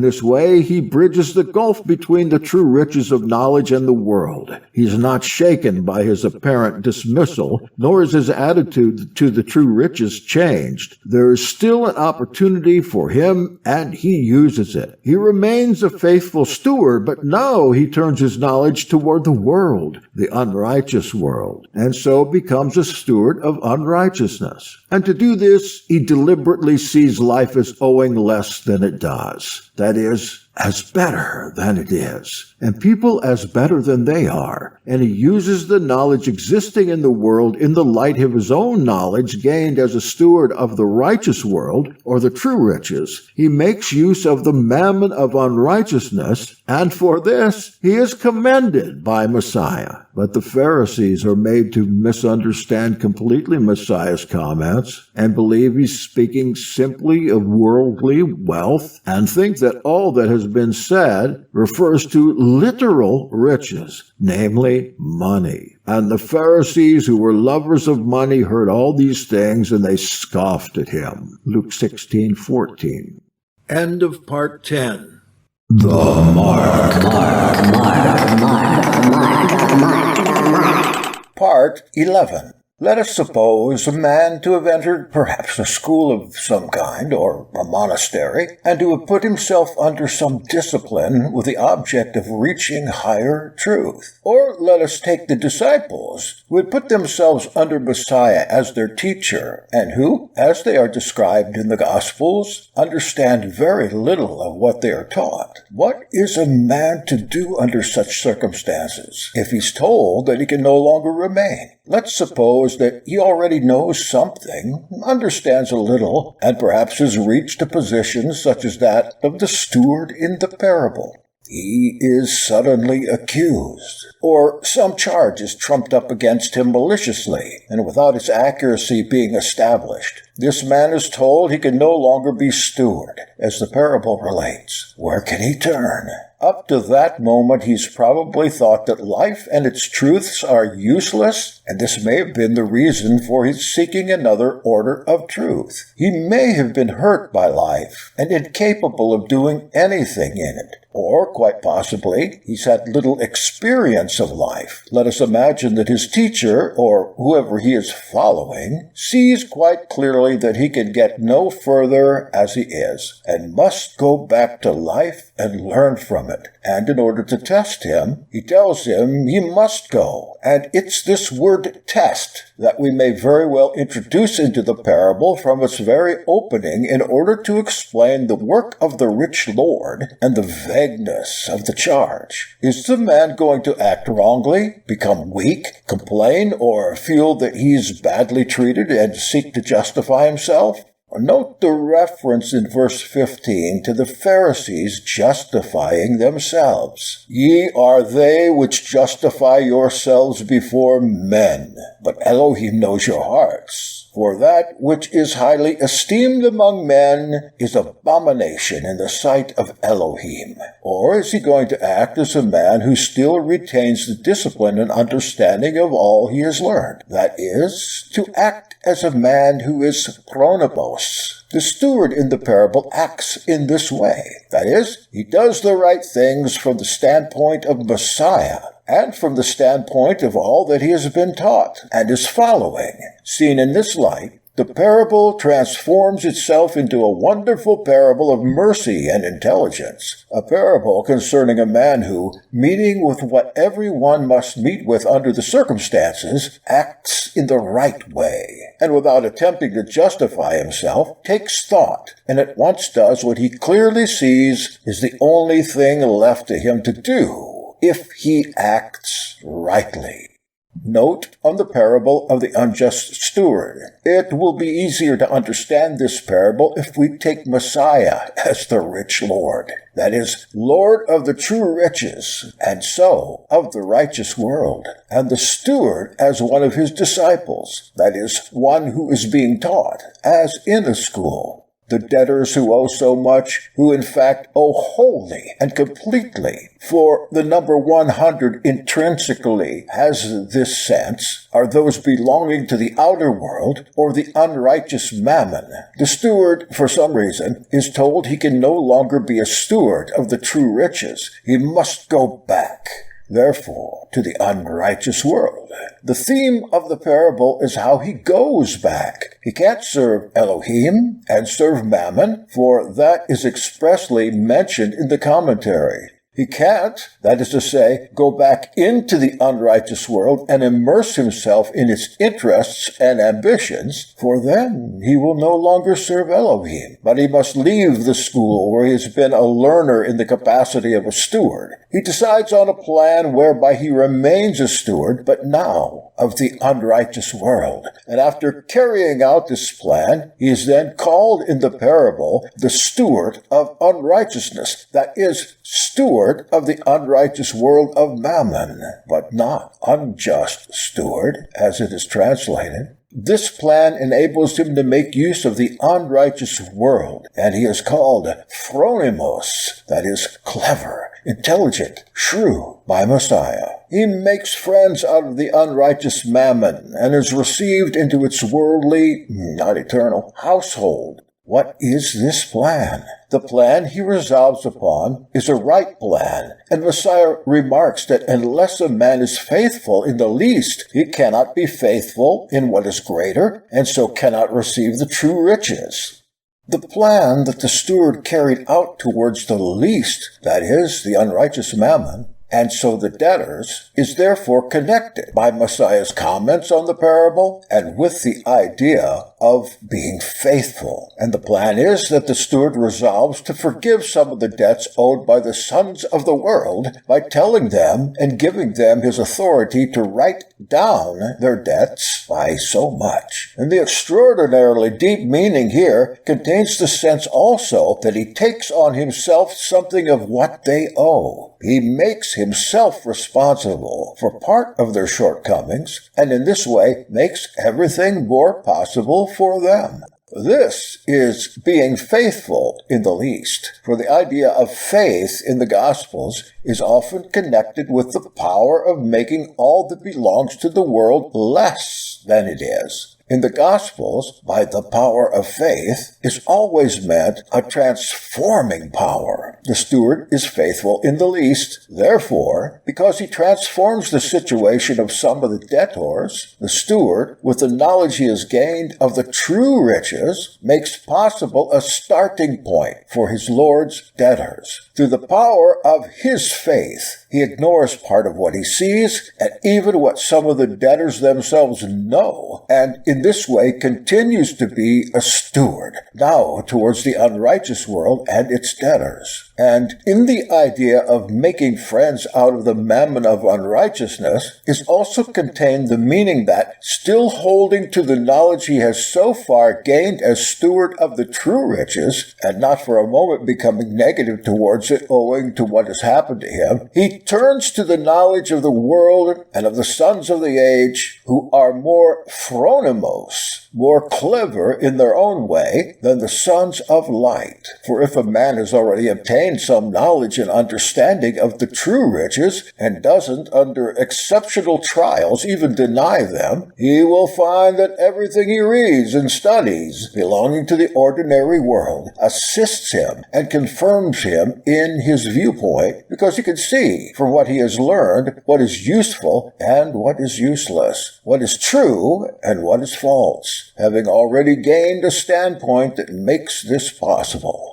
this way, he bridges the gulf between the true riches of knowledge and the world. He is not shaken by his apparent dismissal, nor is his attitude to the true riches changed. There is still an opportunity for him, and he uses it. He remains a faithful steward, but now he turns his knowledge toward the world, the unrighteous world, and so becomes a steward of unrighteousness. And to do this, he deliberately sees life as owing less than it does. That is, as better than it is, and people as better than they are. And he uses the knowledge existing in the world in the light of his own knowledge gained as a steward of the righteous world, or the true riches. He makes use of the mammon of unrighteousness, and for this he is commended by Messiah. But the Pharisees are made to misunderstand completely Messiah's comments and believe he's speaking simply of worldly wealth and think that all that has has been said, refers to literal riches, namely money. And the Pharisees, who were lovers of money, heard all these things, and they scoffed at him. Luke 16:14. End of part 10. The Mark. Part 11. Let us suppose a man to have entered perhaps a school of some kind, or a monastery, and to have put himself under some discipline with the object of reaching higher truth. Or let us take the disciples who had put themselves under Messiah as their teacher, and who, as they are described in the Gospels, understand very little of what they are taught. What is a man to do under such circumstances if he's told that he can no longer remain? Let's suppose that he already knows something, understands a little, and perhaps has reached a position such as that of the steward in the parable. He is suddenly accused, or some charge is trumped up against him maliciously, and without its accuracy being established. This man is told he can no longer be steward, as the parable relates. Where can he turn? Up to that moment, he's probably thought that life and its truths are useless, and this may have been the reason for his seeking another order of truth. He may have been hurt by life and incapable of doing anything in it. Or, quite possibly, he's had little experience of life. Let us imagine that his teacher, or whoever he is following, sees quite clearly that he can get no further as he is, and must go back to life and learn from it. And in order to test him, he tells him he must go. And it's this word test that we may very well introduce into the parable from its very opening in order to explain the work of the rich Lord and the vagueness of the charge. Is the man going to act wrongly, become weak, complain, or feel that he's badly treated and seek to justify himself? Note the reference in verse 15 to the Pharisees justifying themselves. Ye are they which justify yourselves before men, but Elohim knows your hearts. For that which is highly esteemed among men is abomination in the sight of Elohim. Or is he going to act as a man who still retains the discipline and understanding of all he has learned? That is, to act as a man who is chronobos. The steward in the parable acts in this way. That is, he does the right things from the standpoint of Messiah, and from the standpoint of all that he has been taught and is following. Seen in this light, the parable transforms itself into a wonderful parable of mercy and intelligence, a parable concerning a man who, meeting with what everyone must meet with under the circumstances, acts in the right way, and without attempting to justify himself, takes thought, and at once does what he clearly sees is the only thing left to him to do, if he acts rightly. Note on the parable of the unjust steward. It will be easier to understand this parable if we take Messiah as the rich Lord. That is, Lord of the true riches, and so of the righteous world, and the steward as one of his disciples, that is, one who is being taught, as in a school. The debtors who owe so much, who in fact owe wholly and completely, for the number 100 intrinsically has this sense, are those belonging to the outer world or the unrighteous mammon. The steward, for some reason, is told he can no longer be a steward of the true riches. He must go back, therefore, to the unrighteous world. The theme of the parable is how he goes back. He can't serve Elohim and serve Mammon, for that is expressly mentioned in the commentary. He can't, that is to say, go back into the unrighteous world and immerse himself in its interests and ambitions, for then he will no longer serve Elohim. But he must leave the school where he has been a learner in the capacity of a steward. He decides on a plan whereby he remains a steward, but now of the unrighteous world. And after carrying out this plan, he is then called in the parable the steward of unrighteousness, that is, steward of the unrighteous world of Mammon, but not unjust steward, as it is translated. This plan enables him to make use of the unrighteous world, and he is called phronimos, that is, clever, intelligent, shrewd, by Messiah. He makes friends out of the unrighteous mammon, and is received into its worldly, not eternal, household. What is this plan? The plan he resolves upon is a right plan, and Messiah remarks that unless a man is faithful in the least, he cannot be faithful in what is greater, and so cannot receive the true riches. The plan that the steward carried out towards the least, that is, the unrighteous mammon, and so the debtors, is therefore connected by Messiah's comments on the parable and with the idea of being faithful. And the plan is that the steward resolves to forgive some of the debts owed by the sons of the world by telling them and giving them his authority to write down their debts by so much. And the extraordinarily deep meaning here contains the sense also that he takes on himself something of what they owe. He makes himself responsible for part of their shortcomings, and in this way makes everything more possible for them. This is being faithful in the least, for the idea of faith in the Gospels is often connected with the power of making all that belongs to the world less than it is. In the Gospels, by the power of faith, is always meant a transforming power. The steward is faithful in the least, therefore, because he transforms the situation of some of the debtors, the steward, with the knowledge he has gained of the true riches, makes possible a starting point for his Lord's debtors. Through the power of his faith, he ignores part of what he sees and even what some of the debtors themselves know, and in this way continues to be a steward, now towards the unrighteous world and its debtors. And in the idea of making friends out of the mammon of unrighteousness is also contained the meaning that, still holding to the knowledge he has so far gained as steward of the true riches, and not for a moment becoming negative towards it owing to what has happened to him, he turns to the knowledge of the world and of the sons of the age who are more phronimos, more clever in their own way than the sons of light. For if a man has already obtained some knowledge and understanding of the true riches, and doesn't, under exceptional trials, even deny them, he will find that everything he reads and studies belonging to the ordinary world assists him and confirms him in his viewpoint, because he can see from what he has learned what is useful and what is useless, what is true and what is false, having already gained a standpoint that makes this possible.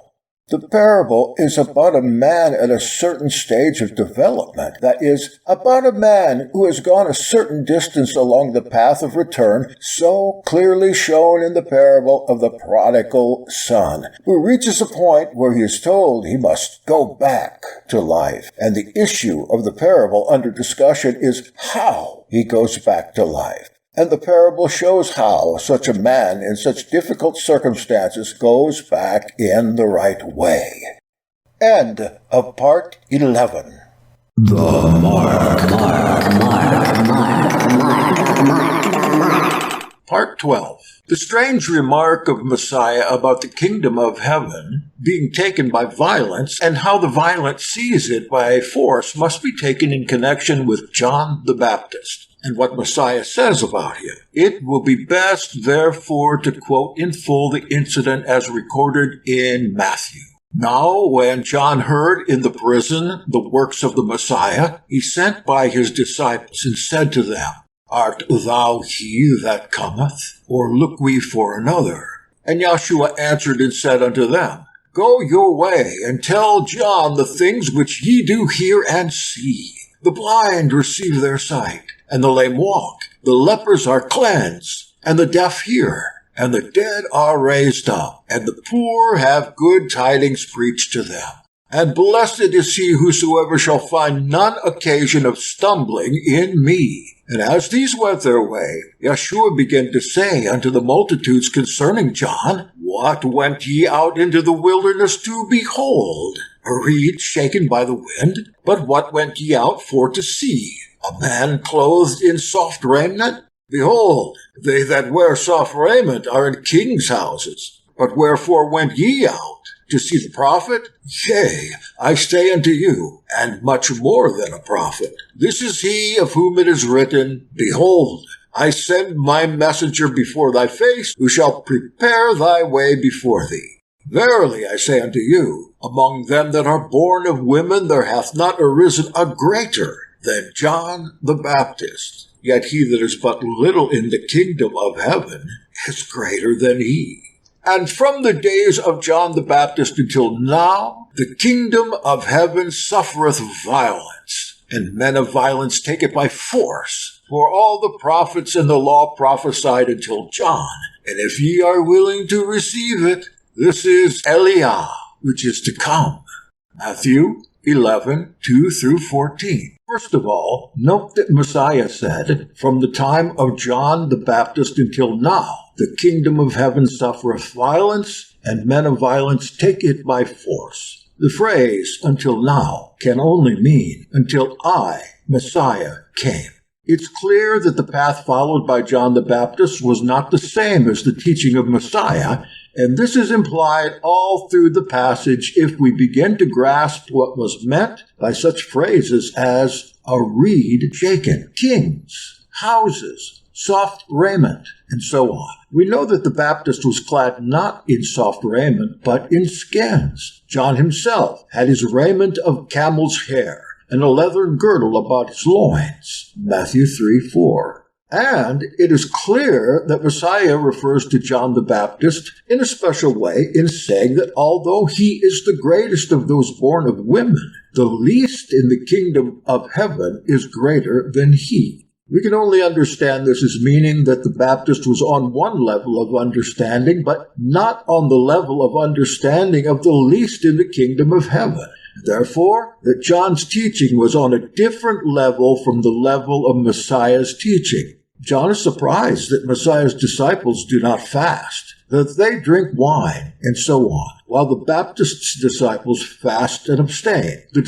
The parable is about a man at a certain stage of development, that is, about a man who has gone a certain distance along the path of return, so clearly shown in the parable of the prodigal son, who reaches a point where he is told he must go back to life. And the issue of the parable under discussion is how he goes back to life. And the parable shows how such a man in such difficult circumstances goes back in the right way. End of Part 11. Part 12. The strange remark of Messiah about the kingdom of heaven being taken by violence, and how the violent seize it by force, must be taken in connection with John the Baptist and what Messiah says about him. It will be best, therefore, to quote in full the incident as recorded in Matthew. Now, when John heard in the prison the works of the Messiah, he sent by his disciples and said to them, Art thou he that cometh, or look we for another? And Yahshua answered and said unto them, Go your way, and tell John the things which ye do hear and see. The blind receive their sight, and the lame walk. The lepers are cleansed, and the deaf hear, and the dead are raised up, and the poor have good tidings preached to them. And blessed is he whosoever shall find none occasion of stumbling in me. And as these went their way, Yahshua began to say unto the multitudes concerning John, What went ye out into the wilderness to behold? A reed shaken by the wind? But what went ye out for to see? A man clothed in soft raiment? Behold, they that wear soft raiment are in kings' houses. But wherefore went ye out? To see the prophet? Yea, I say unto you, and much more than a prophet. This is he of whom it is written, Behold, I send my messenger before thy face, who shall prepare thy way before thee. Verily I say unto you, among them that are born of women there hath not arisen a greater than John the Baptist. Yet he that is but little in the kingdom of heaven is greater than he. And from the days of John the Baptist until now, the kingdom of heaven suffereth violence, and men of violence take it by force. For all the prophets and the law prophesied until John. And if ye are willing to receive it, this is Eliah, which is to come. Matthew 11, 2 through 14. First of all, note that Messiah said, from the time of John the Baptist until now, the kingdom of heaven suffereth violence, and men of violence take it by force. The phrase, until now, can only mean, until I, Messiah, came. It's clear that the path followed by John the Baptist was not the same as the teaching of Messiah, and this is implied all through the passage if we begin to grasp what was meant by such phrases as a reed shaken, kings, houses, soft raiment, and so on. We know that the Baptist was clad not in soft raiment, but in skins. John himself had his raiment of camel's hair and a leathern girdle about his loins. Matthew 3:4. And it is clear that Messiah refers to John the Baptist in a special way in saying that although he is the greatest of those born of women, the least in the kingdom of heaven is greater than he. We can only understand this as meaning that the Baptist was on one level of understanding, but not on the level of understanding of the least in the kingdom of heaven. Therefore, that John's teaching was on a different level from the level of Messiah's teaching. John is surprised that Messiah's disciples do not fast, that they drink wine, and so on, while the Baptist's disciples fast and abstain. The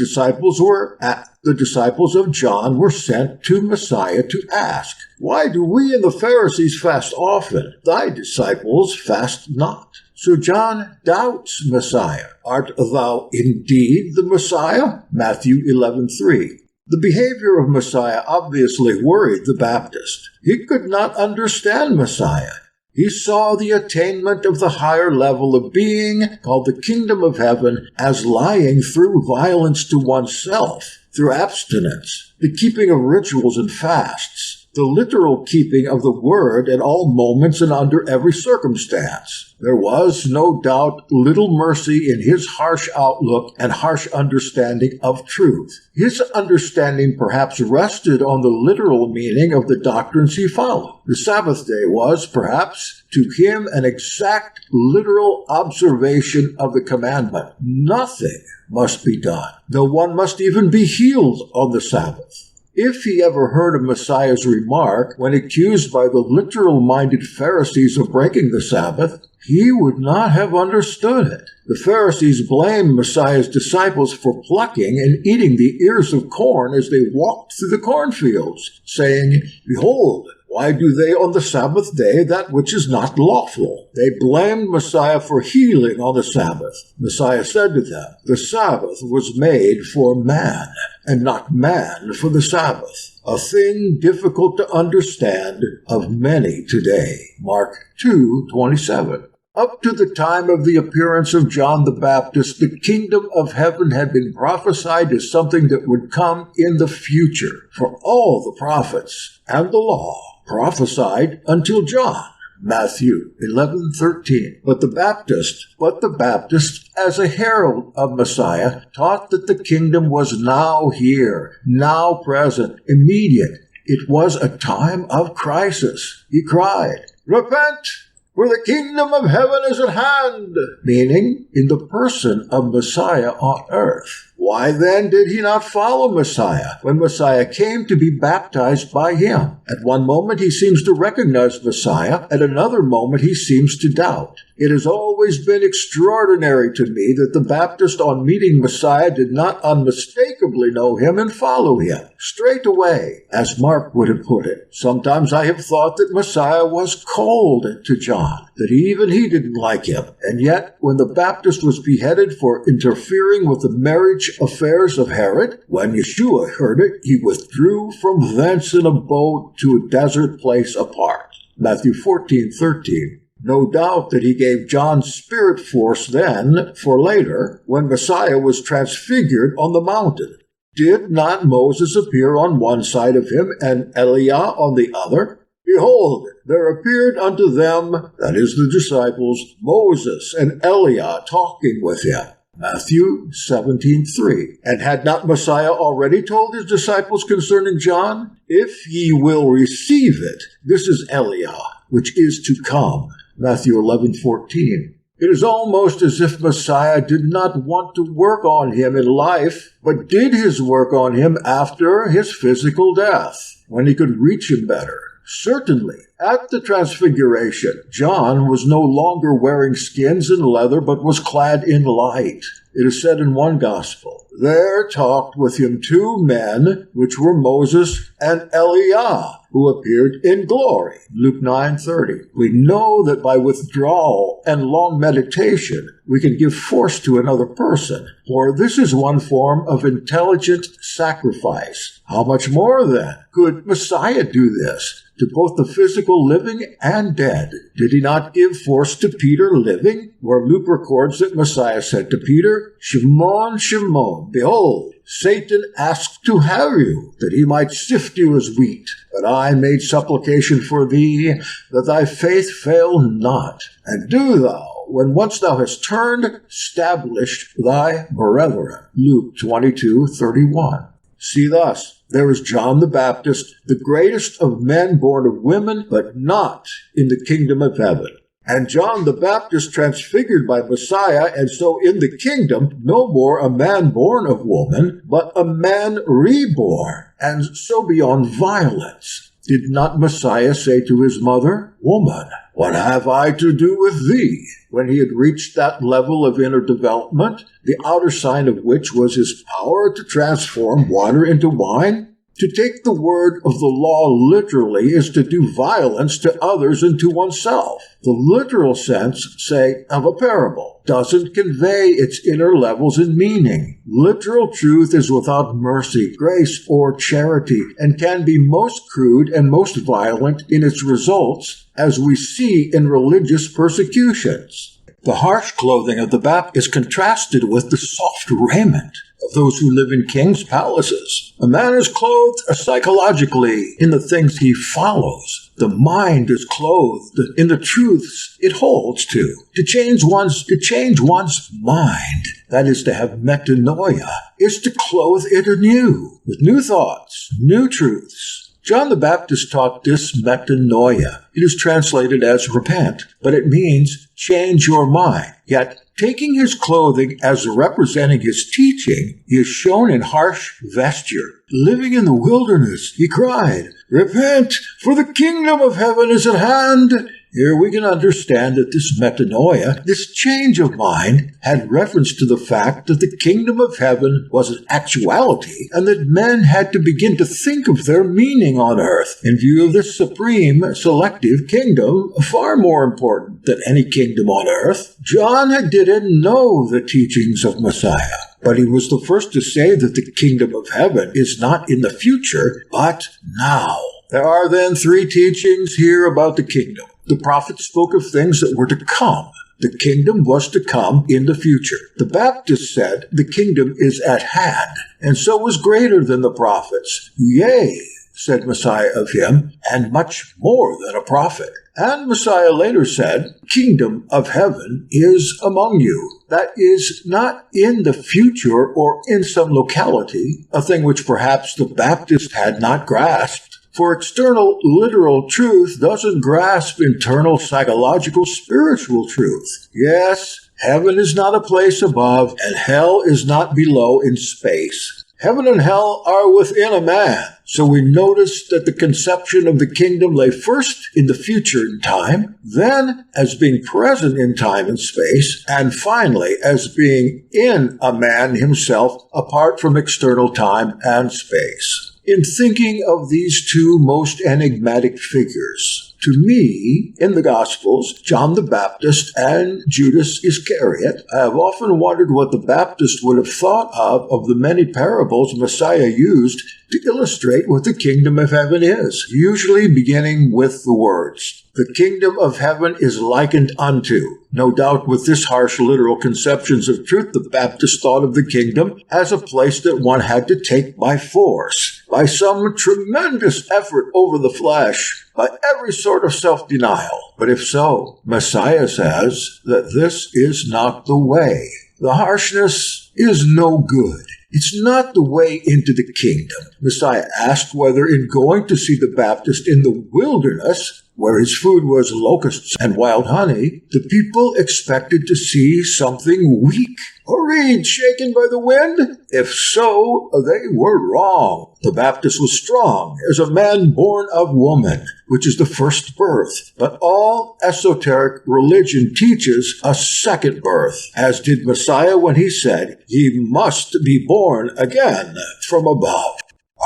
disciples of John were sent to Messiah to ask, Why do we and the Pharisees fast often? Thy disciples fast not. So John doubts Messiah. Art thou indeed the Messiah? Matthew 11:3. The behavior of Messiah obviously worried the Baptist. He could not understand Messiah. He saw the attainment of the higher level of being, called the kingdom of heaven, as lying through violence to oneself, through abstinence, the keeping of rituals and fasts, the literal keeping of the word at all moments and under every circumstance. There was, no doubt, little mercy in his harsh outlook and harsh understanding of truth. His understanding perhaps rested on the literal meaning of the doctrines he followed. The Sabbath day was, perhaps, to him an exact literal observation of the commandment. Nothing must be done, though one must even be healed on the Sabbath. If he ever heard of Messiah's remark when accused by the literal-minded Pharisees of breaking the Sabbath, he would not have understood it. The Pharisees blamed Messiah's disciples for plucking and eating the ears of corn as they walked through the cornfields, saying, Behold, why do they on the Sabbath day that which is not lawful? They blamed Messiah for healing on the Sabbath. Messiah said to them, The Sabbath was made for man, and not man for the Sabbath, a thing difficult to understand of many today. Mark 2:27. Up to the time of the appearance of John the Baptist, the kingdom of heaven had been prophesied as something that would come in the future, for all the prophets and the law prophesied until John. Matthew 11:13. But the Baptist, as a herald of Messiah, taught that the kingdom was now here, now present, immediate. It was a time of crisis. He cried, Repent! For the kingdom of heaven is at hand, meaning in the person of Messiah on earth. Why then did he not follow Messiah when Messiah came to be baptized by him? At one moment he seems to recognize Messiah, at another moment he seems to doubt. It has always been extraordinary to me that the Baptist on meeting Messiah did not unmistakably know him and follow him straight away, as Mark would have put it. Sometimes I have thought that Messiah was cold to John, that even he didn't like him. And yet, when the Baptist was beheaded for interfering with the marriage affairs of Herod, when Yeshua heard it, he withdrew from thence in a boat to a desert place apart. Matthew 14:13. No doubt that he gave John spirit force then for later, when Messiah was transfigured on the mountain. Did not Moses appear on one side of him and Eliah on the other? Behold, there appeared unto them, that is the disciples, Moses and Eliah talking with him. Matthew 17:3. And had not Messiah already told his disciples concerning John? If ye will receive it, this is Eliah, which is to come. Matthew 11:14. It is almost as if Messiah did not want to work on him in life, but did his work on him after his physical death, when he could reach him better. Certainly, at the Transfiguration, John was no longer wearing skins and leather, but was clad in light. It is said in one gospel, there talked with him two men, which were Moses and Eliah, who appeared in glory. Luke 9:30. We know that by withdrawal and long meditation, we can give force to another person, for this is one form of intelligent sacrifice. How much more, then, could Messiah do this to both the physical living and dead? Did he not give force to Peter living, where Luke records that Messiah said to Peter, Shimon, Shimon, behold, Satan asked to have you, that he might sift you as wheat. But I made supplication for thee, that thy faith fail not. And do thou, when once thou hast turned, establish thy brethren. Luke 22:31. See thus, there is John the Baptist, the greatest of men born of women, but not in the kingdom of heaven. And John the Baptist transfigured by Messiah, and so in the kingdom, no more a man born of woman, but a man reborn, and so beyond violence. Did not Messiah say to his mother, Woman, what have I to do with thee? When he had reached that level of inner development, the outer sign of which was his power to transform water into wine? To take the word of the law literally is to do violence to others and to oneself. The literal sense, say, of a parable doesn't convey its inner levels and meaning. Literal truth is without mercy, grace, or charity, and can be most crude and most violent in its results, as we see in religious persecutions. The harsh clothing of the Baptist is contrasted with the soft raiment of those who live in kings' palaces. A man is clothed psychologically in the things he follows. The mind is clothed in the truths it holds to. To change one's mind, that is to have metanoia, is to clothe it anew with new thoughts, new truths. John the Baptist taught this metanoia. It is translated as repent, but it means change your mind. Yet, taking his clothing as representing his teaching, he is shown in harsh vesture. Living in the wilderness, he cried, Repent, for the kingdom of heaven is at hand. Here we can understand that this metanoia, this change of mind, had reference to the fact that the kingdom of heaven was an actuality and that men had to begin to think of their meaning on earth in view of this supreme selective kingdom, far more important than any kingdom on earth. John didn't know the teachings of Messiah, but he was the first to say that the kingdom of heaven is not in the future, but now. There are then three teachings here about the kingdom. The prophets spoke of things that were to come. The kingdom was to come in the future. The Baptist said the kingdom is at hand, and so was greater than the prophets. Yea, said Messiah of him, and much more than a prophet. And Messiah later said, Kingdom of heaven is among you. That is not in the future or in some locality, a thing which perhaps the Baptist had not grasped. For external, literal truth doesn't grasp internal, psychological, spiritual truth. Yes, heaven is not a place above, and hell is not below in space. Heaven and hell are within a man. So we notice that the conception of the kingdom lay first in the future in time, then as being present in time and space, and finally as being in a man himself apart from external time and space. In thinking of these two most enigmatic figures, to me, in the Gospels, John the Baptist and Judas Iscariot, I have often wondered what the Baptist would have thought of the many parables Messiah used to illustrate what the kingdom of heaven is, usually beginning with the words, "The kingdom of heaven is likened unto." No doubt with this harsh literal conceptions of truth, the Baptist thought of the kingdom as a place that one had to take by force, by some tremendous effort over the flesh, by every sort of self-denial. But if so, Messiah says that this is not the way. The harshness is no good. It's not the way into the kingdom. Messiah asked whether in going to see the Baptist in the wilderness, where his food was locusts and wild honey, the people expected to see something weak, a reed shaken by the wind? If so, they were wrong. The Baptist was strong as a man born of woman, which is the first birth. But all esoteric religion teaches a second birth, as did Messiah when he said, "Ye must be born again from above."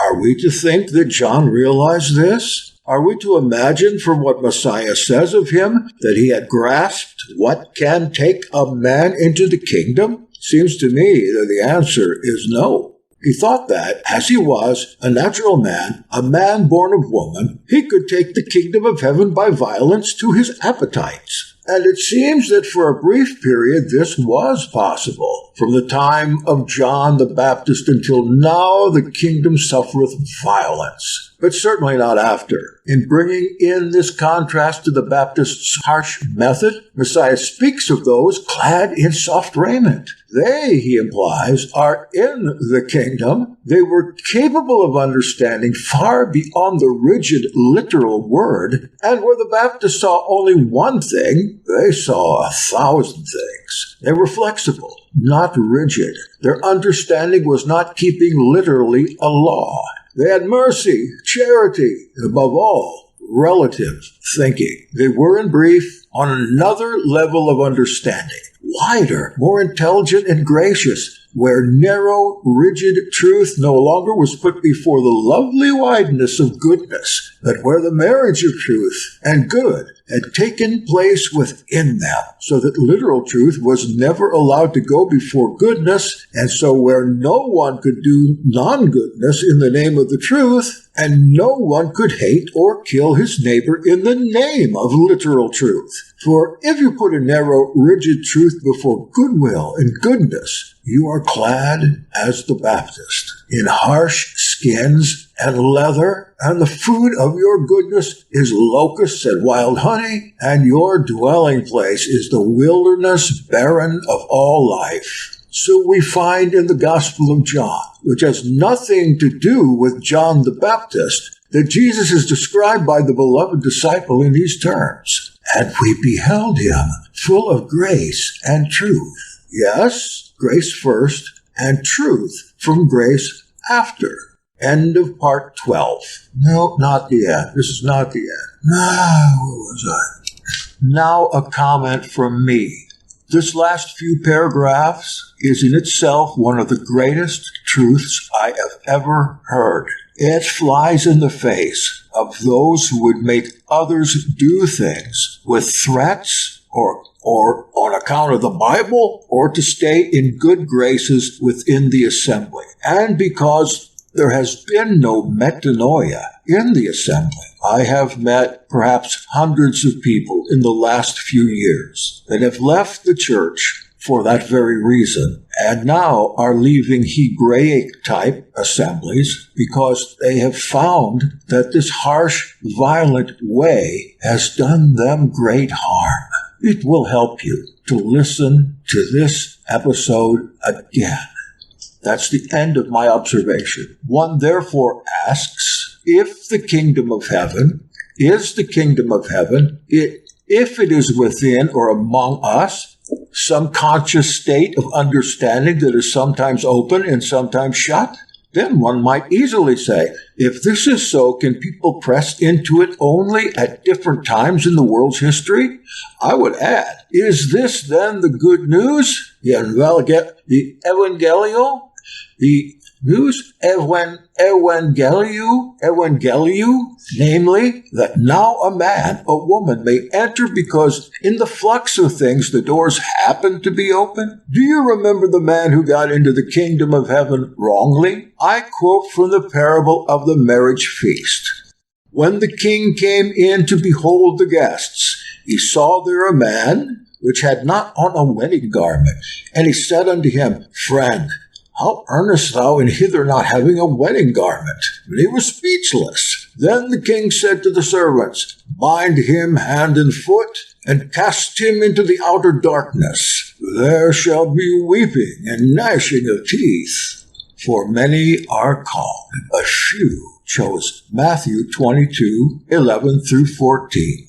Are we to think that John realized this? Are we to imagine from what Messiah says of him that he had grasped what can take a man into the kingdom? Seems to me that the answer is no. He thought that, as he was a natural man, a man born of woman, he could take the kingdom of heaven by violence to his appetites. And it seems that for a brief period this was possible. From the time of John the Baptist until now, the kingdom suffereth violence. But certainly not after. In bringing in this contrast to the Baptist's harsh method, Messiah speaks of those clad in soft raiment. They, he implies, are in the kingdom. They were capable of understanding far beyond the rigid literal word, and where the Baptist saw only one thing, they saw 1,000 things. They were flexible, not rigid. Their understanding was not keeping literally a law. They had mercy, charity, and above all, relative thinking. They were, in brief, on another level of understanding, wider, more intelligent and gracious, where narrow, rigid truth no longer was put before the lovely wideness of goodness, but where the marriage of truth and good had taken place within them, so that literal truth was never allowed to go before goodness, and so where no one could do non-goodness in the name of the truth, and no one could hate or kill his neighbor in the name of literal truth. For if you put a narrow, rigid truth before goodwill and goodness, you are clad as the Baptist, in harsh skins and leather, and the food of your goodness is locusts and wild honey, and your dwelling place is the wilderness barren of all life. So we find in the Gospel of John, which has nothing to do with John the Baptist, that Jesus is described by the beloved disciple in these terms. And we beheld him full of grace and truth. Yes, grace first, and truth from grace after. End of part 12. No, not the end. This is not the end. Where was I? Now a comment from me. This last few paragraphs is in itself one of the greatest truths I have ever heard. It flies in the face of those who would make others do things with threats or on account of the Bible, or to stay in good graces within the assembly. And because there has been no metanoia in the assembly, I have met perhaps hundreds of people in the last few years that have left the church for that very reason, and now are leaving Hebraic-type assemblies because they have found that this harsh, violent way has done them great harm. It will help you to listen to this episode again. That's the end of my observation. One therefore asks, if the kingdom of heaven is the kingdom of heaven, if it is within or among us, some conscious state of understanding that is sometimes open and sometimes shut, Then one might easily say, if this is so, can people press into it only at different times in the world's history? I would add, is this then the good news? The Evangelio? The news Evangeliu, namely, that now a man, a woman may enter because in the flux of things the doors happen to be open? Do you remember the man who got into the kingdom of heaven wrongly? I quote from the parable of the marriage feast. When the king came in to behold the guests, he saw there a man which had not on a wedding garment, and he said unto him, Friend, how earnest thou in hither not having a wedding garment? And he was speechless. Then the king said to the servants, Bind him hand and foot, and cast him into the outer darkness. There shall be weeping and gnashing of teeth, for many are called, a few chose. Matthew 22:11-14.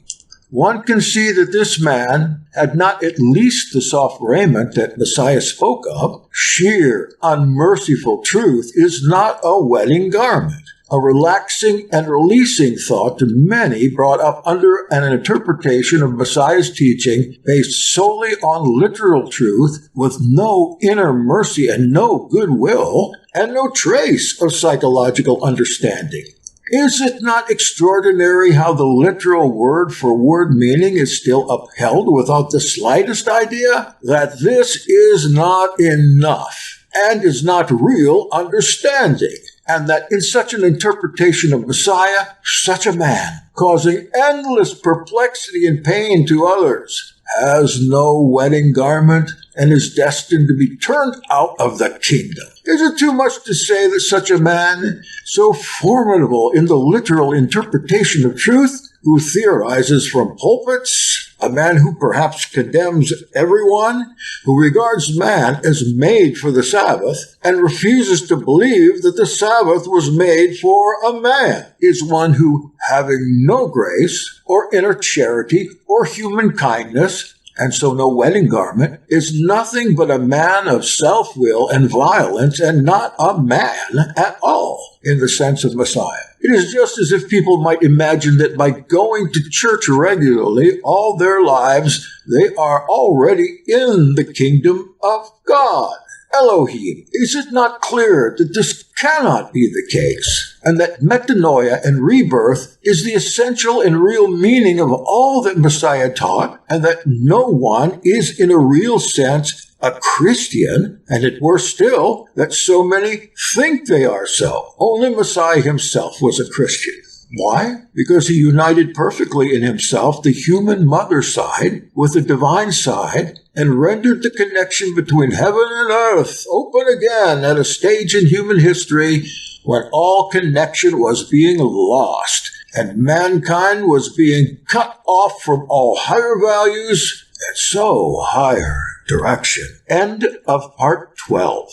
One can see that this man had not at least the soft raiment that Messiah spoke of. Sheer, unmerciful truth is not a wedding garment. A relaxing and releasing thought to many brought up under an interpretation of Messiah's teaching based solely on literal truth with no inner mercy and no goodwill and no trace of psychological understanding. Is it not extraordinary how the literal word-for-word meaning is still upheld without the slightest idea that this is not enough and is not real understanding, and that in such an interpretation of Messiah, such a man, causing endless perplexity and pain to others, has no wedding garment and is destined to be turned out of the kingdom? Is it too much to say that such a man, so formidable in the literal interpretation of truth, who theorizes from pulpits, a man who perhaps condemns everyone, who regards man as made for the Sabbath, and refuses to believe that the Sabbath was made for a man, is one who, having no grace, or inner charity, or human kindness, and so no wedding garment, is nothing but a man of self-will and violence, and not a man at all, in the sense of Messiah. It is just as if people might imagine that by going to church regularly all their lives, they are already in the kingdom of God. Elohim. Is it not clear that this cannot be the case, and that metanoia and rebirth is the essential and real meaning of all that Messiah taught, and that no one is in a real sense a Christian, and it were still that so many think they are so? Only Messiah himself was a Christian. Why? Because he united perfectly in himself the human mother side with the divine side and rendered the connection between heaven and earth open again at a stage in human history when all connection was being lost and mankind was being cut off from all higher values and so higher direction. End of part 12.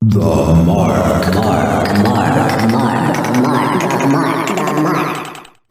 The Mark.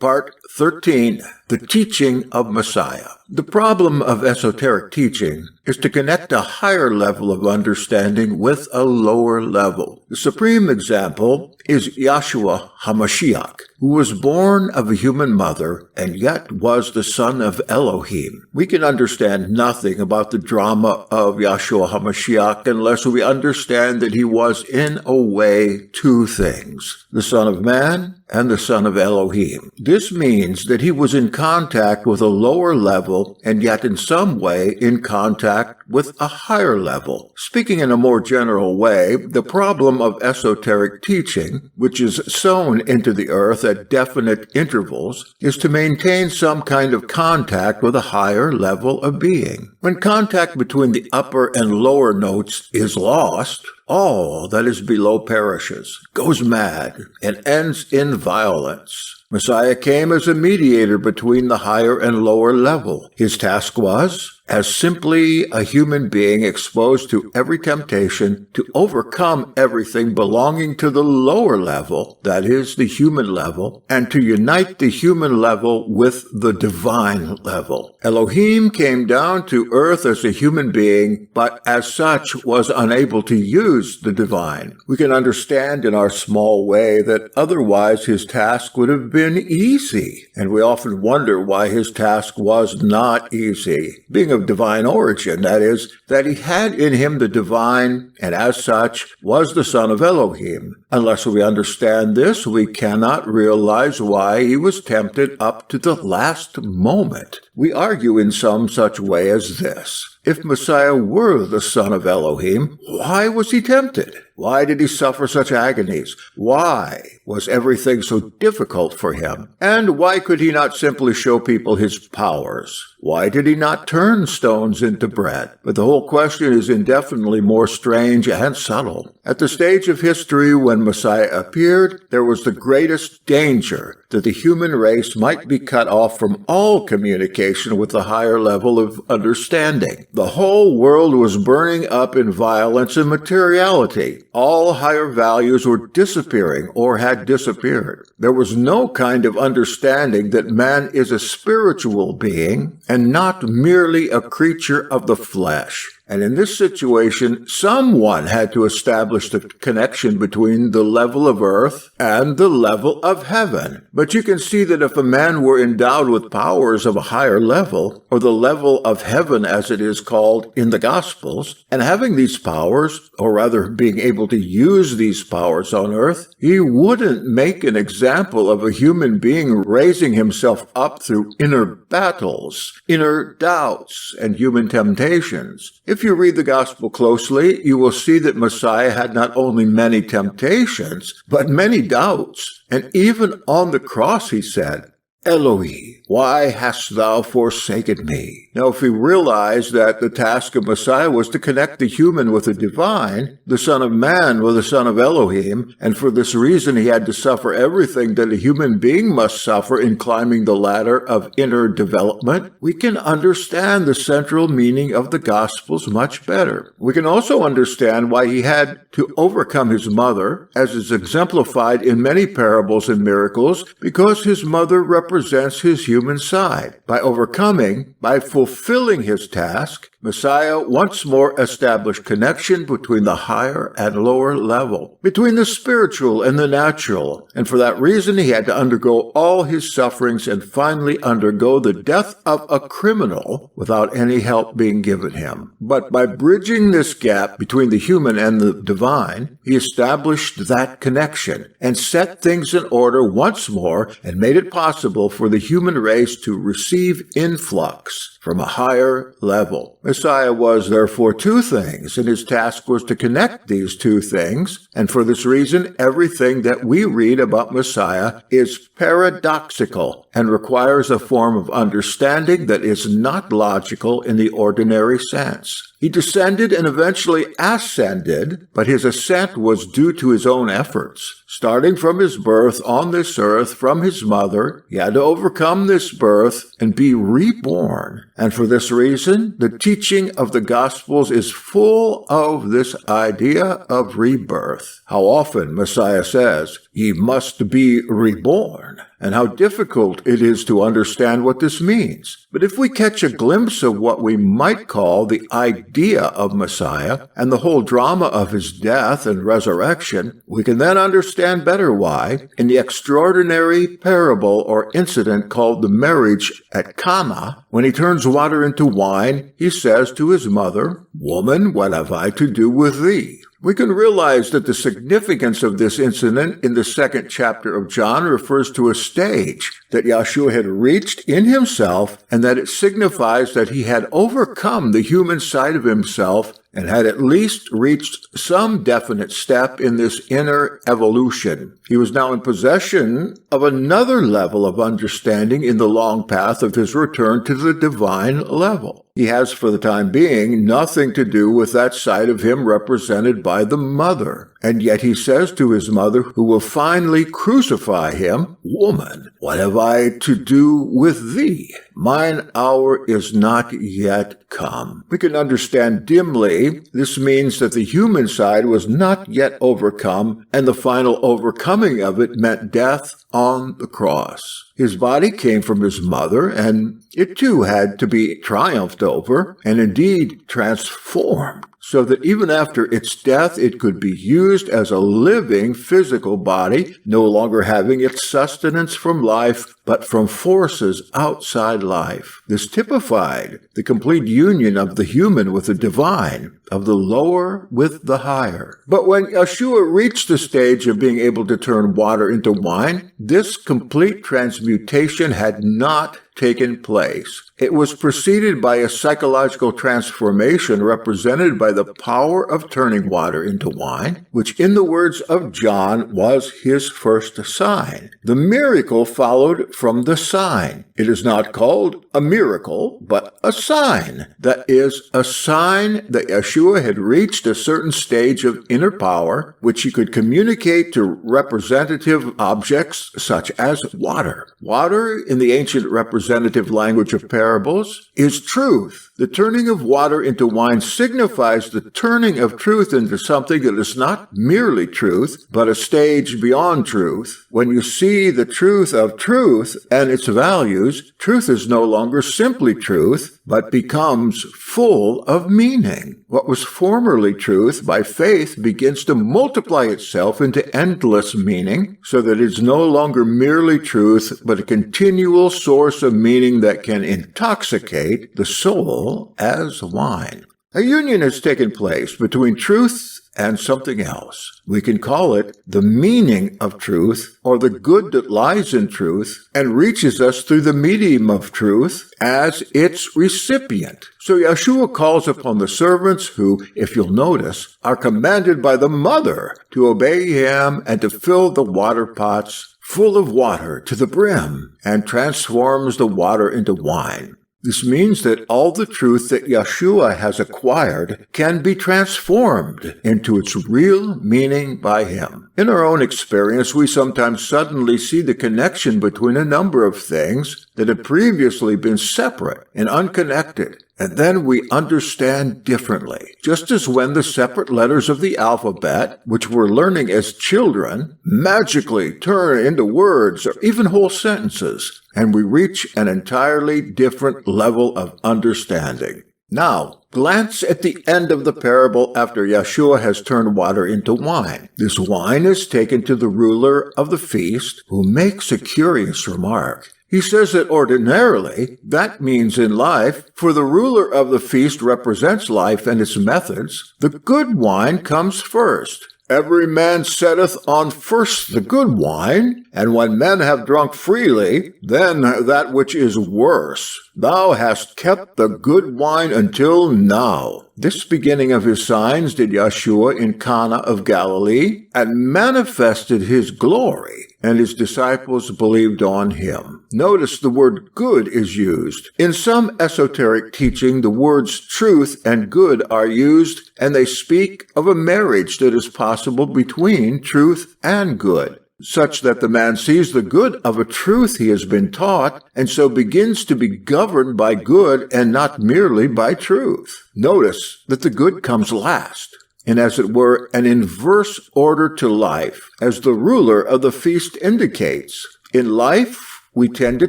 Part 13. The Teaching of Messiah. The problem of esoteric teaching is to connect a higher level of understanding with a lower level. The supreme example is Yahshua HaMashiach, who was born of a human mother and yet was the son of Elohim. We can understand nothing about the drama of Yahshua HaMashiach unless we understand that he was in a way two things, the Son of Man and the Son of Elohim. This means that he was in contact with a lower level and yet in some way in contact with a higher level. Speaking in a more general way, the problem of esoteric teaching, which is sown into the earth at definite intervals, is to maintain some kind of contact with a higher level of being. When contact between the upper and lower notes is lost, all that is below perishes, goes mad, and ends in violence. Messiah came as a mediator between the higher and lower level. His task was as simply a human being exposed to every temptation to overcome everything belonging to the lower level, that is, the human level, and to unite the human level with the divine level. Elohim came down to earth as a human being, but as such was unable to use the divine. We can understand in our small way that otherwise his task would have been easy, and we often wonder why his task was not easy. Being of divine origin, that is, that he had in him the divine, and as such was the son of Elohim. Unless we understand this, we cannot realize why he was tempted up to the last moment. We argue in some such way as this: if Messiah were the son of Elohim, why was he tempted? Why did he suffer such agonies? Why was everything so difficult for him? And why could he not simply show people his powers? Why did he not turn stones into bread? But the whole question is indefinitely more strange and subtle. At the stage of history when Messiah appeared, there was the greatest danger that the human race might be cut off from all communication with the higher level of understanding. The whole world was burning up in violence and materiality. All higher values were disappearing or had disappeared. There was no kind of understanding that man is a spiritual being and not merely a creature of the flesh. And in this situation, someone had to establish the connection between the level of earth and the level of heaven. But you can see that if a man were endowed with powers of a higher level, or the level of heaven as it is called in the Gospels, and having these powers, or rather being able to use these powers on earth, he wouldn't make an example of a human being raising himself up through inner battles, inner doubts, and human temptations. If you read the Gospel closely, you will see that Messiah had not only many temptations, but many doubts. And even on the cross he said, "Eloi, why hast thou forsaken me?" Now, if we realize that the task of Messiah was to connect the human with the divine, the Son of Man with the Son of Elohim, and for this reason he had to suffer everything that a human being must suffer in climbing the ladder of inner development, we can understand the central meaning of the Gospels much better. We can also understand why he had to overcome his mother, as is exemplified in many parables and miracles, because his mother represents his human side. By fulfilling his task, Messiah once more established connection between the higher and lower level, between the spiritual and the natural, and for that reason he had to undergo all his sufferings and finally undergo the death of a criminal without any help being given him. But by bridging this gap between the human and the divine, he established that connection and set things in order once more and made it possible for the human race to receive influx from a higher level. Messiah was therefore two things, and his task was to connect these two things, and for this reason, everything that we read about Messiah is paradoxical and requires a form of understanding that is not logical in the ordinary sense. He descended and eventually ascended, but his ascent was due to his own efforts. Starting from his birth on this earth from his mother, he had to overcome this birth and be reborn. And for this reason, the teaching of the Gospels is full of this idea of rebirth. How often Messiah says, "Ye must be reborn," and how difficult it is to understand what this means. But if we catch a glimpse of what we might call the idea of Messiah and the whole drama of his death and resurrection, we can then understand better why, in the extraordinary parable or incident called the marriage at Cana, when he turns water into wine, he says to his mother, "Woman, what have I to do with thee?" We can realize that the significance of this incident in the second chapter of John refers to a stage that Yahshua had reached in himself, and that it signifies that he had overcome the human side of himself and had at least reached some definite step in this inner evolution. He was now in possession of another level of understanding in the long path of his return to the divine level. He has, for the time being, nothing to do with that side of him represented by the mother. And yet he says to his mother, who will finally crucify him, "Woman, what have I to do with thee?" mine hour is not yet come. We can understand dimly this means that the human side was not yet overcome, and the final overcoming of it meant death on the cross. His body came from his mother, and it too had to be triumphed over, and indeed transformed, so that even after its death it could be used as a living physical body, no longer having its sustenance from life, but from forces outside life. This typified the complete union of the human with the divine, of the lower with the higher. But when Yeshua reached the stage of being able to turn water into wine, this complete transmutation had not taken place. It was preceded by a psychological transformation represented by the power of turning water into wine, which in the words of John was his first sign. The miracle followed from the sign. It is not called a miracle, but a sign. That is, a sign that Yeshua had reached a certain stage of inner power, which he could communicate to representative objects such as water. Water, in the ancient representative language of parables, is truth. The turning of water into wine signifies the turning of truth into something that is not merely truth, but a stage beyond truth. When you see the truth of truth and its values, truth is no longer simply truth, but becomes full of meaning. What was formerly truth by faith begins to multiply itself into endless meaning, so that it is no longer merely truth, but a continual source of meaning that can intoxicate the soul as wine. A union has taken place between truth and something else. We can call it the meaning of truth, or the good that lies in truth and reaches us through the medium of truth as its recipient. So Yeshua calls upon the servants who, if you'll notice, are commanded by the mother to obey him and to fill the water pots full of water to the brim, and transforms the water into wine. This means that all the truth that Yeshua has acquired can be transformed into its real meaning by him. In our own experience, we sometimes suddenly see the connection between a number of things that had previously been separate and unconnected. And then we understand differently. Just as when the separate letters of the alphabet, which we're learning as children, magically turn into words or even whole sentences, and we reach an entirely different level of understanding. Now, glance at the end of the parable after Yeshua has turned water into wine. This wine is taken to the ruler of the feast, who makes a curious remark. He says that ordinarily, that means in life, for the ruler of the feast represents life and its methods, the good wine comes first. Every man setteth on first the good wine, and when men have drunk freely, then that which is worse. Thou hast kept the good wine until now. This beginning of his signs did Yeshua in Cana of Galilee, and manifested his glory, and his disciples believed on him. Notice the word good is used. In some esoteric teaching, the words truth and good are used, and they speak of a marriage that is possible between truth and good, such that the man sees the good of a truth he has been taught, and so begins to be governed by good and not merely by truth. Notice that the good comes last, in as it were an inverse order to life, as the ruler of the feast indicates. In life, we tend to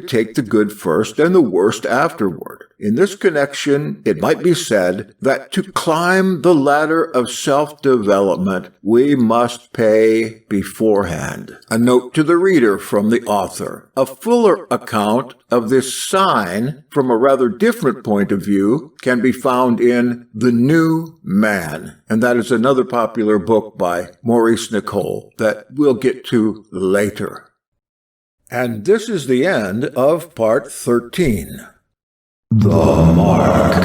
take the good first and the worst afterward. In this connection, it might be said that to climb the ladder of self-development, we must pay beforehand. A note to the reader from the author. A fuller account of this sign from a rather different point of view can be found in The New Man, and that is another popular book by Maurice Nicoll that we'll get to later. And this is the end of Part 13. The Mark.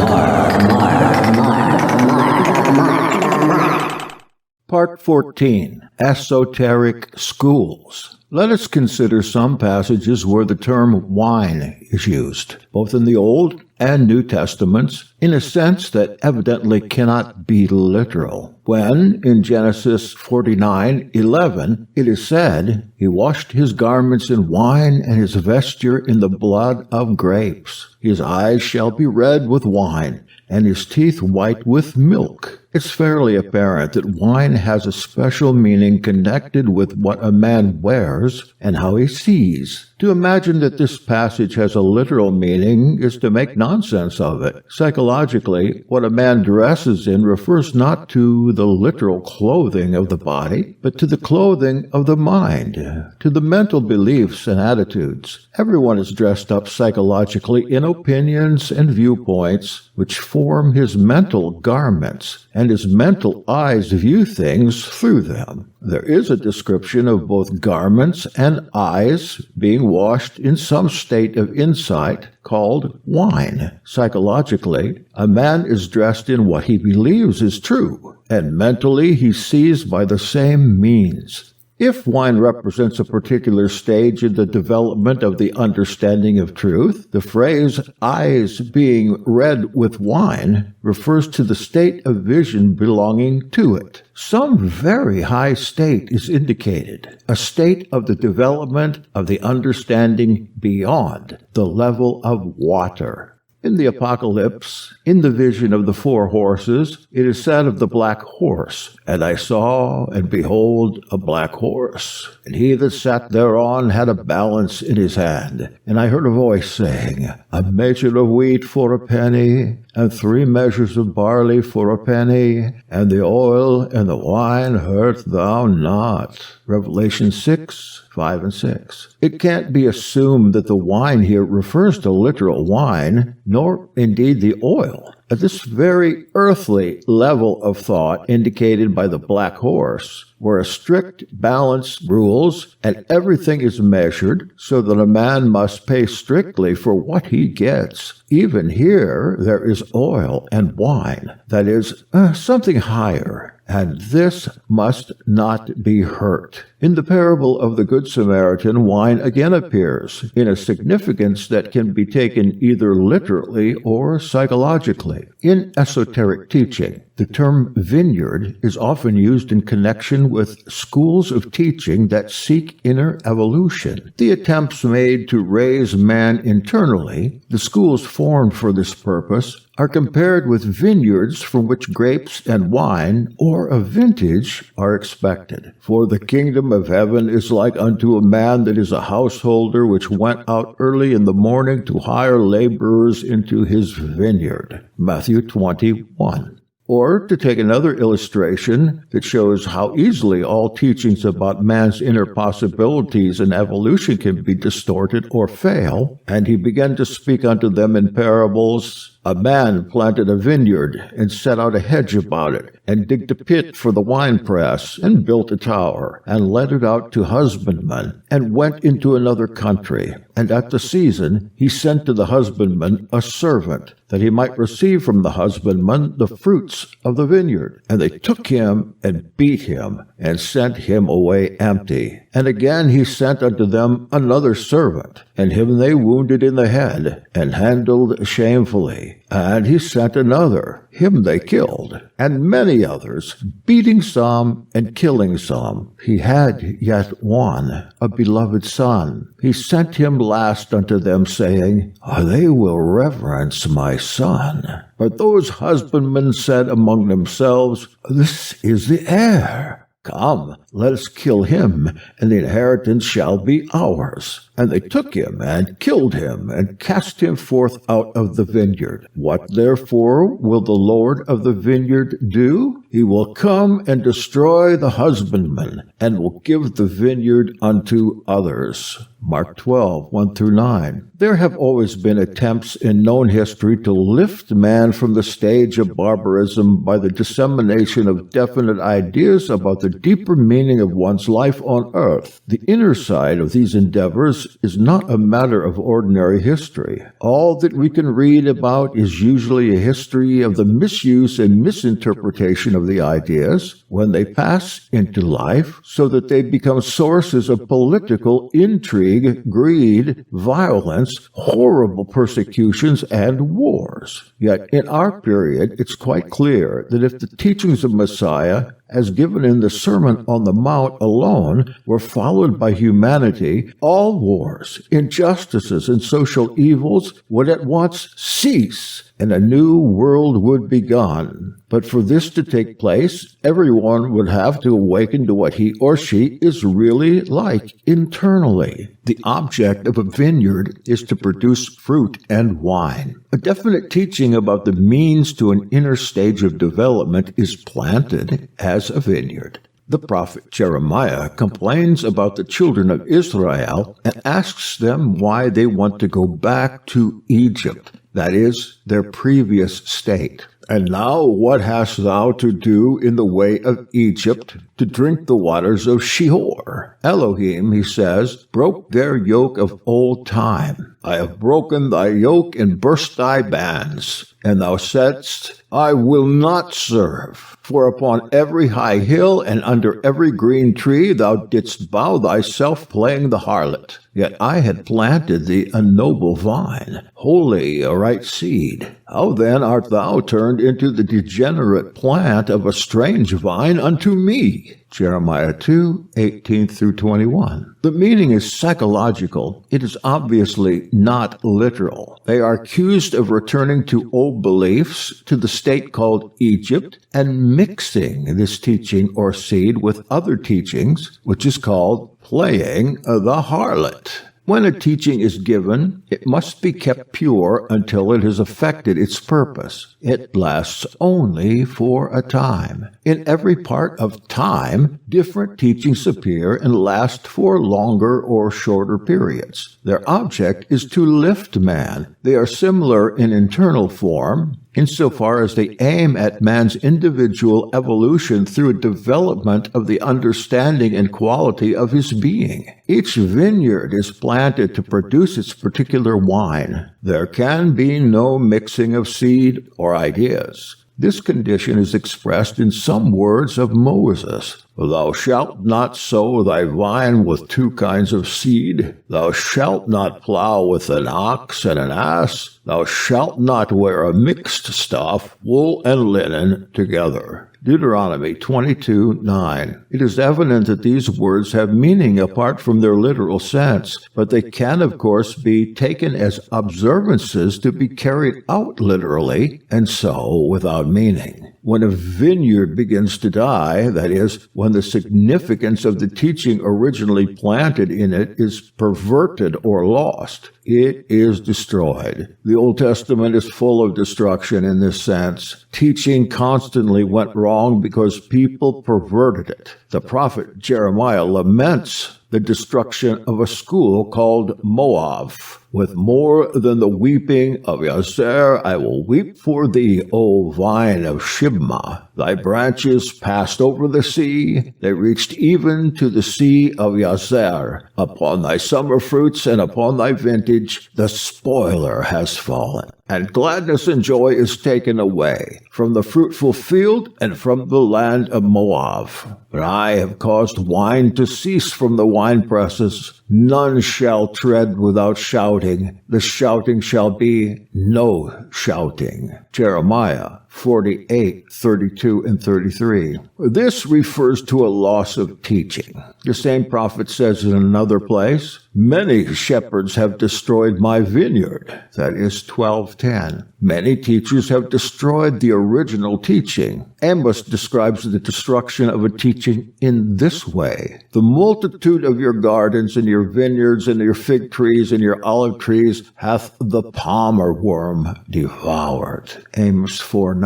Part 14. Esoteric Schools. Let us consider some passages where the term wine is used, both in the Old and New Testaments in a sense that evidently cannot be literal. When, in Genesis 49:11, it is said, "He washed his garments in wine and his vesture in the blood of grapes. His eyes shall be red with wine, and his teeth white with milk." It's fairly apparent that wine has a special meaning connected with what a man wears and how he sees. To imagine that this passage has a literal meaning is to make nonsense of it. Psychologically, what a man dresses in refers not to the literal clothing of the body, but to the clothing of the mind, to the mental beliefs and attitudes. Everyone is dressed up psychologically in opinions and viewpoints which form his mental garments, and his mental eyes view things through them. There is a description of both garments and eyes being washed in some state of insight called wine. Psychologically, a man is dressed in what he believes is true, and mentally he sees by the same means. If wine represents a particular stage in the development of the understanding of truth, the phrase eyes being red with wine refers to the state of vision belonging to it. Some very high state is indicated, a state of the development of the understanding beyond the level of water. In the Apocalypse, in the vision of the 4 horses, it is said of the black horse, "And I saw, and behold, a black horse. And he that sat thereon had a balance in his hand. And I heard a voice saying, A measure of wheat for a penny, and 3 measures of barley for a penny, and the oil and the wine hurt thou not." Revelation 6:5 and 6. It can't be assumed that the wine here refers to literal wine, nor indeed the oil. At this very earthly level of thought indicated by the black horse, where a strict balance rules and everything is measured so that a man must pay strictly for what he gets. Even here there is oil and wine, that is, something higher. And this must not be hurt. In the parable of the Good Samaritan, wine again appears in a significance that can be taken either literally or psychologically. In esoteric teaching, the term vineyard is often used in connection with schools of teaching that seek inner evolution. The attempts made to raise man internally, the schools formed for this purpose, are compared with vineyards from which grapes and wine, or a vintage, are expected. For the kingdom of heaven is like unto a man that is a householder which went out early in the morning to hire laborers into his vineyard. Matthew 21. Or, to take another illustration that shows how easily all teachings about man's inner possibilities and evolution can be distorted or fail, and he began to speak unto them in parables. A man planted a vineyard, and set out a hedge about it, and digged a pit for the winepress, and built a tower, and let it out to husbandmen, and went into another country. And at the season he sent to the husbandman a servant, that he might receive from the husbandman the fruits of the vineyard. And they took him, and beat him, and sent him away empty. And again he sent unto them another servant, and him they wounded in the head, and handled shamefully. And he sent another, him they killed, and many others, beating some and killing some. He had yet one, a beloved son. He sent him last unto them, saying, They will reverence my son. But those husbandmen said among themselves, This is the heir. Come, let us kill him, and the inheritance shall be ours. And they took him, and killed him, and cast him forth out of the vineyard. What therefore will the Lord of the vineyard do? He will come and destroy the husbandman, and will give the vineyard unto others. Mark 12:1-9. There have always been attempts in known history to lift man from the stage of barbarism by the dissemination of definite ideas about the deeper meaning of one's life on earth. The inner side of these endeavors is not a matter of ordinary history. All that we can read about is usually a history of the misuse and misinterpretation of of the ideas when they pass into life so that they become sources of political intrigue, greed, violence, horrible persecutions, and wars. Yet in our period, it's quite clear that if the teachings of Messiah, as given in the Sermon on the Mount alone, were followed by humanity, all wars, injustices, and social evils would at once cease, and a new world would be begun. But for this to take place, everyone would have to awaken to what he or she is really like internally. The object of a vineyard is to produce fruit and wine. A definite teaching about the means to an inner stage of development is planted as a vineyard. The prophet Jeremiah complains about the children of Israel and asks them why they want to go back to Egypt, that is, their previous state. And now what hast thou to do in the way of Egypt, to drink the waters of Shihor? Elohim, he says, broke their yoke of old time. I have broken thy yoke and burst thy bands. And thou saidst, I will not serve. For upon every high hill and under every green tree thou didst bow thyself playing the harlot. Yet I had planted thee a noble vine, holy, a right seed. How then art thou turned into the degenerate plant of a strange vine unto me? Jeremiah 2:18-21. The meaning is psychological. It is obviously not literal. They are accused of returning to old beliefs, to the state called Egypt, and mixing this teaching or seed with other teachings, which is called playing the harlot. When a teaching is given, it must be kept pure until it has effected its purpose. It lasts only for a time. In every part of time, different teachings appear and last for longer or shorter periods. Their object is to lift man. They are similar in internal form, insofar as they aim at man's individual evolution through a development of the understanding and quality of his being. Each vineyard is planted to produce its particular wine. There can be no mixing of seed or ideas. This condition is expressed in some words of Moses. Thou shalt not sow thy vine with two kinds of seed. Thou shalt not plow with an ox and an ass. Thou shalt not wear a mixed stuff, wool and linen together. Deuteronomy 22:9. It is evident that these words have meaning apart from their literal sense, but they can, of course, be taken as observances to be carried out literally, and so without meaning. When a vineyard begins to die, that is, when the significance of the teaching originally planted in it is perverted or lost, it is destroyed. The Old Testament is full of destruction in this sense. Teaching constantly went wrong because people perverted it. The prophet Jeremiah laments the destruction of a school called Moab. With more than the weeping of Yazer, I will weep for thee, O vine of Shibma. Thy branches passed over the sea. They reached even to the sea of Yazer. Upon thy summer fruits and upon thy vintage, the spoiler has fallen. And gladness and joy is taken away from the fruitful field and from the land of Moab. But I have caused wine to cease from the winepresses. None shall tread without shouting. The shouting shall be no shouting. Jeremiah 48:32-33. This refers to a loss of teaching. The same prophet says in another place, many shepherds have destroyed my vineyard. That is 12:10. Many teachers have destroyed the original teaching. Amos describes the destruction of a teaching in this way. The multitude of your gardens and your vineyards and your fig trees and your olive trees hath the palmer worm devoured. Amos 4:9.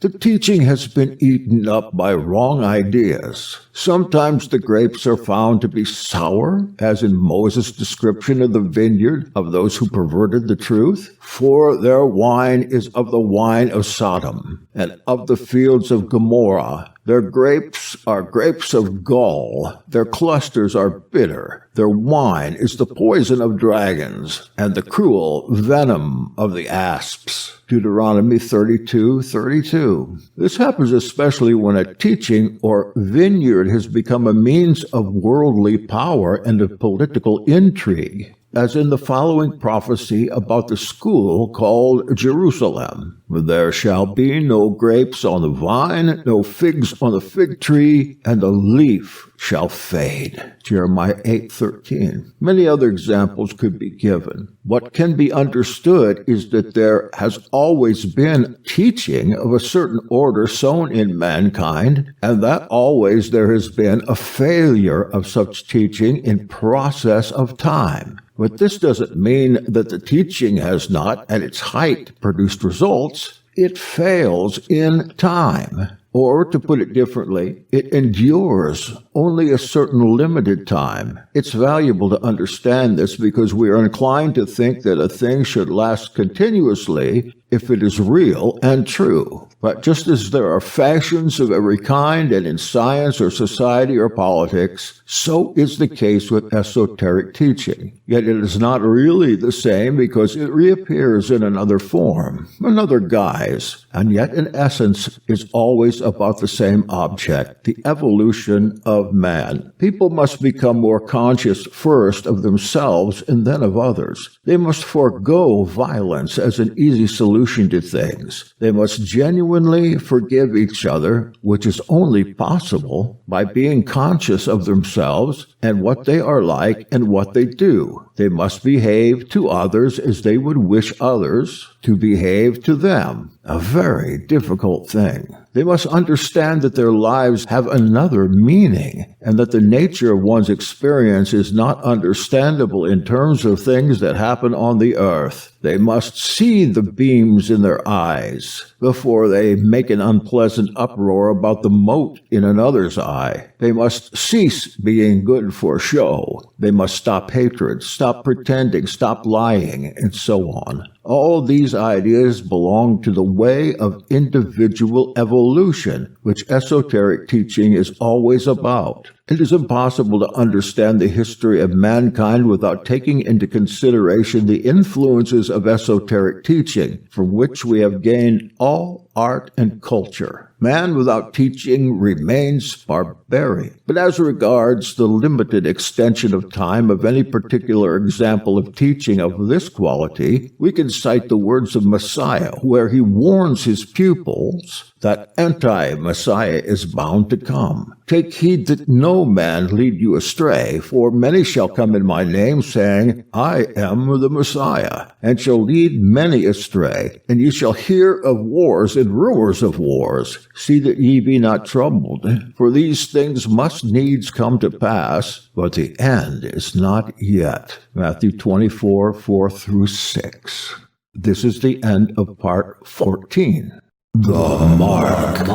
The teaching has been eaten up by wrong ideas. Sometimes the grapes are found to be sour, as in Moses' description of the vineyard of those who perverted the truth. For their wine is of the wine of Sodom, and of the fields of Gomorrah. Their grapes are grapes of gall. Their clusters are bitter. Their wine is the poison of dragons, and the cruel venom of the asps. Deuteronomy 32:32. do. This happens especially when a teaching or vineyard has become a means of worldly power and of political intrigue, as in the following prophecy about the school called Jerusalem. There shall be no grapes on the vine, no figs on the fig tree, and the leaf shall fade. Jeremiah 8:13. Many other examples could be given. What can be understood is that there has always been teaching of a certain order sown in mankind, and that always there has been a failure of such teaching in process of time. But this doesn't mean that the teaching has not, at its height, produced results. It fails in time. Or, to put it differently, it endures only a certain limited time. It's valuable to understand this because we are inclined to think that a thing should last continuously if it is real and true. But just as there are fashions of every kind and in science or society or politics, so is the case with esoteric teaching. Yet it is not really the same because it reappears in another form, another guise, and yet in essence is always about the same object, the evolution of man. People must become more conscious first of themselves and then of others. They must forego violence as an easy solution to things. They must genuinely forgive each other, which is only possible by being conscious of themselves and what they are like and what they do. They must behave to others as they would wish others to behave to them. A very difficult thing. They must understand that their lives have another meaning, and that the nature of one's experience is not understandable in terms of things that happen on the earth. They must see the beams in their eyes before they make an unpleasant uproar about the mote in another's eye. They must cease being good for show. They must stop hatred, stop pretending, stop lying, and so on. All these ideas belong to the way of individual evolution, which esoteric teaching is always about. It is impossible to understand the history of mankind without taking into consideration the influences of esoteric teaching, from which we have gained all art and culture. Man without teaching remains barbarian. But as regards the limited extension of time of any particular example of teaching of this quality, we can cite the words of Messiah, where he warns his pupils that anti-Messiah is bound to come. Take heed that no man lead you astray, for many shall come in my name, saying, I am the Messiah, and shall lead many astray. And ye shall hear of wars and rumors of wars. See that ye be not troubled, for these things must needs come to pass, but the end is not yet. Matthew 24, 4-6. This is the end of part 14. The Mark.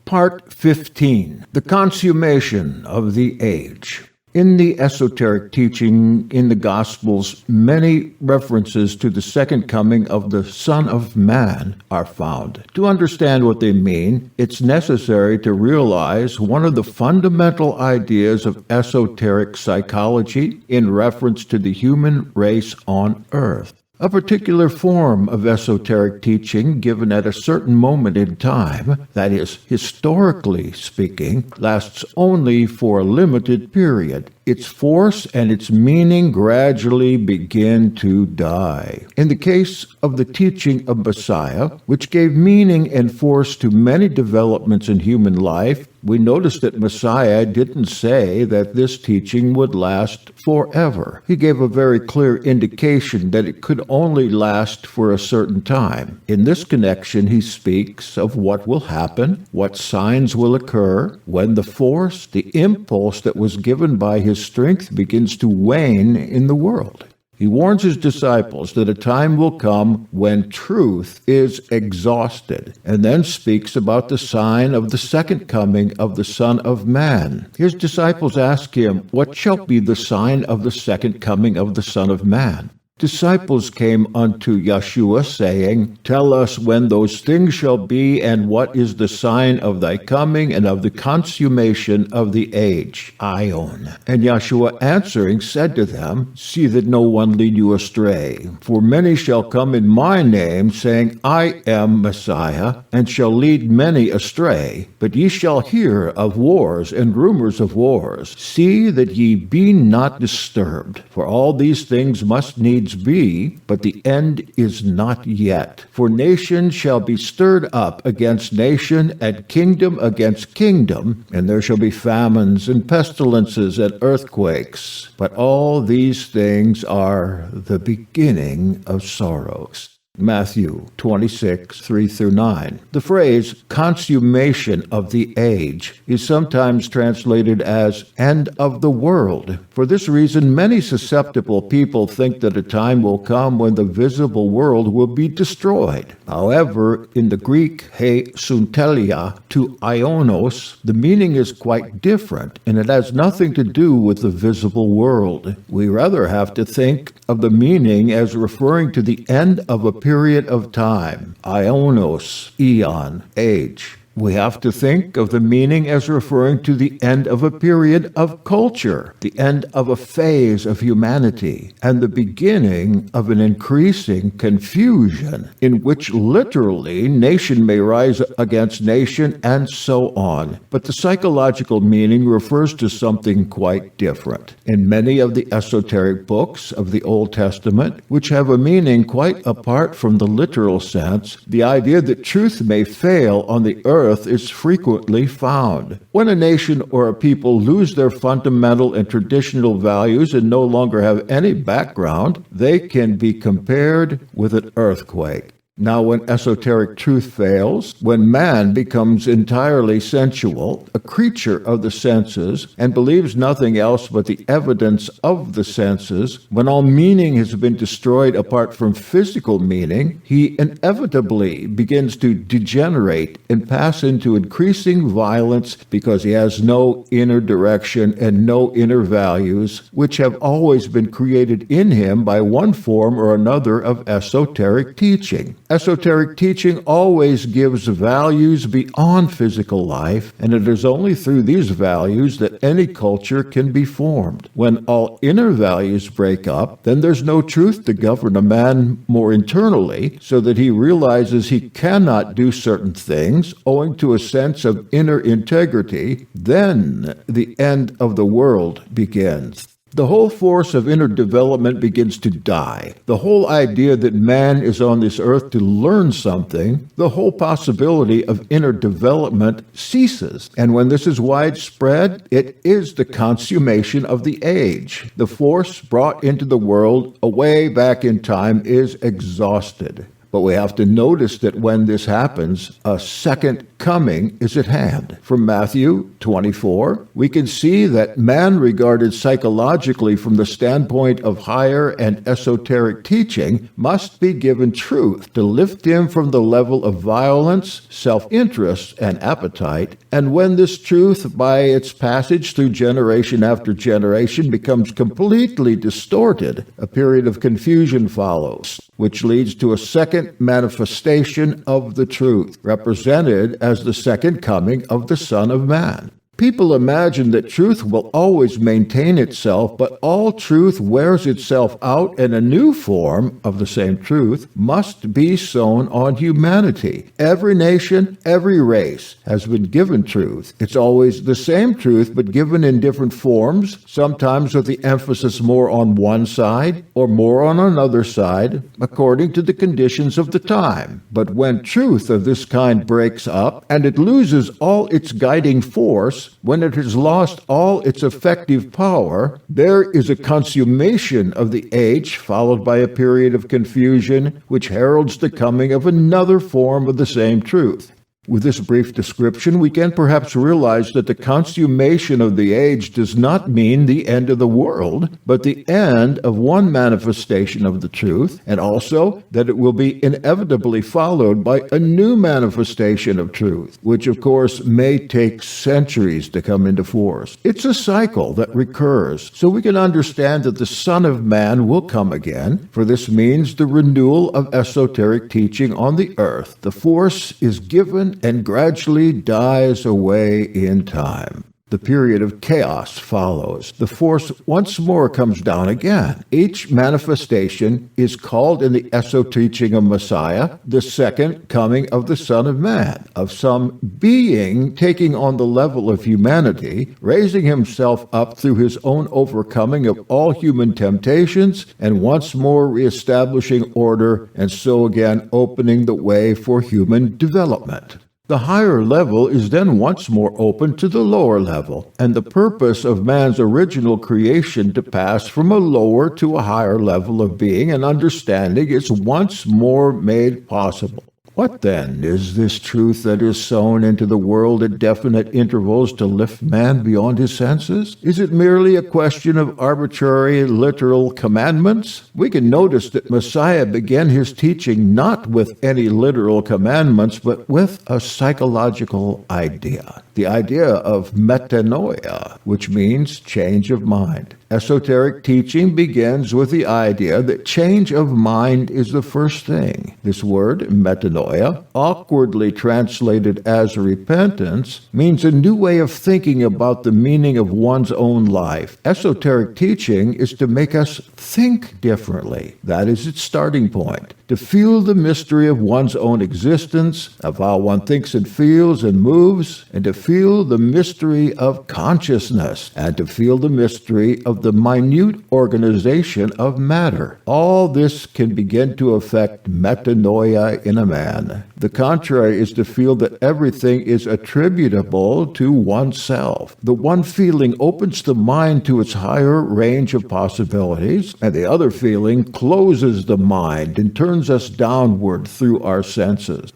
Part 15. The Consummation of the Age. In the esoteric teaching in the Gospels, many references to the second coming of the Son of Man are found. To understand what they mean, it's necessary to realize one of the fundamental ideas of esoteric psychology in reference to the human race on Earth. A particular form of esoteric teaching given at a certain moment in time, that is, historically speaking, lasts only for a limited period. Its force and its meaning gradually begin to die. In the case of the teaching of Messiah, which gave meaning and force to many developments in human life, we notice that Messiah didn't say that this teaching would last forever. He gave a very clear indication that it could only last for a certain time. In this connection, he speaks of what will happen, what signs will occur, when the force, the impulse that was given by his strength begins to wane in the world. He warns his disciples that a time will come when truth is exhausted, and then speaks about the sign of the second coming of the Son of Man. His disciples ask him, "What shall be the sign of the second coming of the Son of Man?" disciples came unto Yeshua, saying, Tell us when those things shall be, and what is the sign of thy coming and of the consummation of the age. Ion. And Yeshua answering said to them, See that no one lead you astray. For many shall come in my name, saying, I am Messiah, and shall lead many astray. But ye shall hear of wars and rumors of wars. See that ye be not disturbed, for all these things must needs be, but the end is not yet. For nation shall be stirred up against nation, and kingdom against kingdom, and there shall be famines and pestilences and earthquakes. But all these things are the beginning of sorrows. Matthew 26, 3-9. The phrase consummation of the age is sometimes translated as end of the world. For this reason, many susceptible people think that a time will come when the visible world will be destroyed. However, in the Greek he suntelia to ionos, the meaning is quite different, and it has nothing to do with the visible world. We rather have to think of the meaning as referring to the end of a period of time, ionos, eon, age. We have to think of the meaning as referring to the end of a period of culture, the end of a phase of humanity, and the beginning of an increasing confusion in which literally nation may rise against nation and so on. But the psychological meaning refers to something quite different. In many of the esoteric books of the Old Testament, which have a meaning quite apart from the literal sense, the idea that truth may fail on the earth is frequently found. When a nation or a people lose their fundamental and traditional values and no longer have any background, they can be compared with an earthquake. Now, when esoteric truth fails, when man becomes entirely sensual, a creature of the senses, and believes nothing else but the evidence of the senses, when all meaning has been destroyed apart from physical meaning, he inevitably begins to degenerate and pass into increasing violence because he has no inner direction and no inner values, which have always been created in him by one form or another of esoteric teaching. Esoteric teaching always gives values beyond physical life, and it is only through these values that any culture can be formed. When all inner values break up, then there's no truth to govern a man more internally, so that he realizes he cannot do certain things owing to a sense of inner integrity. Then the end of the world begins. The whole force of inner development begins to die. The whole idea that man is on this earth to learn something, the whole possibility of inner development ceases. And when this is widespread, it is the consummation of the age. The force brought into the world away back in time is exhausted. But we have to notice that when this happens, a second coming is at hand. From Matthew 24, we can see that man regarded psychologically from the standpoint of higher and esoteric teaching must be given truth to lift him from the level of violence, self-interest, and appetite. And when this truth, by its passage through generation after generation, becomes completely distorted, a period of confusion follows, which leads to a second manifestation of the truth, represented as the second coming of the Son of Man. People imagine that truth will always maintain itself, but all truth wears itself out, and a new form of the same truth must be sown on humanity. Every nation, every race has been given truth. It's always the same truth, but given in different forms, sometimes with the emphasis more on one side or more on another side, according to the conditions of the time. But when truth of this kind breaks up, and it loses all its guiding force, when it has lost all its effective power, there is a consummation of the age, followed by a period of confusion, which heralds the coming of another form of the same truth. With this brief description, we can perhaps realize that the consummation of the age does not mean the end of the world, but the end of one manifestation of the truth, and also that it will be inevitably followed by a new manifestation of truth, which of course may take centuries to come into force. It's a cycle that recurs, so we can understand that the Son of Man will come again, for this means the renewal of esoteric teaching on the earth. The force is given and gradually dies away in time. The period of chaos follows. The force once more comes down again. Each manifestation is called in the eso-teaching of Messiah the second coming of the Son of Man, of some being taking on the level of humanity, raising himself up through his own overcoming of all human temptations, and once more reestablishing order, and so again opening the way for human development. The higher level is then once more open to the lower level, and the purpose of man's original creation to pass from a lower to a higher level of being and understanding is once more made possible. What then is this truth that is sown into the world at definite intervals to lift man beyond his senses? Is it merely a question of arbitrary, literal commandments? We can notice that Messiah began his teaching not with any literal commandments, but with a psychological idea. The idea of metanoia, which means change of mind. Esoteric teaching begins with the idea that change of mind is the first thing. This word, metanoia, awkwardly translated as repentance, means a new way of thinking about the meaning of one's own life. Esoteric teaching is to make us think differently. That is its starting point. To feel the mystery of one's own existence, of how one thinks and feels and moves, and to feel the mystery of consciousness, and to feel the mystery of the minute organization of matter. All this can begin to affect metanoia in a man. The contrary is to feel that everything is attributable to oneself. The one feeling opens the mind to its higher range of possibilities, and the other feeling closes the mind and turns us downward through our senses.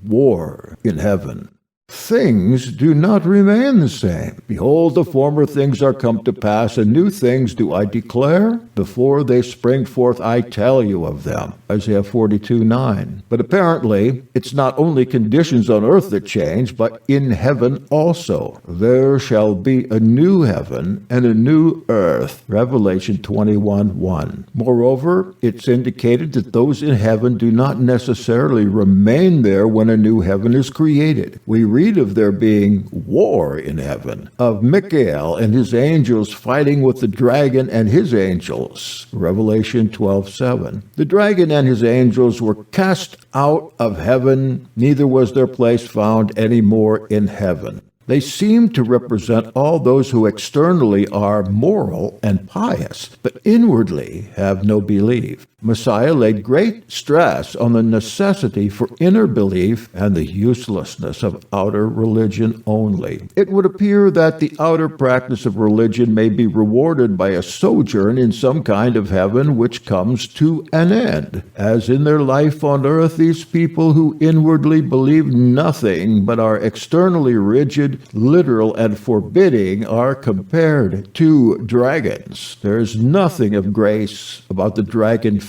War in heaven. Things do not remain the same. Behold, the former things are come to pass, and new things do I declare. Before they spring forth, I tell you of them. Isaiah 42:9. But apparently, it's not only conditions on earth that change, but in heaven also. There shall be a new heaven and a new earth. Revelation 21:1. Moreover, it's indicated that those in heaven do not necessarily remain there when a new heaven is created. We read of there being war in heaven, of Nicoll and his angels fighting with the dragon and his angels. Revelation 12:7. The dragon and his angels were cast out of heaven, neither was their place found any more in heaven. They seem to represent all those who externally are moral and pious, but inwardly have no belief. Messiah laid great stress on the necessity for inner belief and the uselessness of outer religion only. It would appear that the outer practice of religion may be rewarded by a sojourn in some kind of heaven which comes to an end. As in their life on earth, these people who inwardly believe nothing but are externally rigid, literal, and forbidding are compared to dragons. There is nothing of grace about the dragon-faced.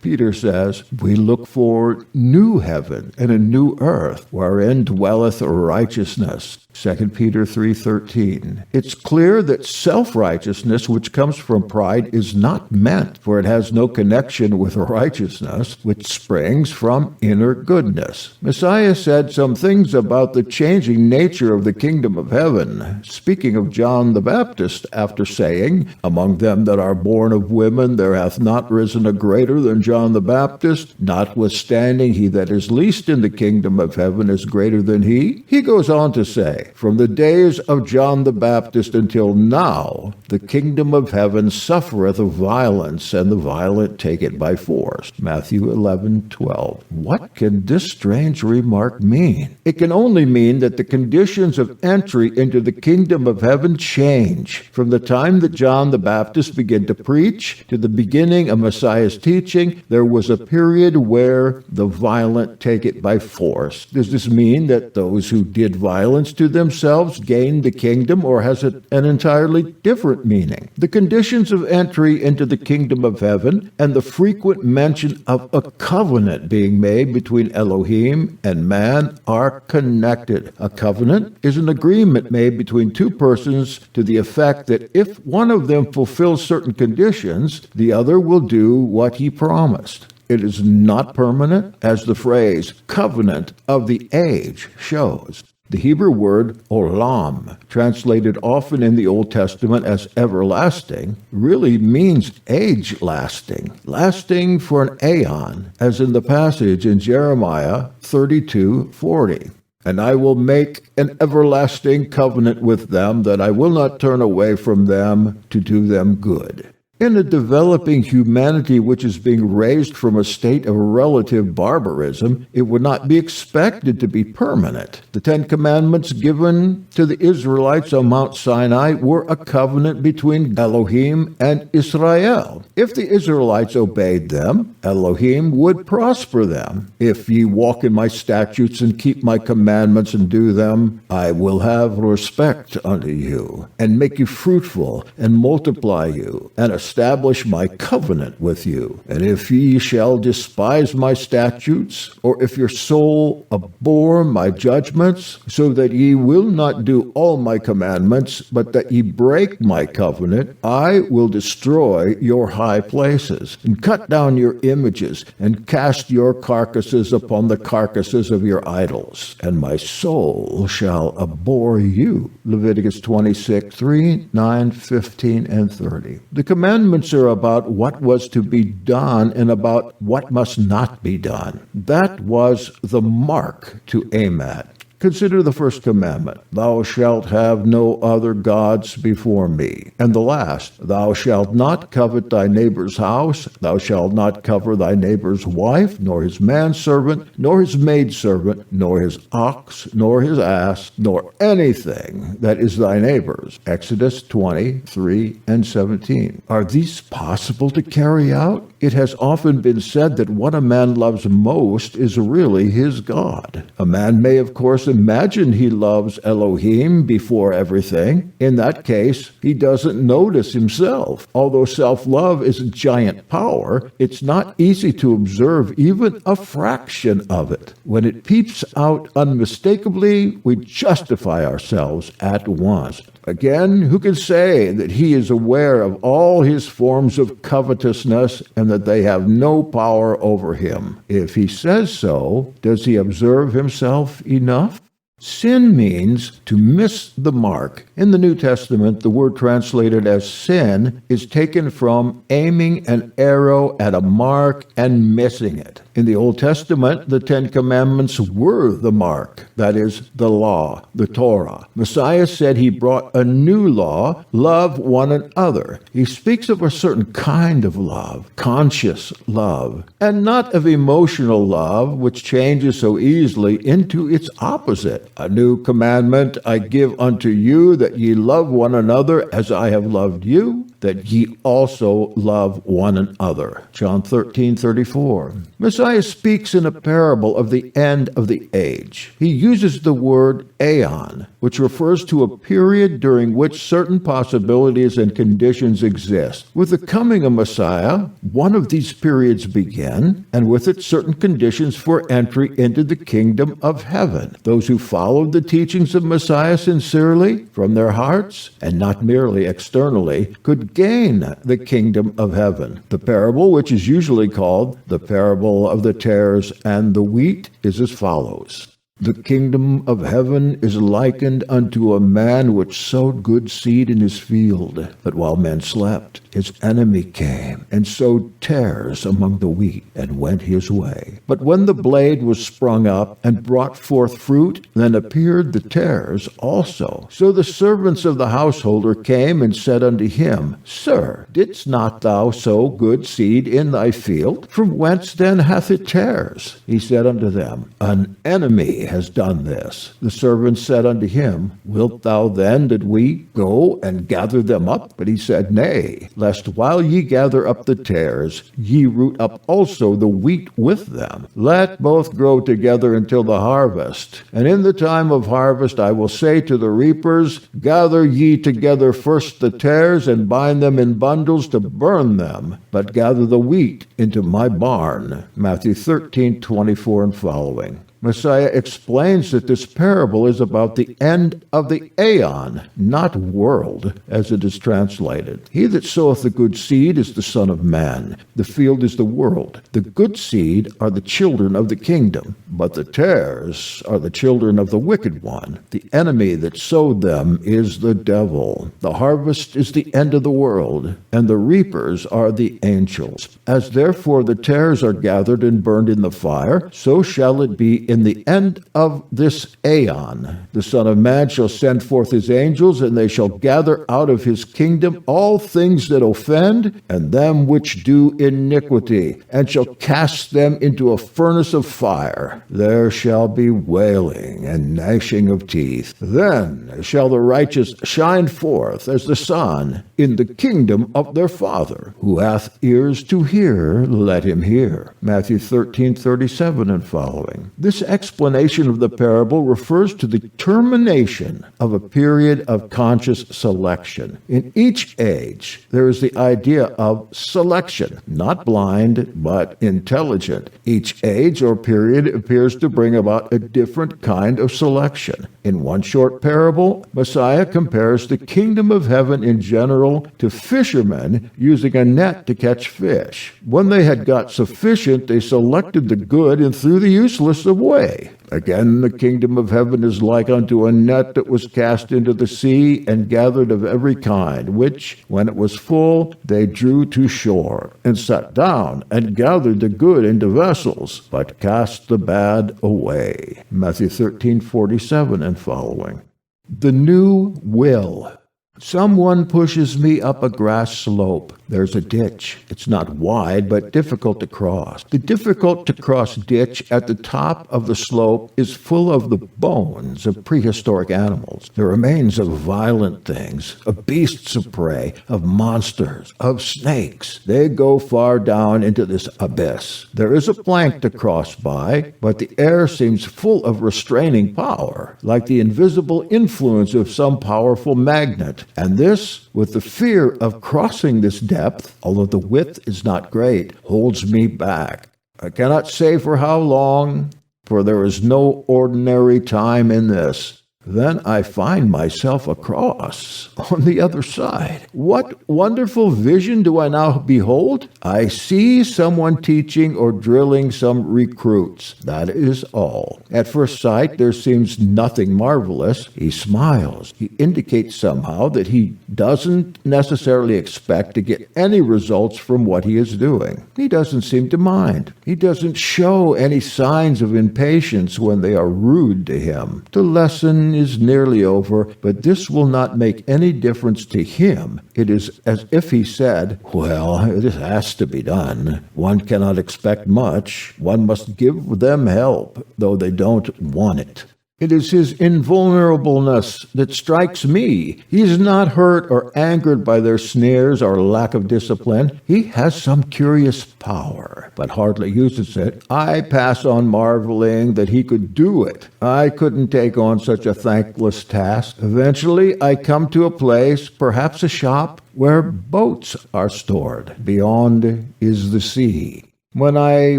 Peter says, we look for new heaven and a new earth, wherein dwelleth righteousness. 2 Peter 3:13. It's clear that self-righteousness, which comes from pride, is not meant, for it has no connection with righteousness, which springs from inner goodness. Messiah said some things about the changing nature of the kingdom of heaven, speaking of John the Baptist, after saying, among them that are born of women there hath not risen a greater than John the Baptist, notwithstanding he that is least in the kingdom of heaven is greater than he. He goes on to say, from the days of John the Baptist until now, the kingdom of heaven suffereth violence, and the violent take it by force. Matthew 11:12. What can this strange remark mean? It can only mean that the conditions of entry into the kingdom of heaven change. From the time that John the Baptist began to preach to the beginning of Messiah's teaching, meaning there was a period where the violent take it by force. Does this mean that those who did violence to themselves gained the kingdom, or has it an entirely different meaning? The conditions of entry into the kingdom of heaven and the frequent mention of a covenant being made between Elohim and man are connected. A covenant is an agreement made between two persons to the effect that if one of them fulfills certain conditions, the other will do what he promised. It is not permanent, as the phrase covenant of the age shows. The Hebrew word olam, translated often in the Old Testament as everlasting, really means age-lasting, lasting for an aeon, as in the passage in Jeremiah 32:40. And I will make an everlasting covenant with them, that I will not turn away from them to do them good. In a developing humanity which is being raised from a state of relative barbarism, it would not be expected to be permanent. The Ten Commandments given to the Israelites on Mount Sinai were a covenant between Elohim and Israel. If the Israelites obeyed them, Elohim would prosper them. If ye walk in my statutes and keep my commandments and do them, I will have respect unto you, and make you fruitful, and multiply you, and establish my covenant with you. And if ye shall despise my statutes, or if your soul abhor my judgments, so that ye will not do all my commandments, but that ye break my covenant, I will destroy your high places, and cut down your images, and cast your carcasses upon the carcasses of your idols. And my soul shall abhor you. Leviticus 26:3, 9, 15, and 30. The commandments are about what was to be done and about what must not be done. That was the mark to aim at. Consider the first commandment, thou shalt have no other gods before me. And the last, thou shalt not covet thy neighbor's house, thou shalt not covet thy neighbor's wife, nor his manservant, nor his maidservant, nor his ox, nor his ass, nor anything that is thy neighbor's. Exodus 23 and 17. Are these possible to carry out? It has often been said that what a man loves most is really his God. A man may, of course, imagine he loves Elohim before everything. In that case, he doesn't notice himself. Although self-love is a giant power, it's not easy to observe even a fraction of it. When it peeps out unmistakably, we justify ourselves at once. Again, who can say that he is aware of all his forms of covetousness and that they have no power over him? If he says so, does he observe himself enough? Sin means to miss the mark. In the New Testament, the word translated as sin is taken from aiming an arrow at a mark and missing it. In the Old Testament, the Ten Commandments were the mark, that is, the law, the Torah. Messiah said he brought a new law, love one another. He speaks of a certain kind of love, conscious love, and not of emotional love, which changes so easily into its opposite. A new commandment I give unto you, that ye love one another as I have loved you, that ye also love one another. John 13:34. Messiah speaks in a parable of the end of the age. He uses the word aeon, which refers to a period during which certain possibilities and conditions exist. With the coming of Messiah, one of these periods begin, and with it certain conditions for entry into the kingdom of heaven. Those who followed the teachings of Messiah sincerely from their hearts, and not merely externally, could gain the kingdom of heaven. The parable, which is usually called the parable of the tares and the wheat, is as follows. The kingdom of heaven is likened unto a man which sowed good seed in his field. But while men slept, his enemy came and sowed tares among the wheat, and went his way. But when the blade was sprung up and brought forth fruit, then appeared the tares also. So the servants of the householder came and said unto him, Sir, didst not thou sow good seed in thy field? From whence then hath it tares? He said unto them, An enemy has done this. The servant said unto him, Wilt thou then that we go and gather them up? But he said, Nay, lest while ye gather up the tares, ye root up also the wheat with them. Let both grow together until the harvest. And in the time of harvest I will say to the reapers, Gather ye together first the tares, and bind them in bundles to burn them, but gather the wheat into my barn. Matthew 13:24 and following. Messiah explains that this parable is about the end of the aeon, not world, as it is translated. He that soweth the good seed is the Son of Man. The field is the world. The good seed are the children of the kingdom, but the tares are the children of the wicked one. The enemy that sowed them is the devil. The harvest is the end of the world, and the reapers are the angels. As therefore the tares are gathered and burned in the fire, so shall it be in the end of this aeon. The Son of Man shall send forth his angels, and they shall gather out of his kingdom all things that offend, and them which do iniquity, and shall cast them into a furnace of fire. There shall be wailing and gnashing of teeth. Then shall the righteous shine forth as the sun in the kingdom of their Father. Who hath ears to hear, let him hear. Matthew 13:37 and following. This explanation of the parable refers to the termination of a period of conscious selection. In each age, there is the idea of selection, not blind, but intelligent. Each age or period appears to bring about a different kind of selection. In one short parable, Messiah compares the kingdom of heaven in general to fishermen using a net to catch fish. When they had got sufficient, they selected the good and threw the useless away. Again, the kingdom of heaven is like unto a net that was cast into the sea and gathered of every kind, which, when it was full, they drew to shore, and sat down, and gathered the good into vessels, but cast the bad away. Matthew 13:47 and following. The new will. Someone pushes me up a grass slope. There's a ditch. It's not wide, but difficult to cross. The difficult-to-cross ditch at the top of the slope is full of the bones of prehistoric animals, the remains of violent things, of beasts of prey, of monsters, of snakes. They go far down into this abyss. There is a plank to cross by, but the air seems full of restraining power, like the invisible influence of some powerful magnet. And this, with the fear of crossing this depth, although the width is not great, holds me back. I cannot say for how long, for there is no ordinary time in this. Then I find myself across on the other side. What wonderful vision do I now behold? I see someone teaching or drilling some recruits. That is all. At first sight, there seems nothing marvelous. He smiles. He indicates somehow that he doesn't necessarily expect to get any results from what he is doing. He doesn't seem to mind. He doesn't show any signs of impatience when they are rude to him. The lesson is nearly over, but this will not make any difference to him. It is as if he said, well, this has to be done. One cannot expect much. One must give them help, though they don't want it. It is his invulnerableness that strikes me. He is not hurt or angered by their sneers or lack of discipline. He has some curious power, but hardly uses it. I pass on marveling that he could do it. I couldn't take on such a thankless task. Eventually, I come to a place, perhaps a shop, where boats are stored. Beyond is the sea. When I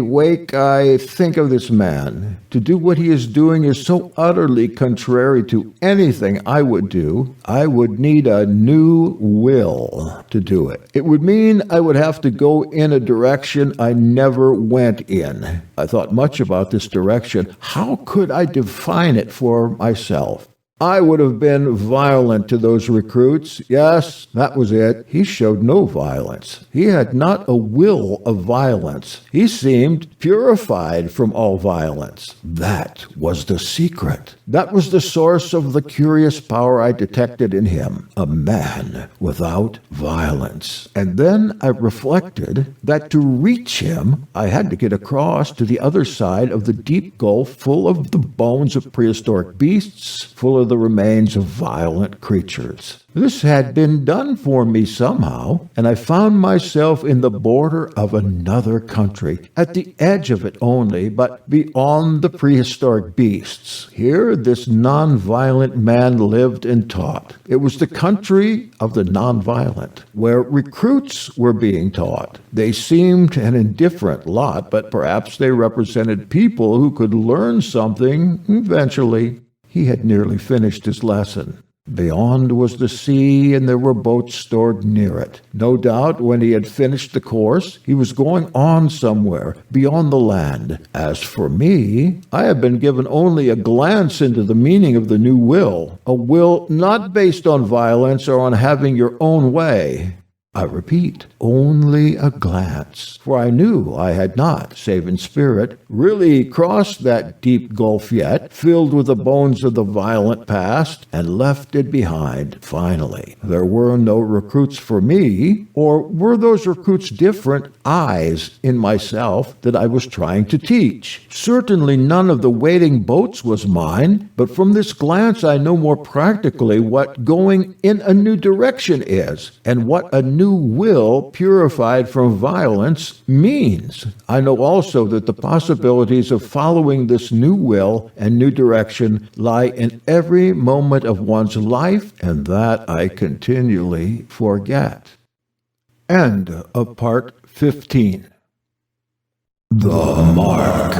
wake, I think of this man. To do what he is doing is so utterly contrary to anything I would do. I would need a new will to do it. It would mean I would have to go in a direction I never went in. I thought much about this direction. How could I define it for myself? I would have been violent to those recruits. Yes, that was it. He showed no violence. He had not a will of violence. He seemed purified from all violence. That was the secret. That was the source of the curious power I detected in him, a man without violence. And then I reflected that to reach him, I had to get across to the other side of the deep gulf full of the bones of prehistoric beasts, full of the remains of violent creatures. This had been done for me somehow, and I found myself in the border of another country, at the edge of it only, but beyond the prehistoric beasts. Here, this non-violent man lived and taught. It was the country of the non-violent, where recruits were being taught. They seemed an indifferent lot, but perhaps they represented people who could learn something eventually. He had nearly finished his lesson. Beyond was the sea, and there were boats stored near it. No doubt, when he had finished the course, he was going on somewhere, beyond the land. As for me, I had been given only a glance into the meaning of the new will, a will not based on violence or on having your own way. I repeat, only a glance, for I knew I had not, save in spirit, really crossed that deep gulf yet, filled with the bones of the violent past, and left it behind, finally. There were no recruits for me, or were those recruits different eyes in myself that I was trying to teach? Certainly none of the waiting boats was mine, but from this glance I know more practically what going in a new direction is, and what a new will purified from violence means. I know also that the possibilities of following this new will and new direction lie in every moment of one's life, and that I continually forget. End of part 15. The Mark.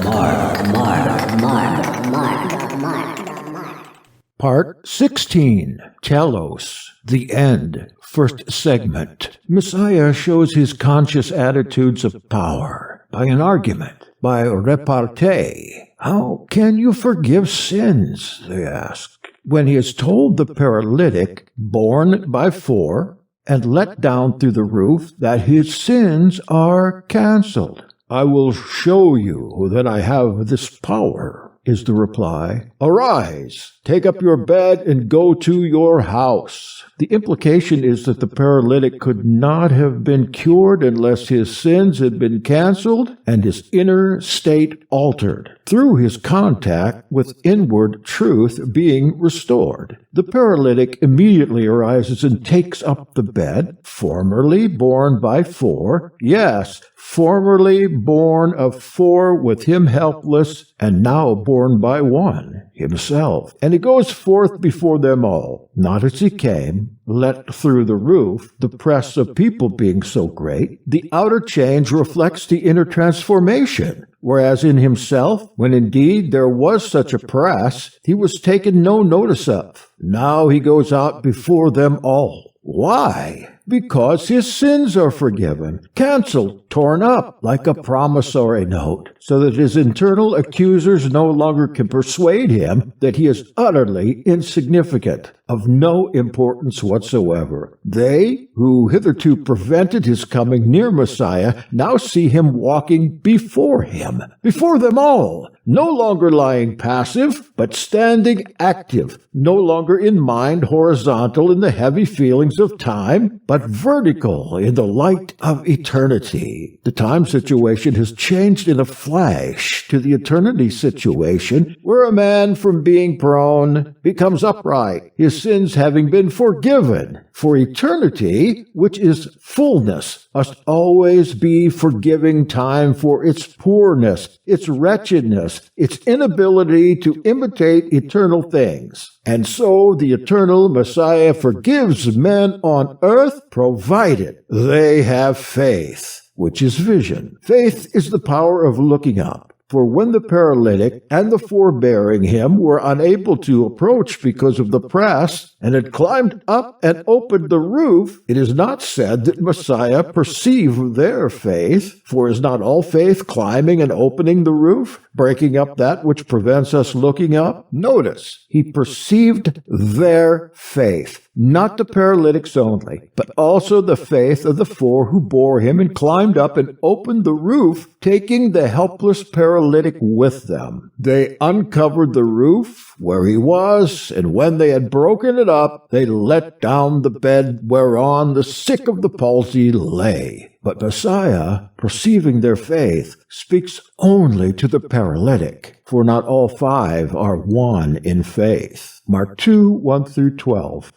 Part 16. Telos. The End. First segment. Messiah shows his conscious attitudes of power by an argument, by repartee. How can you forgive sins, they ask, when he has told the paralytic, borne by 4, and let down through the roof, that his sins are cancelled. I will show you that I have this power, is the reply. Arise, take up your bed, and go to your house. The implication is that the paralytic could not have been cured unless his sins had been canceled and his inner state altered, through his contact with inward truth being restored. The paralytic immediately arises and takes up the bed, formerly borne by 4, yes, formerly born of 4 with him helpless, and now borne by 1, himself. And he goes forth before them all, not as he came, let through the roof, the press of people being so great. The outer change reflects the inner transformation, whereas in himself, when indeed there was such a press, he was taken no notice of. Now he goes out before them all. Why? Because his sins are forgiven, cancelled, torn up like a promissory note, so that his internal accusers no longer can persuade him that he is utterly insignificant, of no importance whatsoever. They, who hitherto prevented his coming near Messiah, now see him walking before him, before them all, no longer lying passive, but standing active, no longer in mind horizontal in the heavy feelings of time, but vertical in the light of eternity. The time situation has changed in a flash to the eternity situation, where a man from being prone becomes upright, his sins having been forgiven. For eternity, which is fullness, must always be forgiving time for its poorness, its wretchedness, its inability to imitate eternal things. And so the eternal Messiah forgives men on earth, provided they have faith, which is vision. Faith is the power of looking up. For when the paralytic and the 4 bearing him were unable to approach because of the press, and had climbed up and opened the roof, it is not said that Messiah perceived their faith, for is not all faith climbing and opening the roof, breaking up that which prevents us looking up? Notice, he perceived their faith, not the paralytics only, but also the faith of the four who bore him and climbed up and opened the roof, taking the helpless paralytic with them. They uncovered the roof where he was, and when they had broken it up, they let down the bed whereon the sick of the palsy lay. But Messiah, perceiving their faith, speaks only to the paralytic, for not all five are one in faith. Mark 2, 1-12.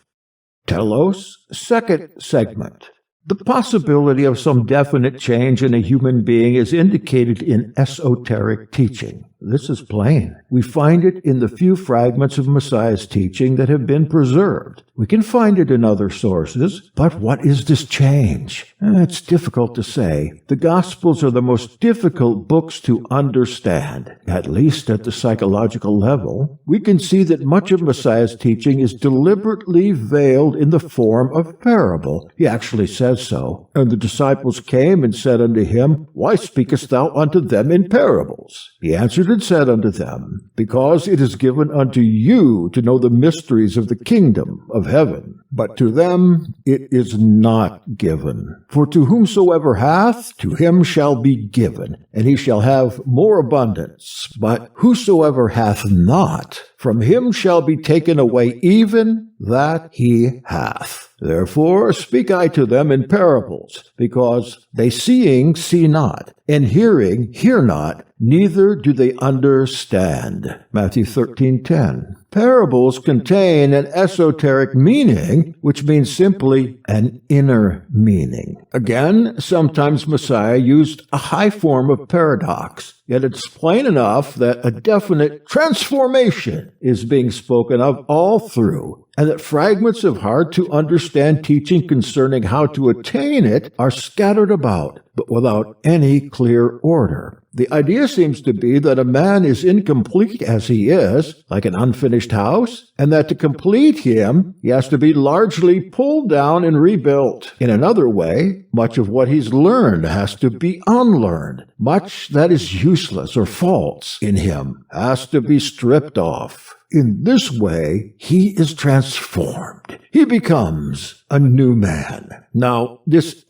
Telos, second segment. The possibility of some definite change in a human being is indicated in esoteric teaching. This is plain. We find it in the few fragments of Messiah's teaching that have been preserved. We can find it in other sources, but what is this change? It's difficult to say. The Gospels are the most difficult books to understand, at least at the psychological level. We can see that much of Messiah's teaching is deliberately veiled in the form of parable. He actually says so. And the disciples came and said unto him, Why speakest thou unto them in parables? He answered and said unto them, Because it is given unto you to know the mysteries of the kingdom of heaven, but to them it is not given. For to whomsoever hath, to him shall be given, and he shall have more abundance. But whosoever hath not, from him shall be taken away even that he hath. Therefore speak I to them in parables, because they seeing see not, and hearing hear not, neither do they understand. Matthew 13:10. Parables contain an esoteric meaning, which means simply an inner meaning. Again, sometimes Messiah used a high form of paradox, yet it's plain enough that a definite transformation is being spoken of all through, and that fragments of hard-to-understand teaching concerning how to attain it are scattered about, but without any clear order. The idea seems to be that a man is incomplete as he is, like an unfinished house, and that to complete him, he has to be largely pulled down and rebuilt. In another way, much of what he's learned has to be unlearned. Much that is useless or false in him has to be stripped off. In this way, he is transformed. He becomes a new man. Now, this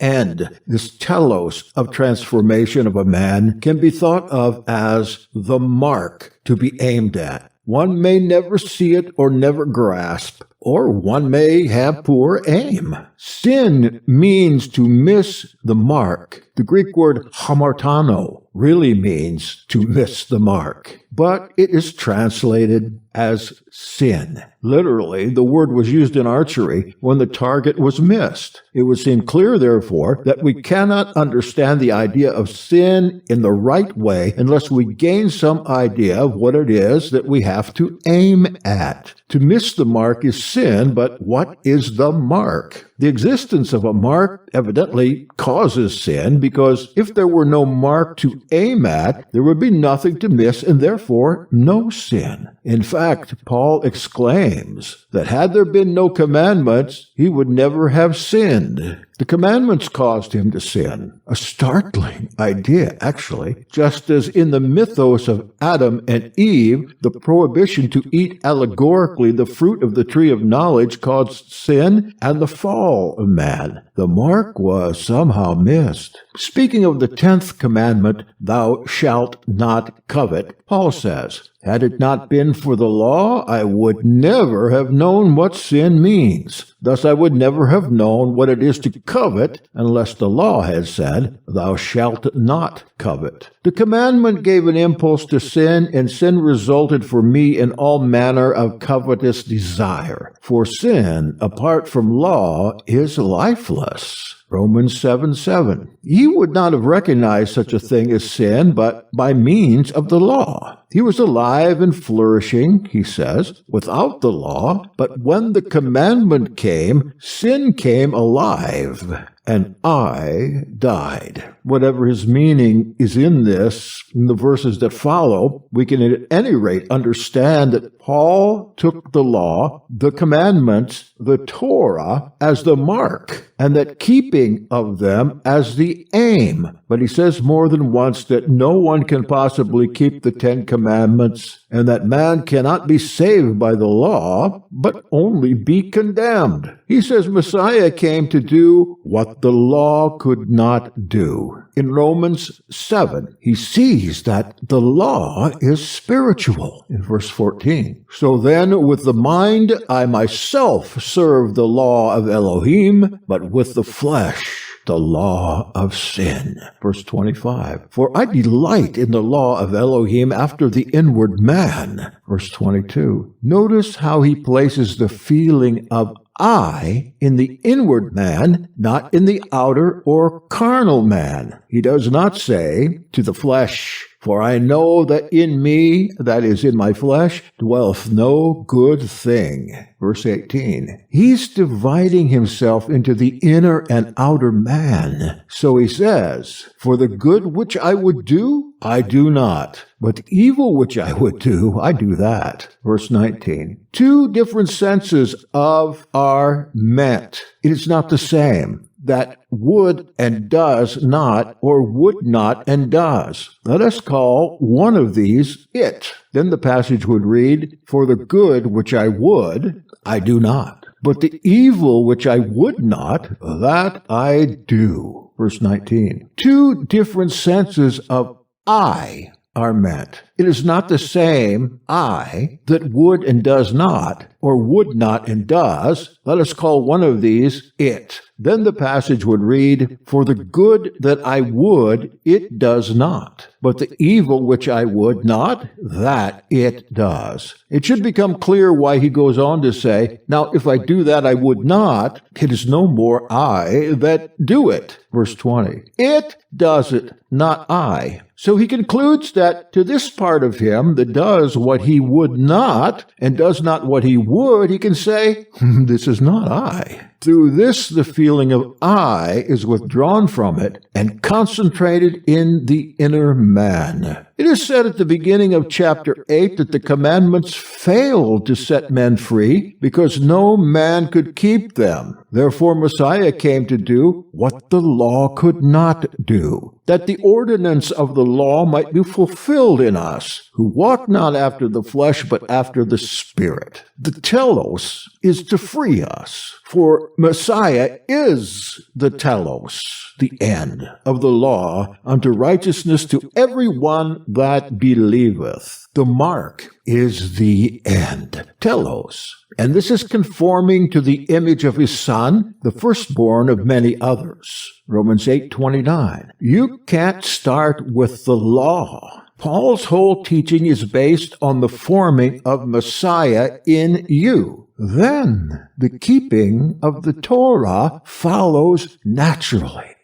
telos of transformation of a man can be thought of as the mark to be aimed at. One may never see it or never grasp, or one may have poor aim. Sin means to miss the mark. The Greek word hamartano really means to miss the mark, but it is translated as sin. Literally, the word was used in archery when the target was missed. It would seem clear, therefore, that we cannot understand the idea of sin in the right way unless we gain some idea of what it is that we have to aim at. To miss the mark is sin, but what is the mark? The existence of a mark evidently causes sin, because if there were no mark to aim at, there would be nothing to miss and therefore no sin. In fact, Paul exclaims that had there been no commandments, he would never have sinned. The commandments caused him to sin. A startling idea, actually. Just as in the mythos of Adam and Eve, the prohibition to eat allegorically the fruit of the tree of knowledge caused sin and the fall of man. The mark was somehow missed. Speaking of the 10th commandment, thou shalt not covet, Paul says, had it not been for the law, I would never have known what sin means. Thus I would never have known what it is to covet unless the law had said, thou shalt not covet. The commandment gave an impulse to sin, and sin resulted for me in all manner of covetous desire. For sin, apart from law, is lifeless. Romans 7:7. He would not have recognized such a thing as sin but by means of the law. He was alive and flourishing, he says, without the law, but when the commandment came, sin came alive. and I died. Whatever his meaning is in this, in the verses that follow, we can at any rate understand that Paul took the law, the commandments, the Torah, as the mark, and that keeping of them as the aim. But he says more than once that no one can possibly keep the 10 Commandments, and that man cannot be saved by the law, but only be condemned. He says Messiah came to do what the law could not do. In Romans 7, he sees that the law is spiritual, in verse 14. So then, with the mind, I myself serve the law of Elohim, but with the flesh, the law of sin. Verse 25. For I delight in the law of Elohim after the inward man. Verse 22. Notice how he places the feeling of I in the inward man, not in the outer or carnal man. He does not say to the flesh, for I know that in me, that is in my flesh, dwelleth no good thing. Verse 18. He's dividing himself into the inner and outer man. So he says, for the good which I would do, I do not. But the evil which I would do, I do that. Verse 19. Two different senses of are meant. It is not the same. That would and does not, or would not and does. Let us call one of these it. Then the passage would read, for the good which I would, I do not. But the evil which I would not, that I do. Verse 19. Two different senses of I are meant. It is not the same I that would and does not, or would not and does. Let us call one of these it. Then the passage would read, for the good that I would, it does not. But the evil which I would not, that it does. It should become clear why he goes on to say, now if I do that I would not, it is no more I that do it. Verse 20. It does it, not I. So he concludes that to this part of him that does what he would not and does not what he would, he can say, this is not I. Through this, the feeling of I is withdrawn from it and concentrated in the inner man. It is said at the beginning of chapter 8 that the commandments failed to set men free because no man could keep them. Therefore, Messiah came to do what the law could not do, that the ordinance of the law might be fulfilled in us, who walk not after the flesh, but after the Spirit. The telos is to free us, for Messiah is the telos, the end of the law, unto righteousness to every one that believeth. The mark is the end, telos. And this is conforming to the image of his Son, the firstborn of many others. Romans 8:29. You can't start with the law. Paul's whole teaching is based on the forming of Messiah in you. Then the keeping of the Torah follows naturally.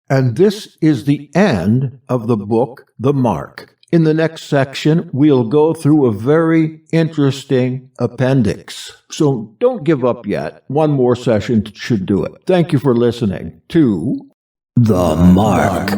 And this is the end of the book, The Mark. In the next section, we'll go through a very interesting appendix. So don't give up yet. One more session should do it. Thank you for listening to The Mark.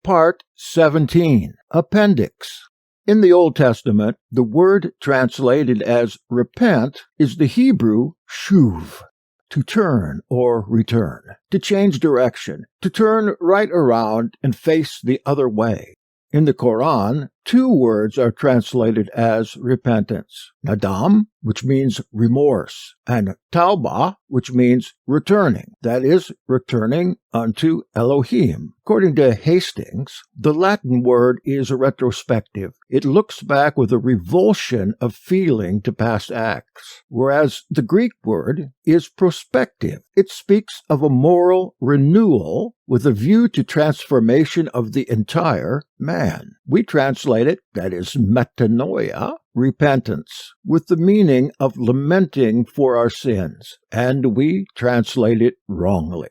Part 17, Appendix. In the Old Testament, the word translated as repent is the Hebrew shuv, to turn or return, to change direction, to turn right around and face the other way. In the Quran, two words are translated as repentance. Nadam, which means remorse, and Tawbah, which means returning. That is, returning unto Elohim. According to Hastings, the Latin word is retrospective. It looks back with a revulsion of feeling to past acts, whereas the Greek word is prospective. It speaks of a moral renewal with a view to transformation of the entire man. We translate it, that is metanoia, repentance, with the meaning of lamenting for our sins, and we translate it wrongly.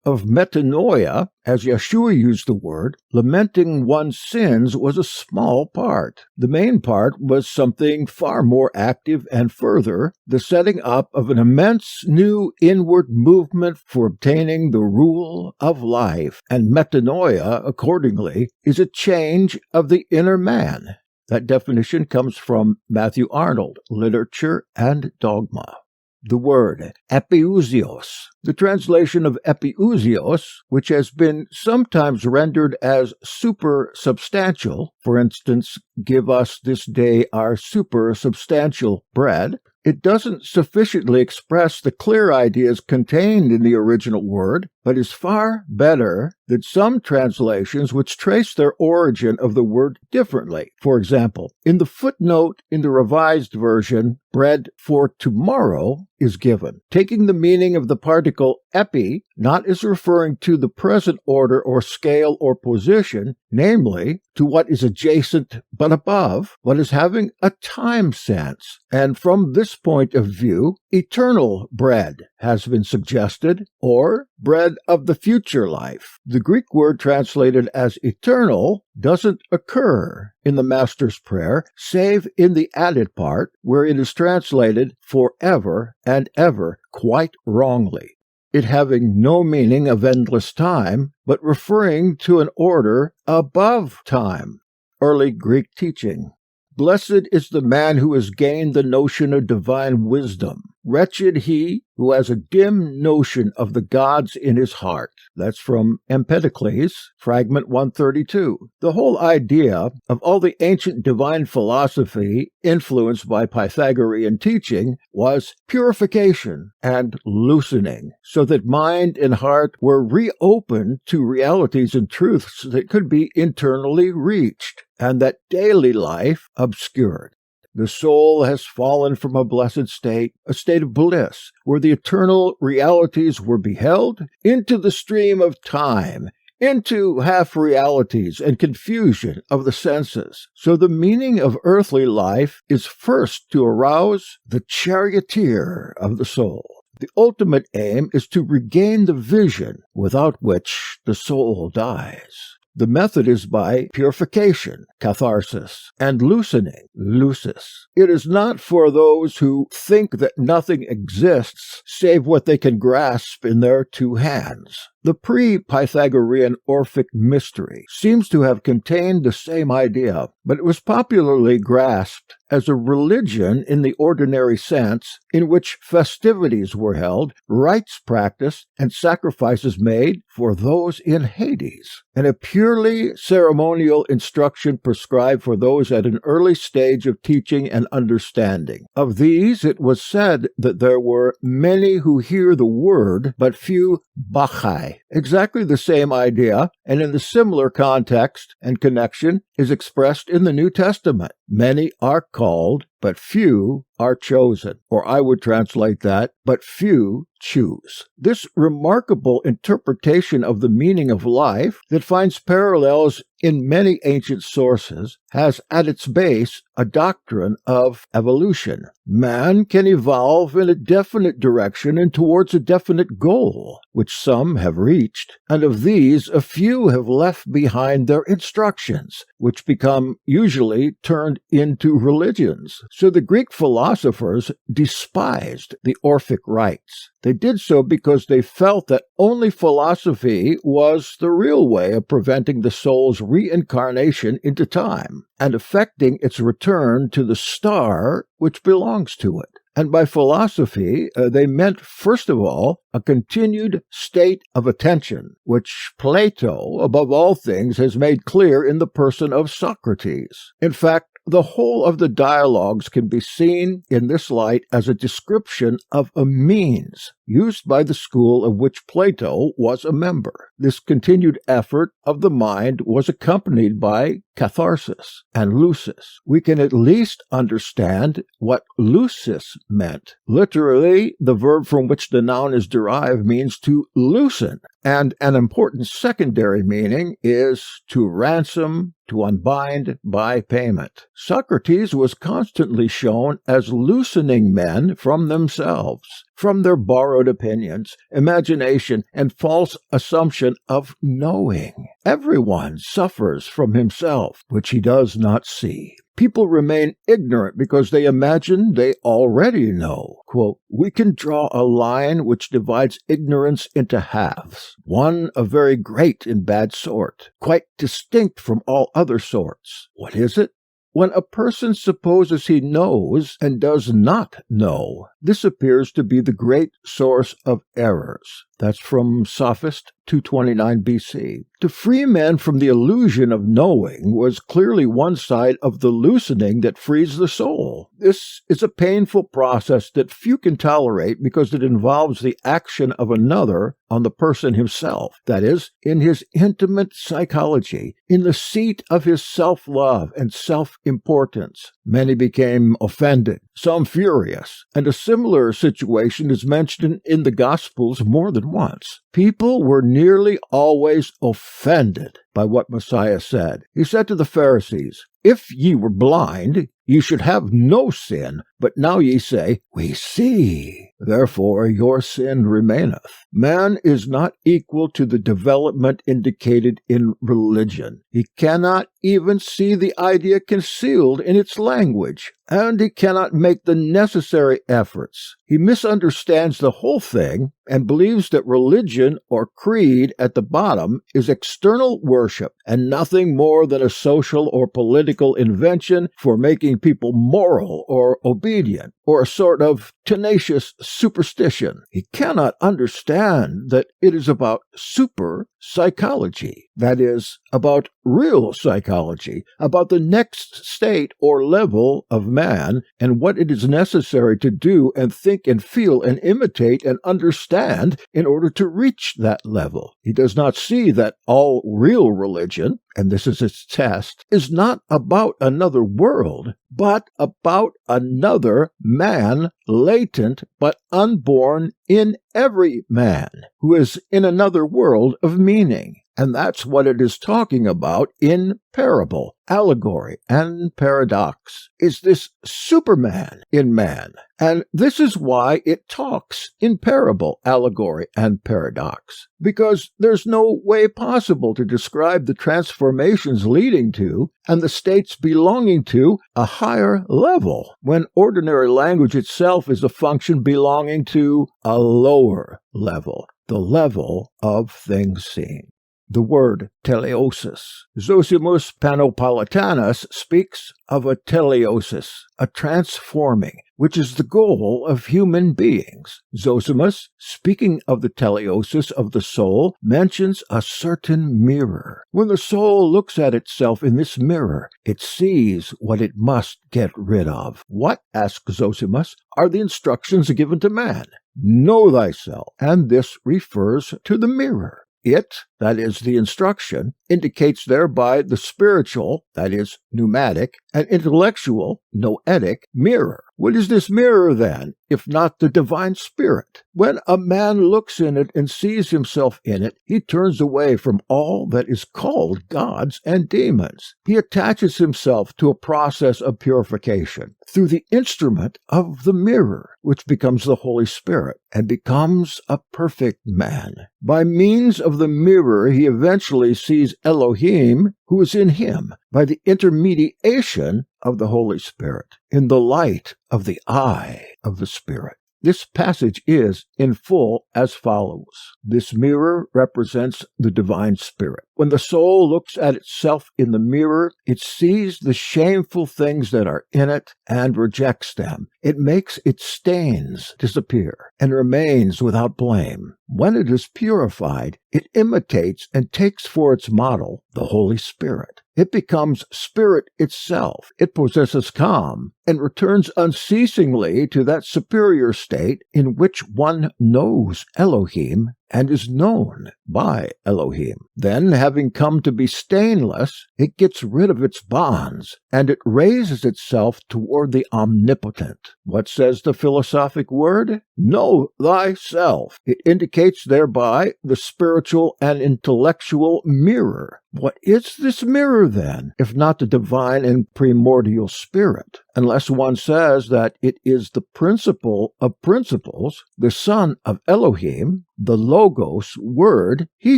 of metanoia, as Yeshua used the word, lamenting one's sins was a small part. The main part was something far more active and further, the setting up of an immense new inward movement for obtaining the rule of life, and metanoia, accordingly, is a change of the inner man. That definition comes from Matthew Arnold, Literature and Dogma. The word epiousios. The translation of epiousios, which has been sometimes rendered as supersubstantial, for instance, give us this day our supersubstantial bread, it doesn't sufficiently express the clear ideas contained in the original word, but is far better than some translations which trace their origin of the word differently. For example, in the footnote in the Revised Version, bread for tomorrow is given, taking the meaning of the particle epi not as referring to the present order or scale or position, namely, to what is adjacent but above, but as having a time sense. And from this point of view, eternal bread has been suggested, or bread of the future life. The Greek word translated as eternal doesn't occur in the Master's Prayer, save in the added part, where it is translated forever and ever, quite wrongly, it having no meaning of endless time, but referring to an order above time. Early Greek teaching. Blessed is the man who has gained the notion of divine wisdom. Wretched he who has a dim notion of the gods in his heart. That's from Empedocles, fragment 132. The whole idea of all the ancient divine philosophy influenced by Pythagorean teaching was purification and loosening, so that mind and heart were reopened to realities and truths that could be internally reached, and that daily life obscured. The soul has fallen from a blessed state, a state of bliss, where the eternal realities were beheld, into the stream of time, into half-realities and confusion of the senses. So the meaning of earthly life is first to arouse the charioteer of the soul. The ultimate aim is to regain the vision without which the soul dies. The method is by purification, catharsis, and loosening, lucis. It is not for those who think that nothing exists save what they can grasp in their two hands. The pre-Pythagorean Orphic mystery seems to have contained the same idea, but it was popularly grasped as a religion in the ordinary sense, in which festivities were held, rites practiced, and sacrifices made for those in Hades, and a purely ceremonial instruction prescribed for those at an early stage of teaching and understanding. Of these, it was said that there were many who hear the word, but few bachai. Exactly the same idea, and in the similar context and connection, is expressed in the New Testament. Many are called, but few are chosen. Or I would translate that, but few choose. This remarkable interpretation of the meaning of life that finds parallels in many ancient sources has at its base a doctrine of evolution. Man can evolve in a definite direction and towards a definite goal, which some have reached, and of these a few have left behind their instructions, which become usually turned into religions. So the Greek philosophers despised the Orphic rites. They did so because they felt that only philosophy was the real way of preventing the soul's reincarnation into time and effecting its return to the star which belongs to it. And by philosophy, they meant, first of all, a continued state of attention, which Plato, above all things, has made clear in the person of Socrates. In fact, the whole of the dialogues can be seen in this light as a description of a means used by the school of which Plato was a member. This continued effort of the mind was accompanied by catharsis and lucis. We can at least understand what lucis meant. Literally, the verb from which the noun is derived means to loosen, and an important secondary meaning is to ransom, to unbind by payment. Socrates was constantly shown as loosening men from themselves. from their borrowed opinions, imagination, and false assumption of knowing. Everyone suffers from himself, which he does not see. People remain ignorant because they imagine they already know. Quote, "We can draw a line which divides ignorance into halves, one a very great and bad sort, quite distinct from all other sorts. What is it? When a person supposes he knows and does not know, this appears to be the great source of errors." That's from Sophist 229 BC. To free men from the illusion of knowing was clearly one side of the loosening that frees the soul. This is a painful process that few can tolerate because it involves the action of another on the person himself, that is, in his intimate psychology, in the seat of his self-love and self-importance. Many became offended, some furious, and a similar situation is mentioned in the Gospels more than once. People were nearly always offended by what Messiah said. He said to the Pharisees, "If ye were blind, ye should have no sin, but now ye say, We see. Therefore your sin remaineth." Man is not equal to the development indicated in religion. He cannot even see the idea concealed in its language, and he cannot make the necessary efforts. He misunderstands the whole thing and believes that religion or creed at the bottom is external worship and nothing more than a social or political invention for making people moral or obedient, or a sort of tenacious superstition. He cannot understand that it is about super psychology, that is, about real psychology, about the next state or level of man and what it is necessary to do and think and feel and imitate and understand in order to reach that level. He does not see that all real religion, and this is its test, is not about another world, but about another man, latent but unborn in every man, who is in another world of meaning. And that's what it is talking about in parable, allegory, and paradox, is this Superman in man. And this is why it talks in parable, allegory, and paradox, because there's no way possible to describe the transformations leading to and the states belonging to a higher level, when ordinary language itself is a function belonging to a lower level, the level of things seen. The word teleosis. Zosimus Panopolitanus speaks of a teleosis, a transforming, which is the goal of human beings. Zosimus, speaking of the teleosis of the soul, mentions a certain mirror. When the soul looks at itself in this mirror, it sees what it must get rid of. What, asks Zosimus, are the instructions given to man? Know thyself, and this refers to the mirror. It, that is the instruction, indicates thereby the spiritual, that is pneumatic, and intellectual, noetic, mirror. What is this mirror, then, if not the divine spirit? When a man looks in it and sees himself in it, he turns away from all that is called gods and demons. He attaches himself to a process of purification through the instrument of the mirror, which becomes the Holy Spirit, and becomes a perfect man. By means of the mirror, he eventually sees Elohim, who is in him, by the intermediation of the Holy Spirit, in the light of the eye of the Spirit. This passage is, in full, as follows. This mirror represents the divine spirit. When the soul looks at itself in the mirror, it sees the shameful things that are in it and rejects them. It makes its stains disappear and remains without blame. When it is purified, it imitates and takes for its model the Holy Spirit. It becomes spirit itself. It possesses calm and returns unceasingly to that superior state in which one knows Elohim and is known by Elohim. Then, having come to be stainless, it gets rid of its bonds, and it raises itself toward the omnipotent. What says the philosophic word? Know thyself. It indicates thereby the spiritual and intellectual mirror, What is this mirror, then, if not the divine and primordial spirit? Unless one says that it is the principle of principles, the son of Elohim, the Logos Word, he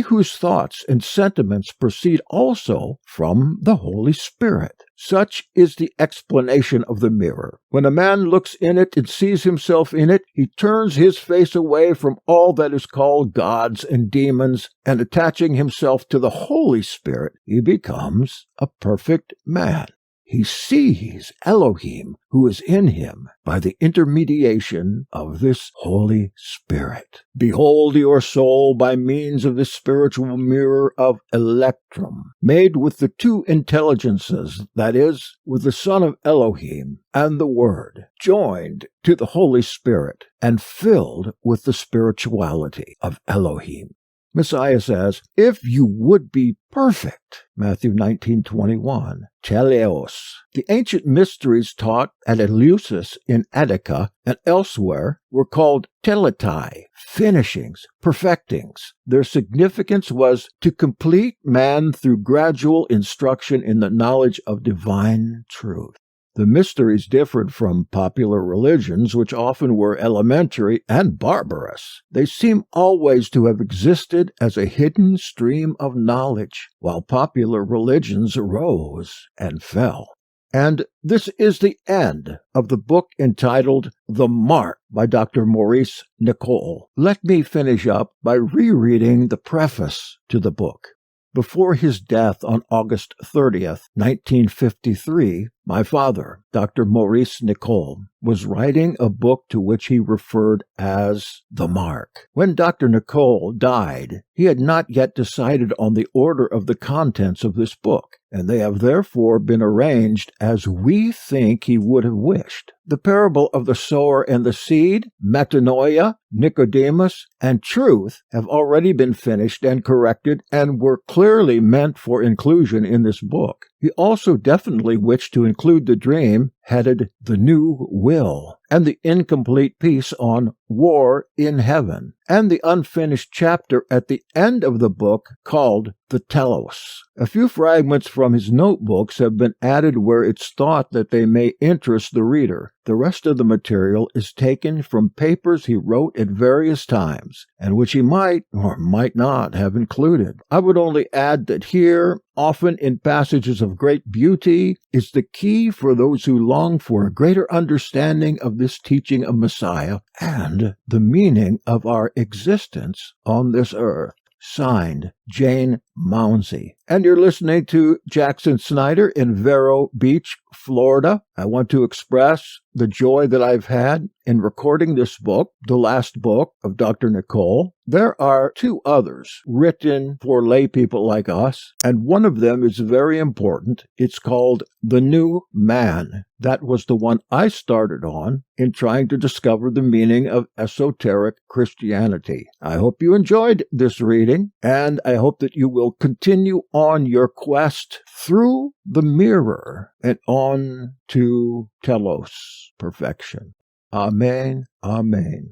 whose thoughts and sentiments proceed also from the Holy Spirit. Such is the explanation of the mirror. When a man looks in it and sees himself in it, he turns his face away from all that is called gods and demons, and attaching himself to the Holy Spirit, he becomes a perfect man. He sees Elohim, who is in him, by the intermediation of this Holy Spirit. Behold your soul by means of this spiritual mirror of electrum, made with the two intelligences, that is, with the Son of Elohim and the Word, joined to the Holy Spirit, and filled with the spirituality of Elohim. Messiah says, if you would be perfect, Matthew 19:21, teleos. The ancient mysteries taught at Eleusis in Attica and elsewhere were called teletai, finishings, perfectings. Their significance was to complete man through gradual instruction in the knowledge of divine truth. The mysteries differed from popular religions, which often were elementary and barbarous. They seem always to have existed as a hidden stream of knowledge, while popular religions rose and fell. And this is the end of the book entitled The Mark by Dr. Maurice Nicoll. Let me finish up by rereading the preface to the book. Before his death on August 30th, 1953, my father, Dr. Maurice Nicoll, was writing a book to which he referred as The Mark. When Dr. Nicoll died, he had not yet decided on the order of the contents of this book, and they have therefore been arranged as we think he would have wished. The parable of the sower and the seed, metanoia, Nicodemus, and truth have already been finished and corrected and were clearly meant for inclusion in this book. He also definitely wished to include the dream headed The New Will, and the incomplete piece on War in Heaven, and the unfinished chapter at the end of the book called The Telos. A few fragments from his notebooks have been added where it's thought that they may interest the reader. The rest of the material is taken from papers he wrote at various times, and which he might or might not have included. I would only add that here, often in passages of great beauty, is the key for those who long for a greater understanding of this teaching of Messiah and the meaning of our existence on this earth. Signed, Jane Mounsey. And you're listening to Jackson Snyder in Vero Beach, Florida. I want to express the joy that I've had in recording this book, the last book of Dr. Nicoll. There are two others written for lay people like us, and one of them is very important. It's called The New Man. That was the one I started on in trying to discover the meaning of esoteric Christianity. I hope you enjoyed this reading, and I hope that you will continue on your quest through the mirror and on to telos, perfection. Amen. Amen.